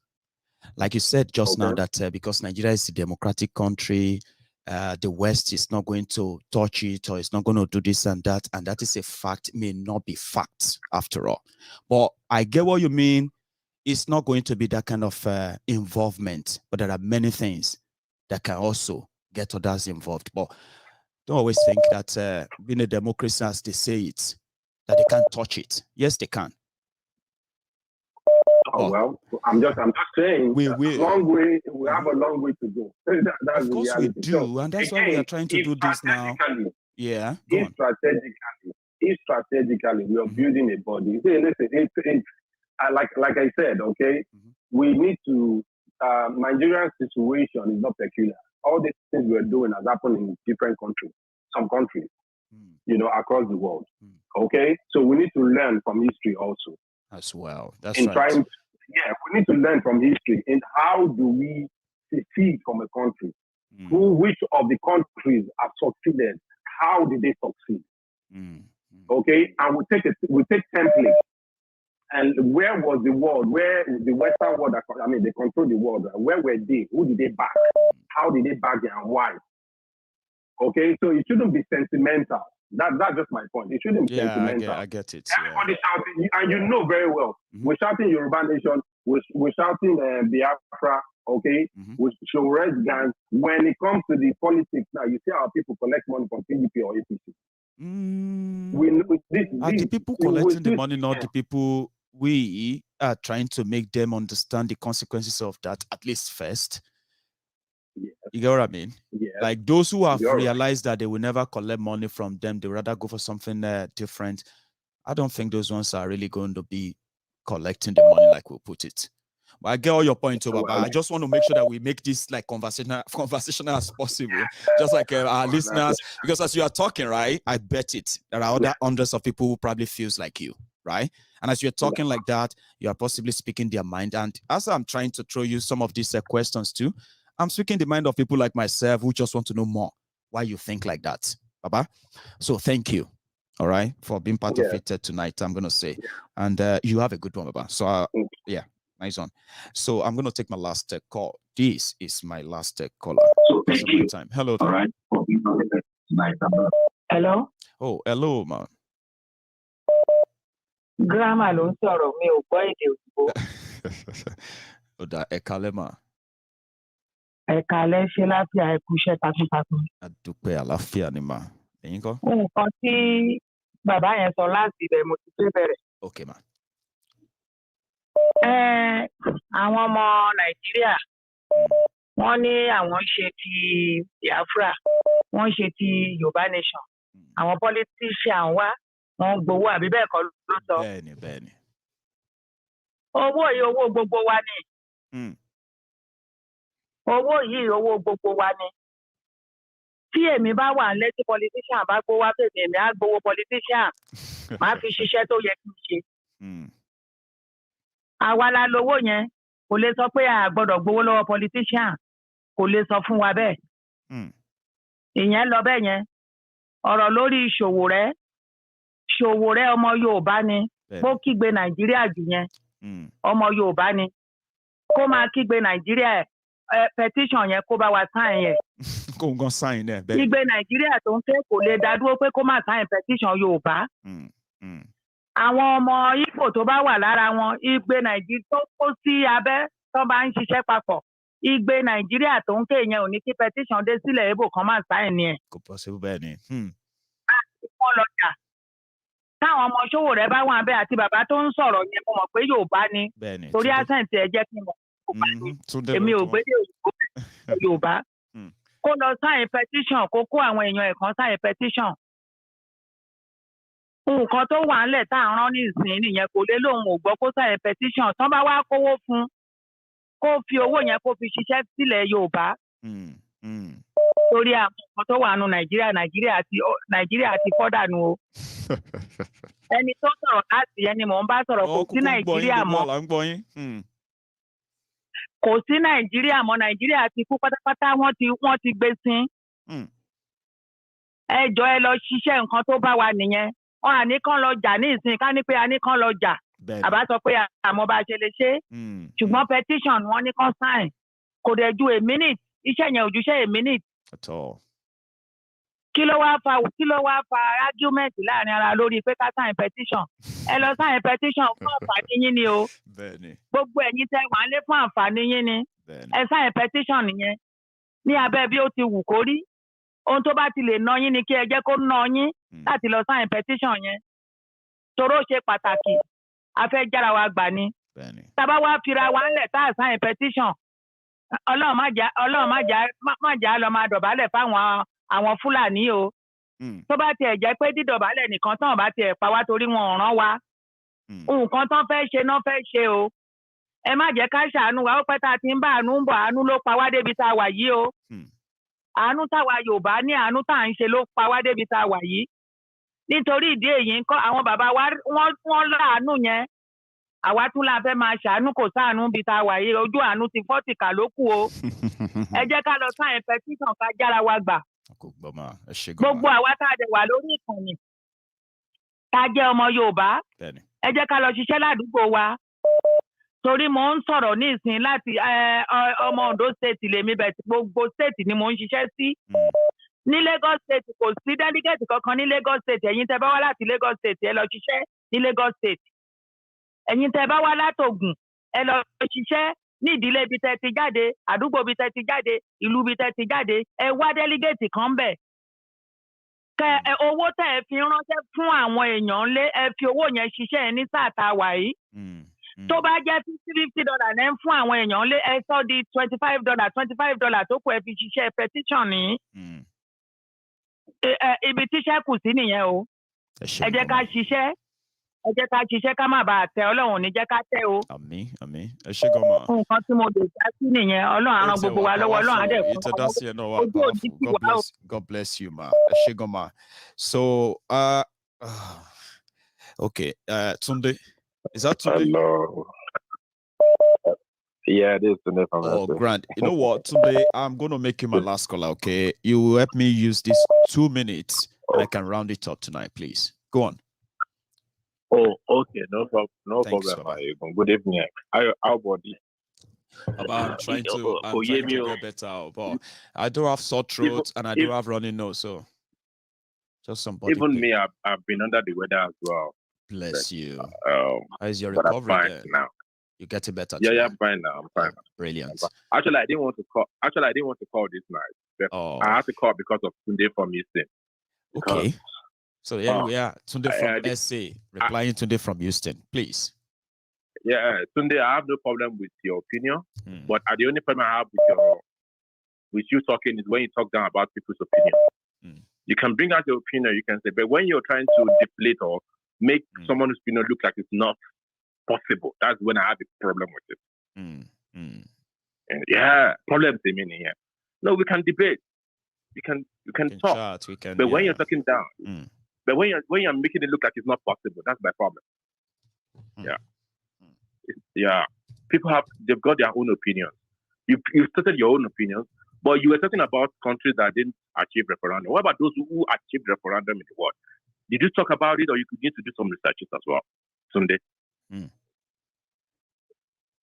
Like you said just now that because Nigeria is a democratic country, the West is not going to touch it or it's not going to do this and that is a fact, may not be facts after all. But I get what you mean. It's not going to be that kind of involvement, but there are many things that can also get others involved. But don't always think that being a democracy, as they say it, that they can't touch it. Yes, they can. Well, I'm just saying. We have a long way to go. Of course we do, and that's why we are trying to do this now. Yeah. If strategically we are building a body. See, listen, it's like I said, okay, we need to. Nigerian situation is not peculiar. All these things we're doing has happened in different countries, some countries, across the world. Okay, so we need to learn from history also. As well. That's right. We need to learn from history. And how do we succeed from a country? Which of the countries have succeeded? How did they succeed? Okay, and we take templates. And where was the world? Where the Western world? They control the world. Where were they? Who did they back? How did they back them and why? Okay, so it shouldn't be sentimental. That's just my point. It shouldn't be sentimental. I get it. Everybody shouting, and you know very well. We're shouting Yoruba Nation. We're shouting Biafra. Okay, with Showore's gang. When it comes to the politics now, you see how people collect money from PDP or APC. Are the people collecting the money, not the people we are trying to make them understand the consequences of that, at least first? You get what I mean? Like those who have realized that they will never collect money from them, they rather go for something different. I don't think those ones are really going to be collecting the money, like we'll put it. But I get all your points, but I just want to make sure that we make this like conversational as possible, just like our listeners, because as you are talking, right, I bet it there are other hundreds of people who probably feels like you, right? And as you're talking like that, you are possibly speaking their mind. And as I'm trying to throw you some of these questions too, I'm speaking the mind of people like myself who just want to know more why you think like that, Baba. So thank you, all right, for being part of it tonight, I'm going to say. And you have a good one, Baba. So, nice one. So I'm going to take my last call. This is my last caller. So thank you. Time. Hello. All right. Hello. Oh, hello, man. Grandma ló ń sọ̀rọ̀ mi ò gbọ́ èdè òyìnbó. Oda ekalema. Ẹ̀kálẹ́ ṣe láfíà ẹ kú iṣẹ́ takuntakun. Adúpẹ́ àlàáfíà ni mà. Ẹ̀yin kọ́? Nǹkan tí bàbá yẹn sọ láti ibẹ̀ mo ti fẹ́ bẹ̀rẹ̀. Okay, ma. Àwọn ọmọ Nàìjíríà wọ́n ní àwọn ṣe ti Biafra, wọ́n ṣe ti Yoruba Nation. Àwọn politician wá wọ́n gbowó àbí bẹ́ẹ̀ kọ́ ló sọ. Bẹ́ẹ̀ni. Owó yìí owó gbogbo wa ni. Owó yìí owó gbogbo wa ni. Tí èmi bá wà nílé tí politician bá gbowó wá tèmi, èmi á gbowó politician. Màá fi ṣiṣẹ́ tó yẹ kí n ṣe. Àwa la lówó yẹn, kò lè sọ pé a gbọ́dọ̀ gbowó lọ́wọ́ politician. Kò lè sọ fún wa bẹ́ẹ̀. Ìyẹn lọ bẹ́ẹ̀ yẹn. Ọ̀rọ̀ lórí Sowore ọmọ Yorùbá ni. Bó kígbe Nàìjíríà jù yẹn. Ọmọ Yorùbá ni. Kó máa kígbe Nàìjíríà petition yẹn kó bá wa sign yẹn. Kó ń gan sign ẹ̀ bẹ́ẹ̀. Kígbe Nàìjíríà tó ń fẹ́ kò lè dá dúró pé kó má sign petition Yorùbá. Àwọn ọmọ Igbo tó bá wà lára wọn, igbe Nàìjíríà tó kó sí abẹ́ tó bá ń ṣiṣẹ́ papọ̀. Igbe Nàìjíríà tó ń ké yẹn ò ní kí petition dé sílẹ̀ Igbo kan máa sign yẹn. Kò possible bẹ́ẹ̀ ni. Wọ́n lọ jà. Táwọn ọmọ Sowore bá wà bẹ́ẹ̀ àti bàbá tó ń sọ̀rọ̀ yẹn mo mọ̀ pé Yorùbá ni. Torí accent ẹ̀ jẹ́ kí n mọ̀. Èmi ò gbé Yorùbá. Kó lọ sign petition kó kó àwọn èèyàn ẹ̀ kan sign petition. Nǹkan tó wà ńlẹ̀ tá à ń rán ní ìsìn nìyẹn kò lè lóun ò gbọ́ kó sign petition. Tán bá wá kówó fún kó fi owó yẹn kó fi ṣiṣẹ́ sílẹ̀ Yorùbá. Torí àwọn nǹkan tó wà nù Nàìjíríà ti fọ́ dànù o. Ẹni tó sọ̀rọ̀ láti ẹni mò ń bá sọ̀rọ̀ kò sí Nàìjíríà mọ́. Kò sí Nàìjíríà mọ́. Nàìjíríà ti kú pátápátá wọ́n ti gbé sin. Ẹ jọ̀ọ́ ẹ lọ ṣiṣẹ́ nǹkan tó bá wa nìyẹn. Wọ́n à ní kán lọ jà ní ìsìn ká ní pé a ní kán lọ jà. Àbá sọ pé àmọ́ bá a ṣe lè ṣe. Ṣùgbọ́n petition wọ́n ní kán sign. Kò dẹ̀ ju a minute. Iṣẹ́ yẹn ò ju ṣe a minute. Kí ló wá fa argument láàrin ara lórí pé ká sign petition? Ẹ lọ sign petition fún àǹfààní yín ni o. Gbogbo ẹ̀yin tẹ́ wà lé fún àǹfààní yín ni. Ẹ sign petition nìyẹn. Ní abẹ́ bí ó ti wù kó rí. Ohun tó bá ti lè ná yín ni kí ẹ jẹ́ kó ná yín láti lọ sign petition yẹn. Toró ṣe pàtàkì. A fẹ́ jára wa gbà ni. Tábà wá fira wa ńlẹ̀ tá a sign petition. Ọlọ́run má jà lọ máa dọ̀bálẹ̀ fáwọn àwọn Fúlàní o. Tó bá tiẹ̀ jẹ́ pé dídọ̀bálẹ̀ nìkan tán bá tiẹ̀ pa wá torí wọn ò rán wa. Nǹkan tán fẹ́ ṣe náà fẹ́ ṣe o. Ẹ má jẹ́ ká ṣàánú wa ó pẹ́ tá a ti ń bá àánú ń bọ̀ àánú ló pa wá débi tá a wà yìí o. Àánú táwa Yorùbá ní àánú tá à ń ṣe ló pa wá débi tá a wà yìí. Nítorí ìdí èyí ńkọ́ àwọn bàbá wa wọ́n láàánú yẹn. Àwa tún la fẹ́ máa ṣàánú kò sáànú bí tá a wà yìí ojú àánú ti fọ́tìkà ló kù o. Ẹ jẹ́ ká lọ sign petition ká jára wa gbà. Gbogbo àwa tá a dẹ̀ wà lórí ìkànnì tá a jẹ́ ọmọ Yorùbá. Ẹ jẹ́ ká lọ ṣiṣẹ́ ládùúgbò wa. Torí mo ń sọ̀rọ̀ ní ìsìn láti ọmọ Ondo state lèmi bẹ̀ gbogbo state ni mo ń ṣiṣẹ́ sí. Ní Lagos state kò sí delegate kankan ní Lagos state. Ẹ̀yin tẹ́ bá wá láti Lagos state ẹ lọ ṣiṣẹ́ ní Lagos state. Ẹ̀yin tẹ́ bá wá látògùn ẹ lọ ṣiṣẹ́ ní ìdílé ibi tẹ́ ti jáde àdúgbò ibi tẹ́ ti jáde ìlú ibi tẹ́ ti jáde ẹ wá delegate kan bẹ̀. Owó tẹ́ ẹ fi ránṣẹ́ fún àwọn èèyàn lé ẹ fi owó yẹn ṣiṣẹ́ ẹ ní sáà tá a wà yìí. Tó bá jẹ́ $50 ẹ ń fún àwọn èèyàn lé ẹ sọ di $25 tó kù ẹ fi ṣiṣẹ́ petition ní. Ibi tíṣẹ́ kù sí nìyẹn o. Ẹ jẹ́ ká ṣiṣẹ́ ká má bàa tẹ Ọlọ́run ní jẹ́ ká tẹ o. Àmín. Ẹ ṣé gan ma. Nǹkan tí mo lè dá sí nìyẹn Ọlọ́run á ràn gbogbo wa lọ́wọ́ Ọlọ́run á dẹ̀ fún wa. God bless you ma. Ẹ ṣé gan ma. So okay, Tunde. Is that Tunde? Hello. Yeah, it is Tunde from Grant. You know what, Tunde? I'm going to make you my last caller, okay? You will help me use this 2 minutes and I can round it up tonight, please. Go on. Oh, okay. No problem. Good evening. How about you? I'm trying to get better, but I don't have sore throat and I don't have running nose, so just somebody. Even me, I've been under the weather as well. Bless you. How is your recovery there? Now. You're getting better. Yeah, I'm fine now. I'm fine. Brilliant. Actually, I didn't want to call this night. I had to call because of Tunde from Houston. Okay. So yeah, we are Tunde from SA replying Tunde from Houston, please. Yeah, Tunde, I have no problem with your opinion, but the only problem I have with you talking is when you talk down about people's opinion. You can bring out your opinion, you can say, but when you're trying to deflate or make someone's opinion look like it's not possible, that's when I have a problem with it. And problems they mean here. No, we can debate. We can talk. Chat, but when you're talking down, but when you're making it look like it's not possible, that's my problem. People they've got their own opinions. You stated your own opinions, but you were talking about countries that didn't achieve referendum. What about those who achieved referendum in the world? Did you talk about it, or you could need to do some researches as well, Sunday?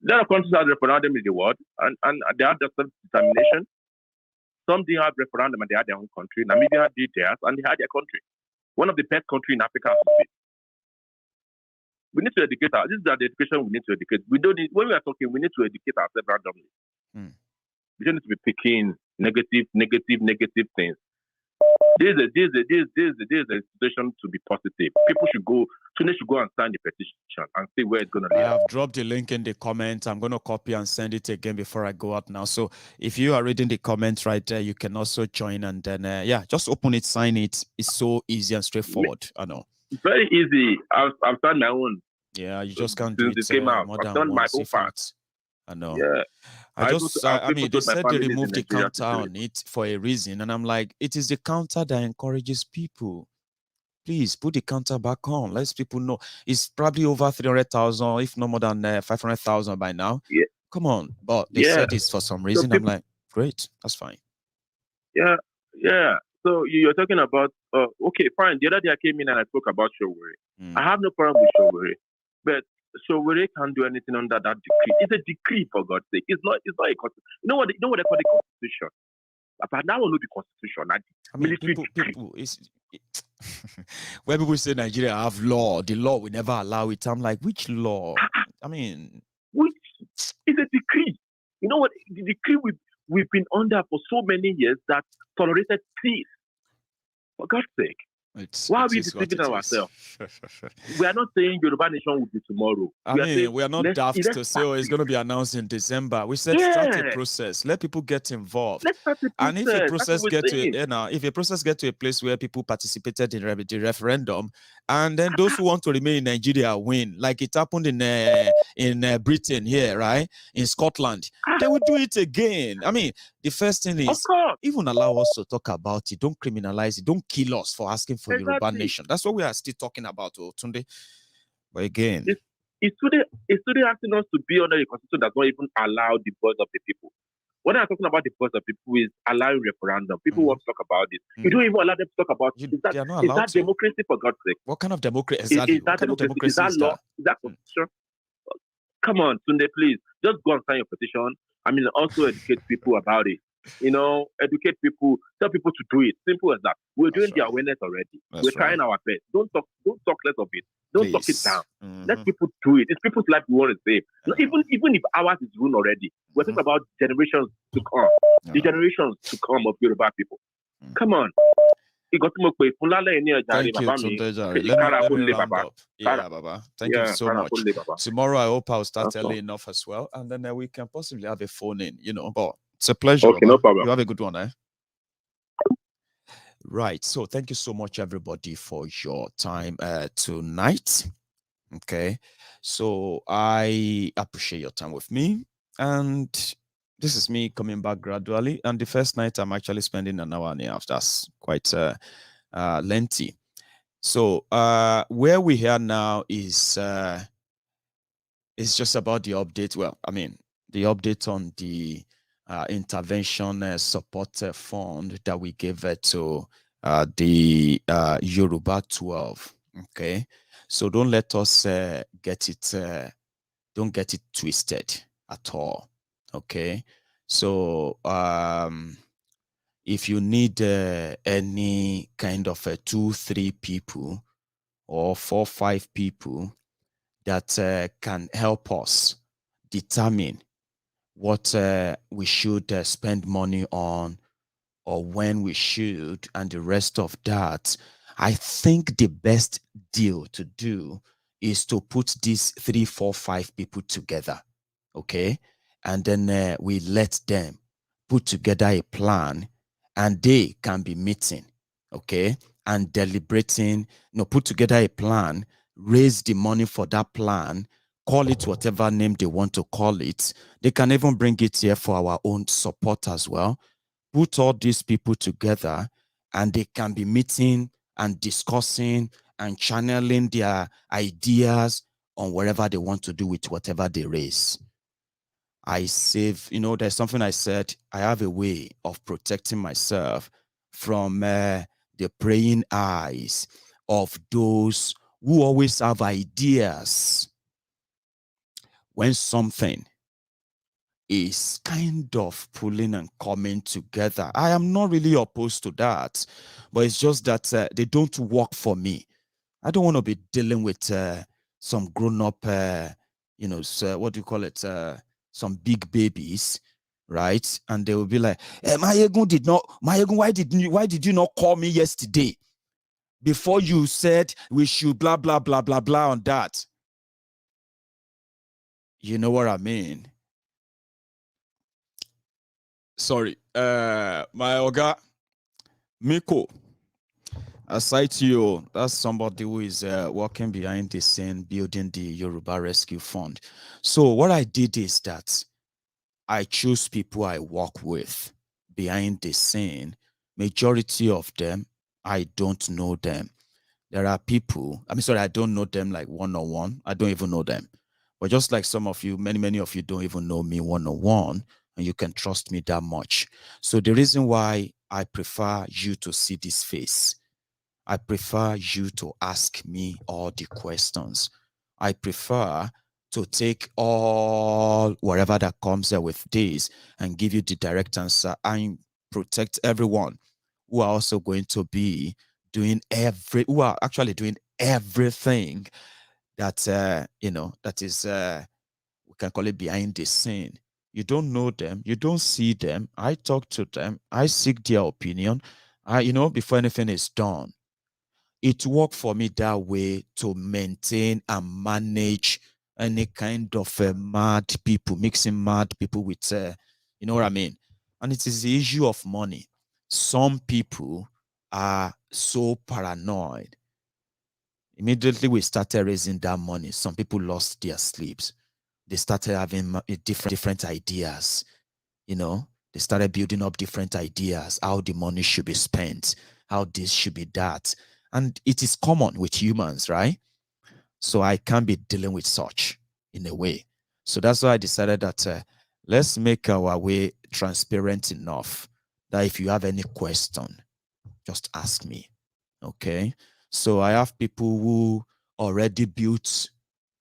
There are countries that have referendum in the world, and they have their self-determination. Some didn't have referendum, and they had their own country. Namibia did theirs, and they had their country. One of the best countries in Africa. We need to educate ourselves. This is the education we need to educate. We don't need, when we are talking, we need to educate ourselves randomly. We don't need to be picking negative things. This is a situation to be positive. People should go and sign the petition and see where it's going to lead. I have dropped the link in the comments. I'm going to copy and send it again before I go out now. So if you are reading the comments right there, you can also join, and then just open it, sign it. It's so easy and straightforward. I know. It's very easy. I've done my own. Yeah, you just can't do it came out. more I've than done my once. whole part. I know. Yeah. I mean, they said they removed the counter on it for a reason, and I'm like, it is the counter that encourages people. Please put the counter back on. Let people know. It's probably over 300,000, if no more than 500,000 by now. Yeah. Come on, but they said this for some reason. So I'm like, great, that's fine. Yeah. So you're talking about, okay, fine. The other day I came in and I spoke about Sowore. I have no problem with Sowore, but Sowore can't do anything under that decree. It's a decree, for God's sake. It's not a constitution. You know what they call the constitution? But now will not be constitution. I mean, people when people say Nigeria have law, the law will never allow it. I'm like, which law? I mean, which is a decree. You know what? The decree we've been under for so many years that tolerated peace. For God's sake. Why are we deceiving ourselves? We are not saying Yoruba Nation will be tomorrow. We are not daft to say, it's going to be announced in December. We said start a process. Let people get involved. And if a process gets to a place where people participated in the referendum, and then those who want to remain in Nigeria win, like it happened in Britain here, right? In Scotland, they will do it again. I mean, the first thing is even allow us to talk about it. Don't criminalize it. Don't kill us for asking for Yoruba Nation. That's what we are still talking about, Tunde. But again, it's today asking us to be under a constitution that not even allow the voice of the people. What I'm talking about the voice of people is allowing referendum. People want to talk about it. You don't even allow them to talk about it. Is that democracy, for God's sake? What kind of democracy? Exactly. Is that law? Is that constitution? Come on, Tunde, please. Just go and sign your petition. I mean, also educate people about it. Educate people, tell people to do it. Simple as that. We're doing the awareness already. We're trying our best. Don't talk less of it. Don't talk it down. Let people do it. It's people's life we want to save. Even if ours is ruined already, we're talking about generations to come. The generations to come of Yoruba people. Come on. Thank you, Tunde. Let me round up. Yeah, Baba. Thank you so much. Tomorrow, I hope I'll start early enough as well, and then we can possibly have a phone in. But it's a pleasure. Okay, no problem. You have a good one, eh? Right. So thank you so much, everybody, for your time tonight. Okay. So I appreciate your time with me, and this is me coming back gradually. And the first night, I'm actually spending an hour and a half. That's quite lengthy. So where we are now is just about the update. Well, I mean, the update on the intervention support fund that we gave to the Yoruba 12. Okay. So don't let us get it twisted at all. Okay, so if you need any kind of 2-3 people or 4-5 people that can help us determine what we should spend money on or when we should and the rest of that, I think the best deal to do is to put these 3, 4, 5 people together. Okay, and then we let them put together a plan, and they can be meeting okay, and deliberating, put together a plan, raise the money for that plan, call it whatever name they want to call it. They can even bring it here for our own support as well. Put all these people together, and they can be meeting and discussing and channeling their ideas on whatever they want to do with whatever they raise. I save, there's something I said, I have a way of protecting myself from the praying eyes of those who always have ideas when something is kind of pulling and coming together. I am not really opposed to that, but it's just that they don't work for me. I don't want to be dealing with some grown-up, what do you call it? Some big babies, right? And they will be like, Maiyegun, why did you not call me yesterday before you said we should blah, blah, blah, blah, blah on that? You know what I mean? Sorry, my Oga, Miko, aside to you, that's somebody who is working behind the scene, building the Yoruba Rescue Fund. So what I did is that I choose people I work with behind the scene. Majority of them, I don't know them. There are people, I don't know them like one-on-one. I don't even know them. But just like some of you, many of you don't even know me one-on-one, and you can trust me that much. So the reason why I prefer you to see this face, I prefer you to ask me all the questions. I prefer to take all whatever that comes there with this and give you the direct answer and protect everyone who are also going to be who are actually doing everything that that is we can call it behind the scene. You don't know them, you don't see them. I talk to them, I seek their opinion. Before anything is done. It worked for me that way to maintain and manage any kind of mad people, mixing mad people with, you know what I mean? And it is the issue of money. Some people are so paranoid. Immediately we started raising that money, some people lost their sleeps. They started having different ideas, They started building up different ideas, how the money should be spent, how this should be that. And it is common with humans, right? So I can't be dealing with such in a way. So that's why I decided that let's make our way transparent enough that if you have any question, just ask me, okay? So I have people who already built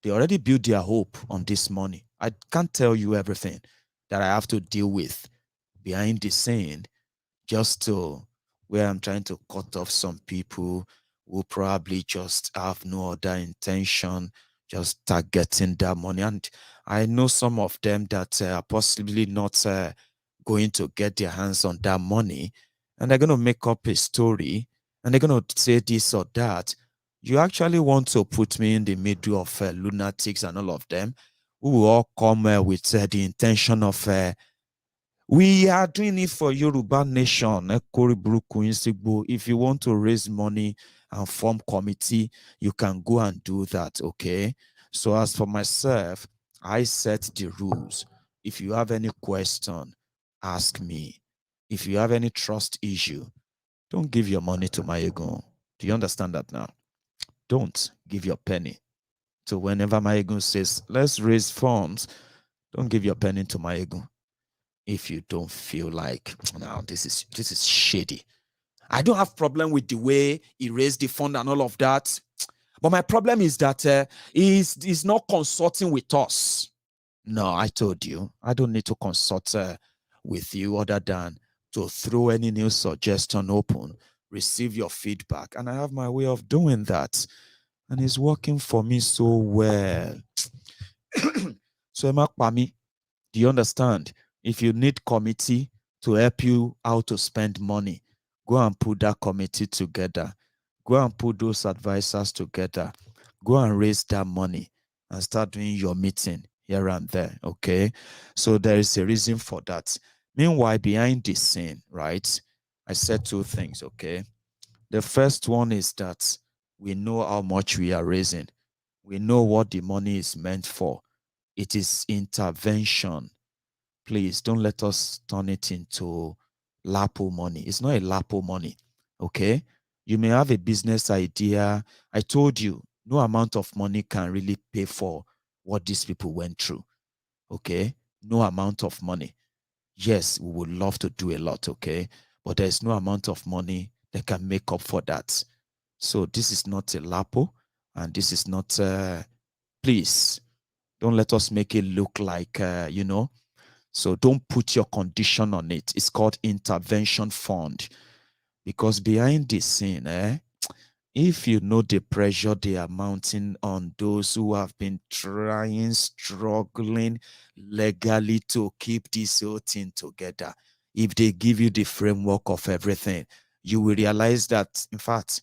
their hope on this money. I can't tell you everything that I have to deal with behind the scene just to where I'm trying to cut off some people who probably just have no other intention, just targeting that money. And I know some of them that are possibly not going to get their hands on that money, and they're going to make up a story, and they're going to say this or that. You actually want to put me in the middle of lunatics and all of them who will all come with the intention of we are doing it for Yoruba Nation. If you want to raise money and form committee, you can go and do that, okay? So as for myself, I set the rules. If you have any question, ask me. If you have any trust issue, don't give your money to Maiyegun. Do you understand that now? Don't give your penny. So whenever Maiyegun says, let's raise funds, don't give your penny to Maiyegun. If you don't feel like, now this is shady. I don't have problem with the way he raised the fund and all of that. But my problem is that he's not consulting with us. No, I told you, I don't need to consult with you other than to throw any new suggestion open, receive your feedback. And I have my way of doing that. And it's working for me so well. So, do you understand? If you need committee to help you how to spend money, go and put that committee together. Go and put those advisors together. Go and raise that money and start doing your meeting here and there, okay? So there is a reason for that. Meanwhile, behind the scene, right, I said two things, okay? The first one is that we know how much we are raising. We know what the money is meant for. It is intervention. Please don't let us turn it into LAPO money. It's not a LAPO money, okay? You may have a business idea. I told you, no amount of money can really pay for what these people went through, okay? No amount of money. Yes, we would love to do a lot, okay? But there's no amount of money that can make up for that. So this is not a LAPO, and this is not, please, don't let us make it look like, you know, so don't put your condition on it. It's called intervention fund. Because behind the scene, if you know the pressure they are mounting on those who have been trying, struggling legally to keep this whole thing together, if they give you the framework of everything, you will realize that, in fact,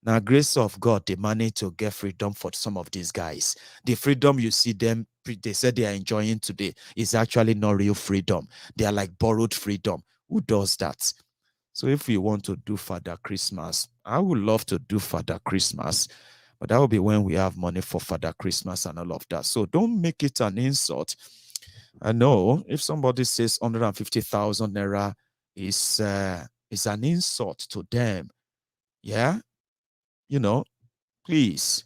now, grace of God, they manage to get freedom for some of these guys. The freedom you see them, they said they are enjoying today, is actually not real freedom. They are like borrowed freedom. Who does that? So if we want to do Father Christmas, I would love to do Father Christmas, but that will be when we have money for Father Christmas and all of that. So don't make it an insult. I know if somebody says 150,000 naira is an insult to them, yeah, you know, please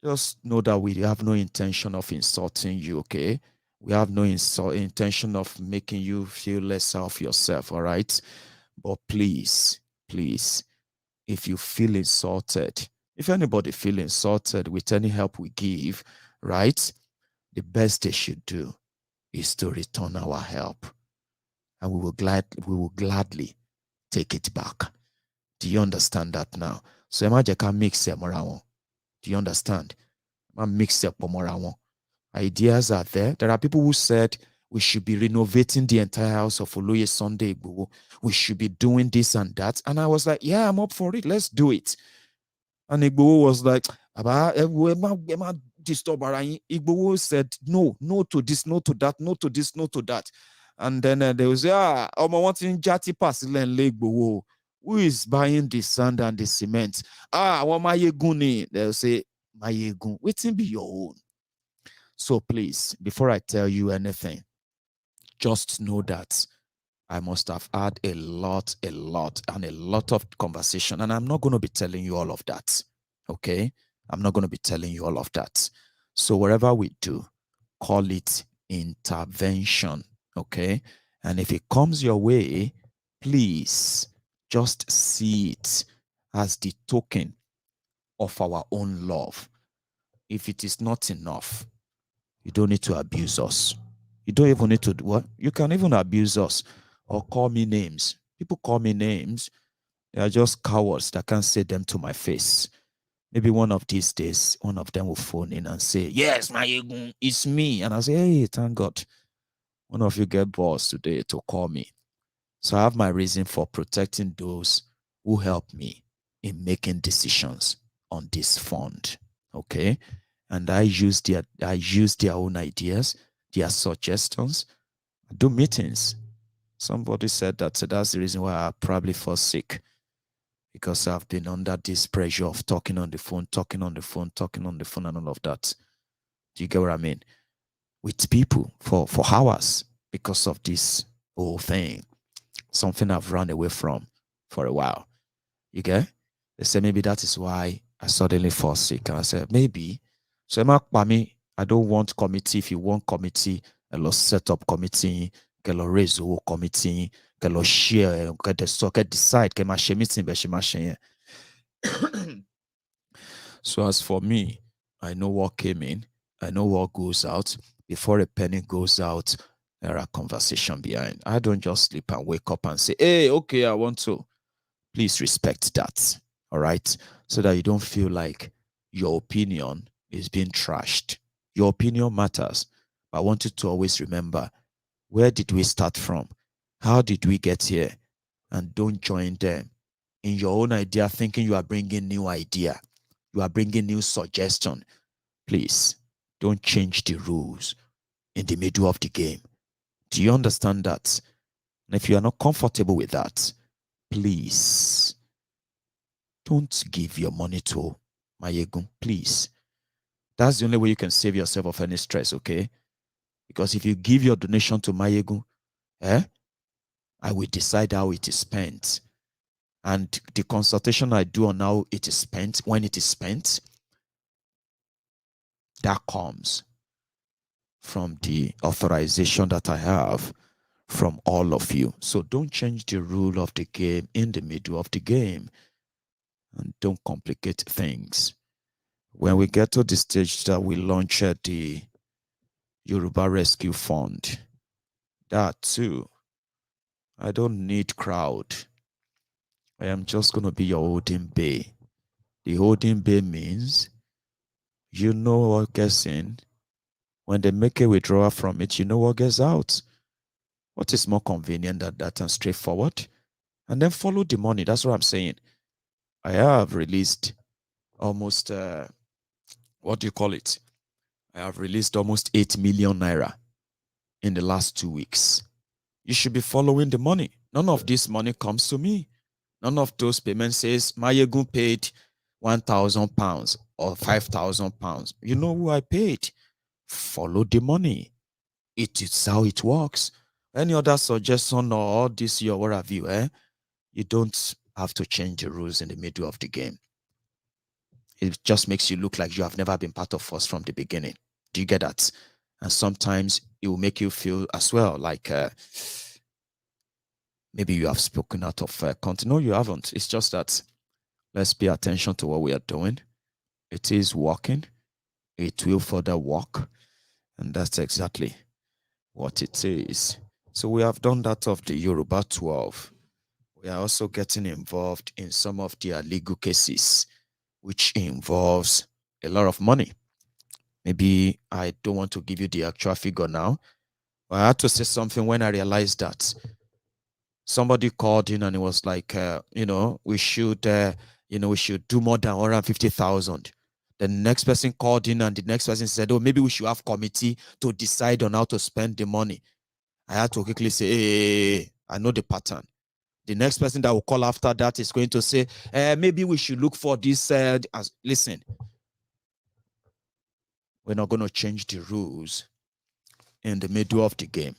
just know that we have no intention of insulting you, okay? We have no intention of making you feel less of yourself, all right? But please, please, if you feel insulted, if anybody feel insulted with any help we give, right, the best they should do is to return our help. And we will gladly take it back. Do you understand that now? So imagine can mix them around. Do you understand? Mix up around. Ideas are there. There are people who said we should be renovating the entire house of Oloye Sunday Igboho. We should be doing this and that. And I was like, yeah, I'm up for it. Let's do it. And Igboho was like, Igboho said, no to this, no to that, no to this, no to that. And then they was, wanting Jati pass Igboho. Who is buying the sand and the cement? I want Maiyegun. They'll say, Maiyegun, waiting be your own. So please, before I tell you anything, just know that I must have had a lot of conversation, and I'm not going to be telling you all of that, okay? I'm not going to be telling you all of that. So whatever we do, call it intervention, okay? And if it comes your way, please just see it as the token of our own love. If it is not enough, you don't need to abuse us. You don't even need to do what? You can even abuse us or call me names. People call me names. They are just cowards that can't say them to my face. Maybe one of these days, one of them will phone in and say, yes, Maiyegun, it's me. And I say, hey, thank God. One of you get balls today to call me. So I have my reason for protecting those who help me in making decisions on this fund. Okay? And I use their own ideas, their suggestions. I do meetings. Somebody said that, so that's the reason why I probably fall sick, because I've been under this pressure of talking on the phone, and all of that. Do you get what I mean? With people for hours because of this whole thing. Something I've run away from for a while. You get? They say maybe that is why I suddenly fall sick. And I said, maybe. So I don't want committee. If you want committee, I'll set up committee, I'll raise a committee, I'll share, get decide, get my share meeting, So as for me, I know what came in, I know what goes out. Before a penny goes out, there are conversation behind. I don't just sleep and wake up and say, hey, okay, I want to. Please respect that, all right? So that you don't feel like your opinion is being trashed. Your opinion matters. But I want you to always remember, where did we start from? How did we get here? And don't join them in your own idea thinking you are bringing new idea. You are bringing new suggestion. Please, don't change the rules in the middle of the game. Do you understand that? And if you are not comfortable with that, please don't give your money to Maiyegun, please. That's the only way you can save yourself of any stress, okay? Because if you give your donation to Maiyegun, I will decide how it is spent. And the consultation I do on how it is spent, when it is spent, that comes from the authorization that I have from all of you. So don't change the rule of the game in the middle of the game. And don't complicate things. When we get to the stage that we launch the Yoruba Rescue Fund, that too, I don't need crowd. I am just going to be your holding bay. The holding bay means you know what gets in. When they make a withdrawal from it, you know what gets out. What is more convenient than that and straightforward? And then follow the money. That's what I'm saying. I have released almost, what do you call it? I have released almost 8 million naira in the last 2 weeks. You should be following the money. None of this money comes to me. None of those payments says Maiyegun paid 1,000 pounds or 5,000 pounds. You know who I paid? Follow the money. It is how it works. Any other suggestion or this year, what have you, you don't have to change the rules in the middle of the game. It just makes you look like you have never been part of us from the beginning. Do you get that? And sometimes it will make you feel as well like maybe you have spoken out of content. No, you haven't. It's just that let's pay attention to what we are doing. It is working. It will further work. And that's exactly what it is. So we have done that of the Yoruba 12. We are also getting involved in some of their legal cases, which involves a lot of money. Maybe I don't want to give you the actual figure now, but I had to say something when I realized that somebody called in and it was like, we should do more than 150,000. The next person called in and the next person said, oh, maybe we should have committee to decide on how to spend the money. I had to quickly say, hey, I know the pattern. The next person that will call after that is going to say, maybe we should look for this. Listen, we're not going to change the rules in the middle of the game.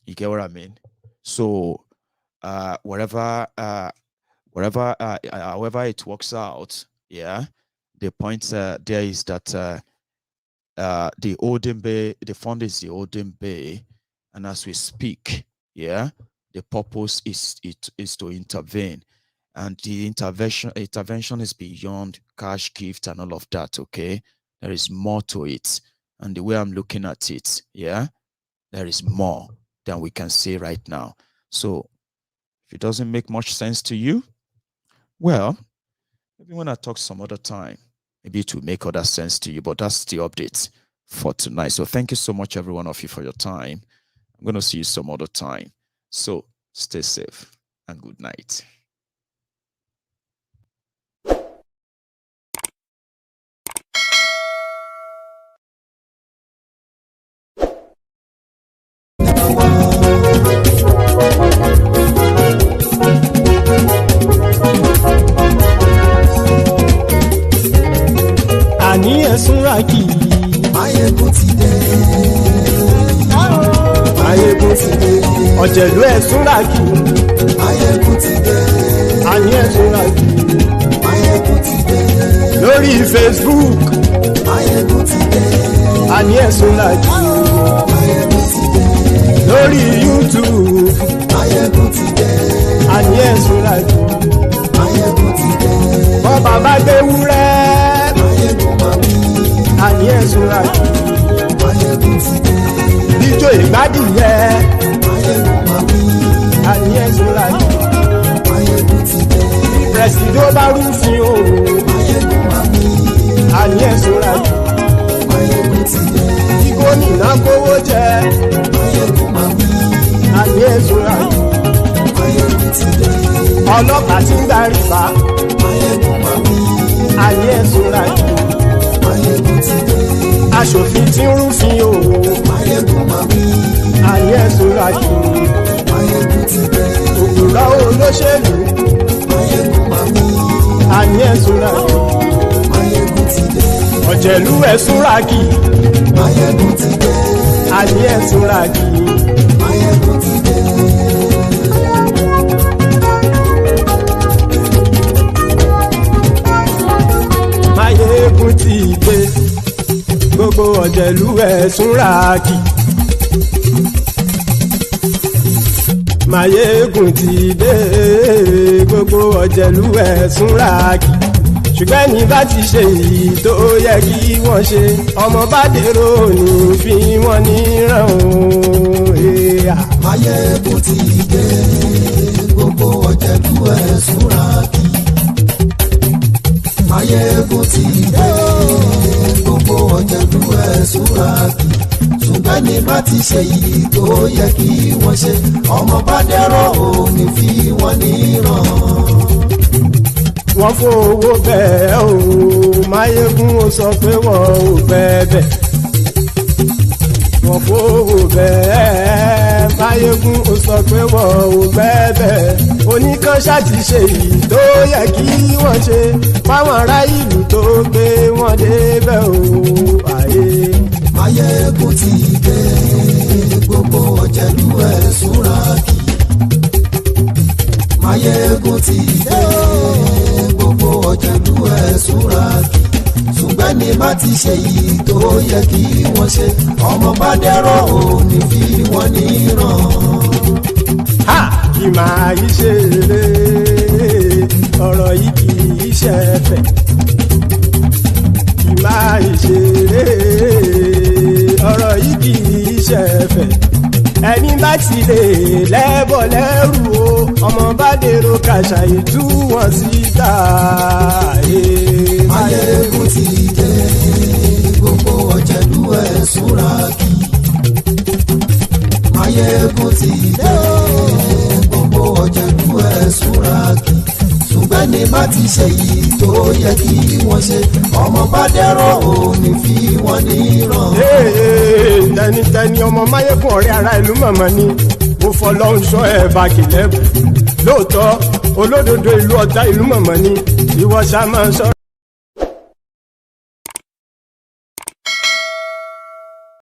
You get what I mean? So, however it works out, the point there is that the Odin Bay, the fund is the Odin Bay, and as we speak, the purpose is to intervene, and the intervention is beyond cash gift and all of that. Okay, there is more to it, and the way I'm looking at it, there is more than we can say right now. So if it doesn't make much sense to you, well, maybe when I talk some other time, maybe it will make other sense to you. But that's the update for tonight. So thank you so much, every one of you, for your time. I'm going to see you some other time. So stay safe and good night. Àní ẹ̀sùnra kì í. Maiyegun ti dé. Maiyegun ti dé. Ọ̀jẹ̀lú ẹ̀sùnra kì í. Maiyegun ti dé. Àní ẹ̀sùnra kì í. Maiyegun ti dé. Lórí Facebook. Maiyegun ti dé. Àní ẹ̀sùnra kì í. Maiyegun ti dé. Lórí YouTube. Maiyegun ti dé. Àní ẹ̀sùnra kì í. Maiyegun ti dé. Bọ́ bàbá gbé wúrẹ́. Àní ẹ̀sùnra kì í. Maiyegun ti dé. Ijó ìgbádìyẹ. Àní ẹ̀sùnra kì í. Maiyegun ti dé. Pẹ̀sìdó bá rúfin o. Àní ẹ̀sùnra kì í. Maiyegun ti dé. Tí gómìnà kówó jẹ. Àní ẹ̀sùnra kì í. Maiyegun ti dé. Ọlọ́pàá tí ń darí bá. Àní ẹ̀sùnra kì í. Maiyegun ti dé. Aṣòfin tí ń rúfin o. Àní ẹ̀sùnra kì í. Maiyegun ti dé. Òpùrọ́ olóṣèlú. Àní súnrakì. Maiyegun ti dé. Ọ̀jẹ̀lú ẹ̀ súnrakì. Maiyegun ti dé. Àní ẹ̀ súnrakì. Maiyegun ti dé. Maiyegun ti dé. Gbogbo ọ̀jẹ̀lú ẹ̀ súnrakì. Maiyegun ti dé. Gbogbo ọ̀jẹ̀lú ẹ̀ súnrakì. Ṣùgbọ́n ní bá ti ṣe èyí tó yẹ kí wọ́n ṣe, ọmọ bá dèrò ní fi wọ́n níran o. Maiyegun ti dé. Gbogbo ọ̀jẹ̀lú ẹ̀ súnrakì. Maiyegun ti dé. Gbogbo ọ̀jẹ̀lú ẹ̀ súnrakì. Ṣùgbọ́n ní bá ti ṣe èyí tó yẹ kí wọ́n ṣe, ọmọ bá dèrò ní fi wọ́n níran. Wọ́n fowó bẹ́ẹ̀ o, Maiyegun ó sọ pé wọ́n ò bẹ́ẹ̀. Wọ́n fowó bẹ́ẹ̀, Maiyegun ó sọ pé wọ́n ò bẹ́ẹ̀. Oníkan ṣáàtì ṣe èyí tó yẹ kí wọ́n ṣe, fáwọn ará ìlú tó gbé wọn débẹ̀ o. Maiyegun ti dé. Gbogbo ọ̀jẹ̀lú ẹ̀ súnrakì. Maiyegun ti dé. Gbogbo ọ̀jẹ̀lú ẹ̀ súnrakì. Ṣùgbọ́n ní bá ti ṣe yìí tó yẹ kí wọ́n ṣe, ọmọ bá dẹ́rọ̀ ò ní fi wọ́n níran. Kì máa yí ṣe eré, ọ̀rọ̀ yìí kì í ṣe ẹ̀fẹ̀. Kì máa yí ṣe eré, ọ̀rọ̀ yìí kì í ṣe ẹ̀fẹ̀. Ẹni bá ti lè lẹ́bọ̀ lẹ́rù o, ọmọ bá dèrò kàṣà ìtú wọn síta. Maiyegun ti dé. Gbogbo ọ̀jẹ̀lú ẹ̀ súnrakì. Maiyegun ti dé. Gbogbo ọ̀jẹ̀lú ẹ̀ súnrakì. Ṣùgbọ́n ní bá ti ṣe yìí tó yẹ kí wọ́n ṣe, ọmọ bá dẹ́rọ̀ ò ní fi wọ́n níran. Tẹnitẹni ọmọ Maiyegun ọ̀rẹ́ ara ìlú mọ̀mọ́ ni mo fọlọ́run sọ ẹ̀ bá kìlẹ̀ bù. Lóòótọ́ olódodo ìlú ọ̀tá ìlú mọ̀mọ́ ni ìwọ ṣá máa ń sọ.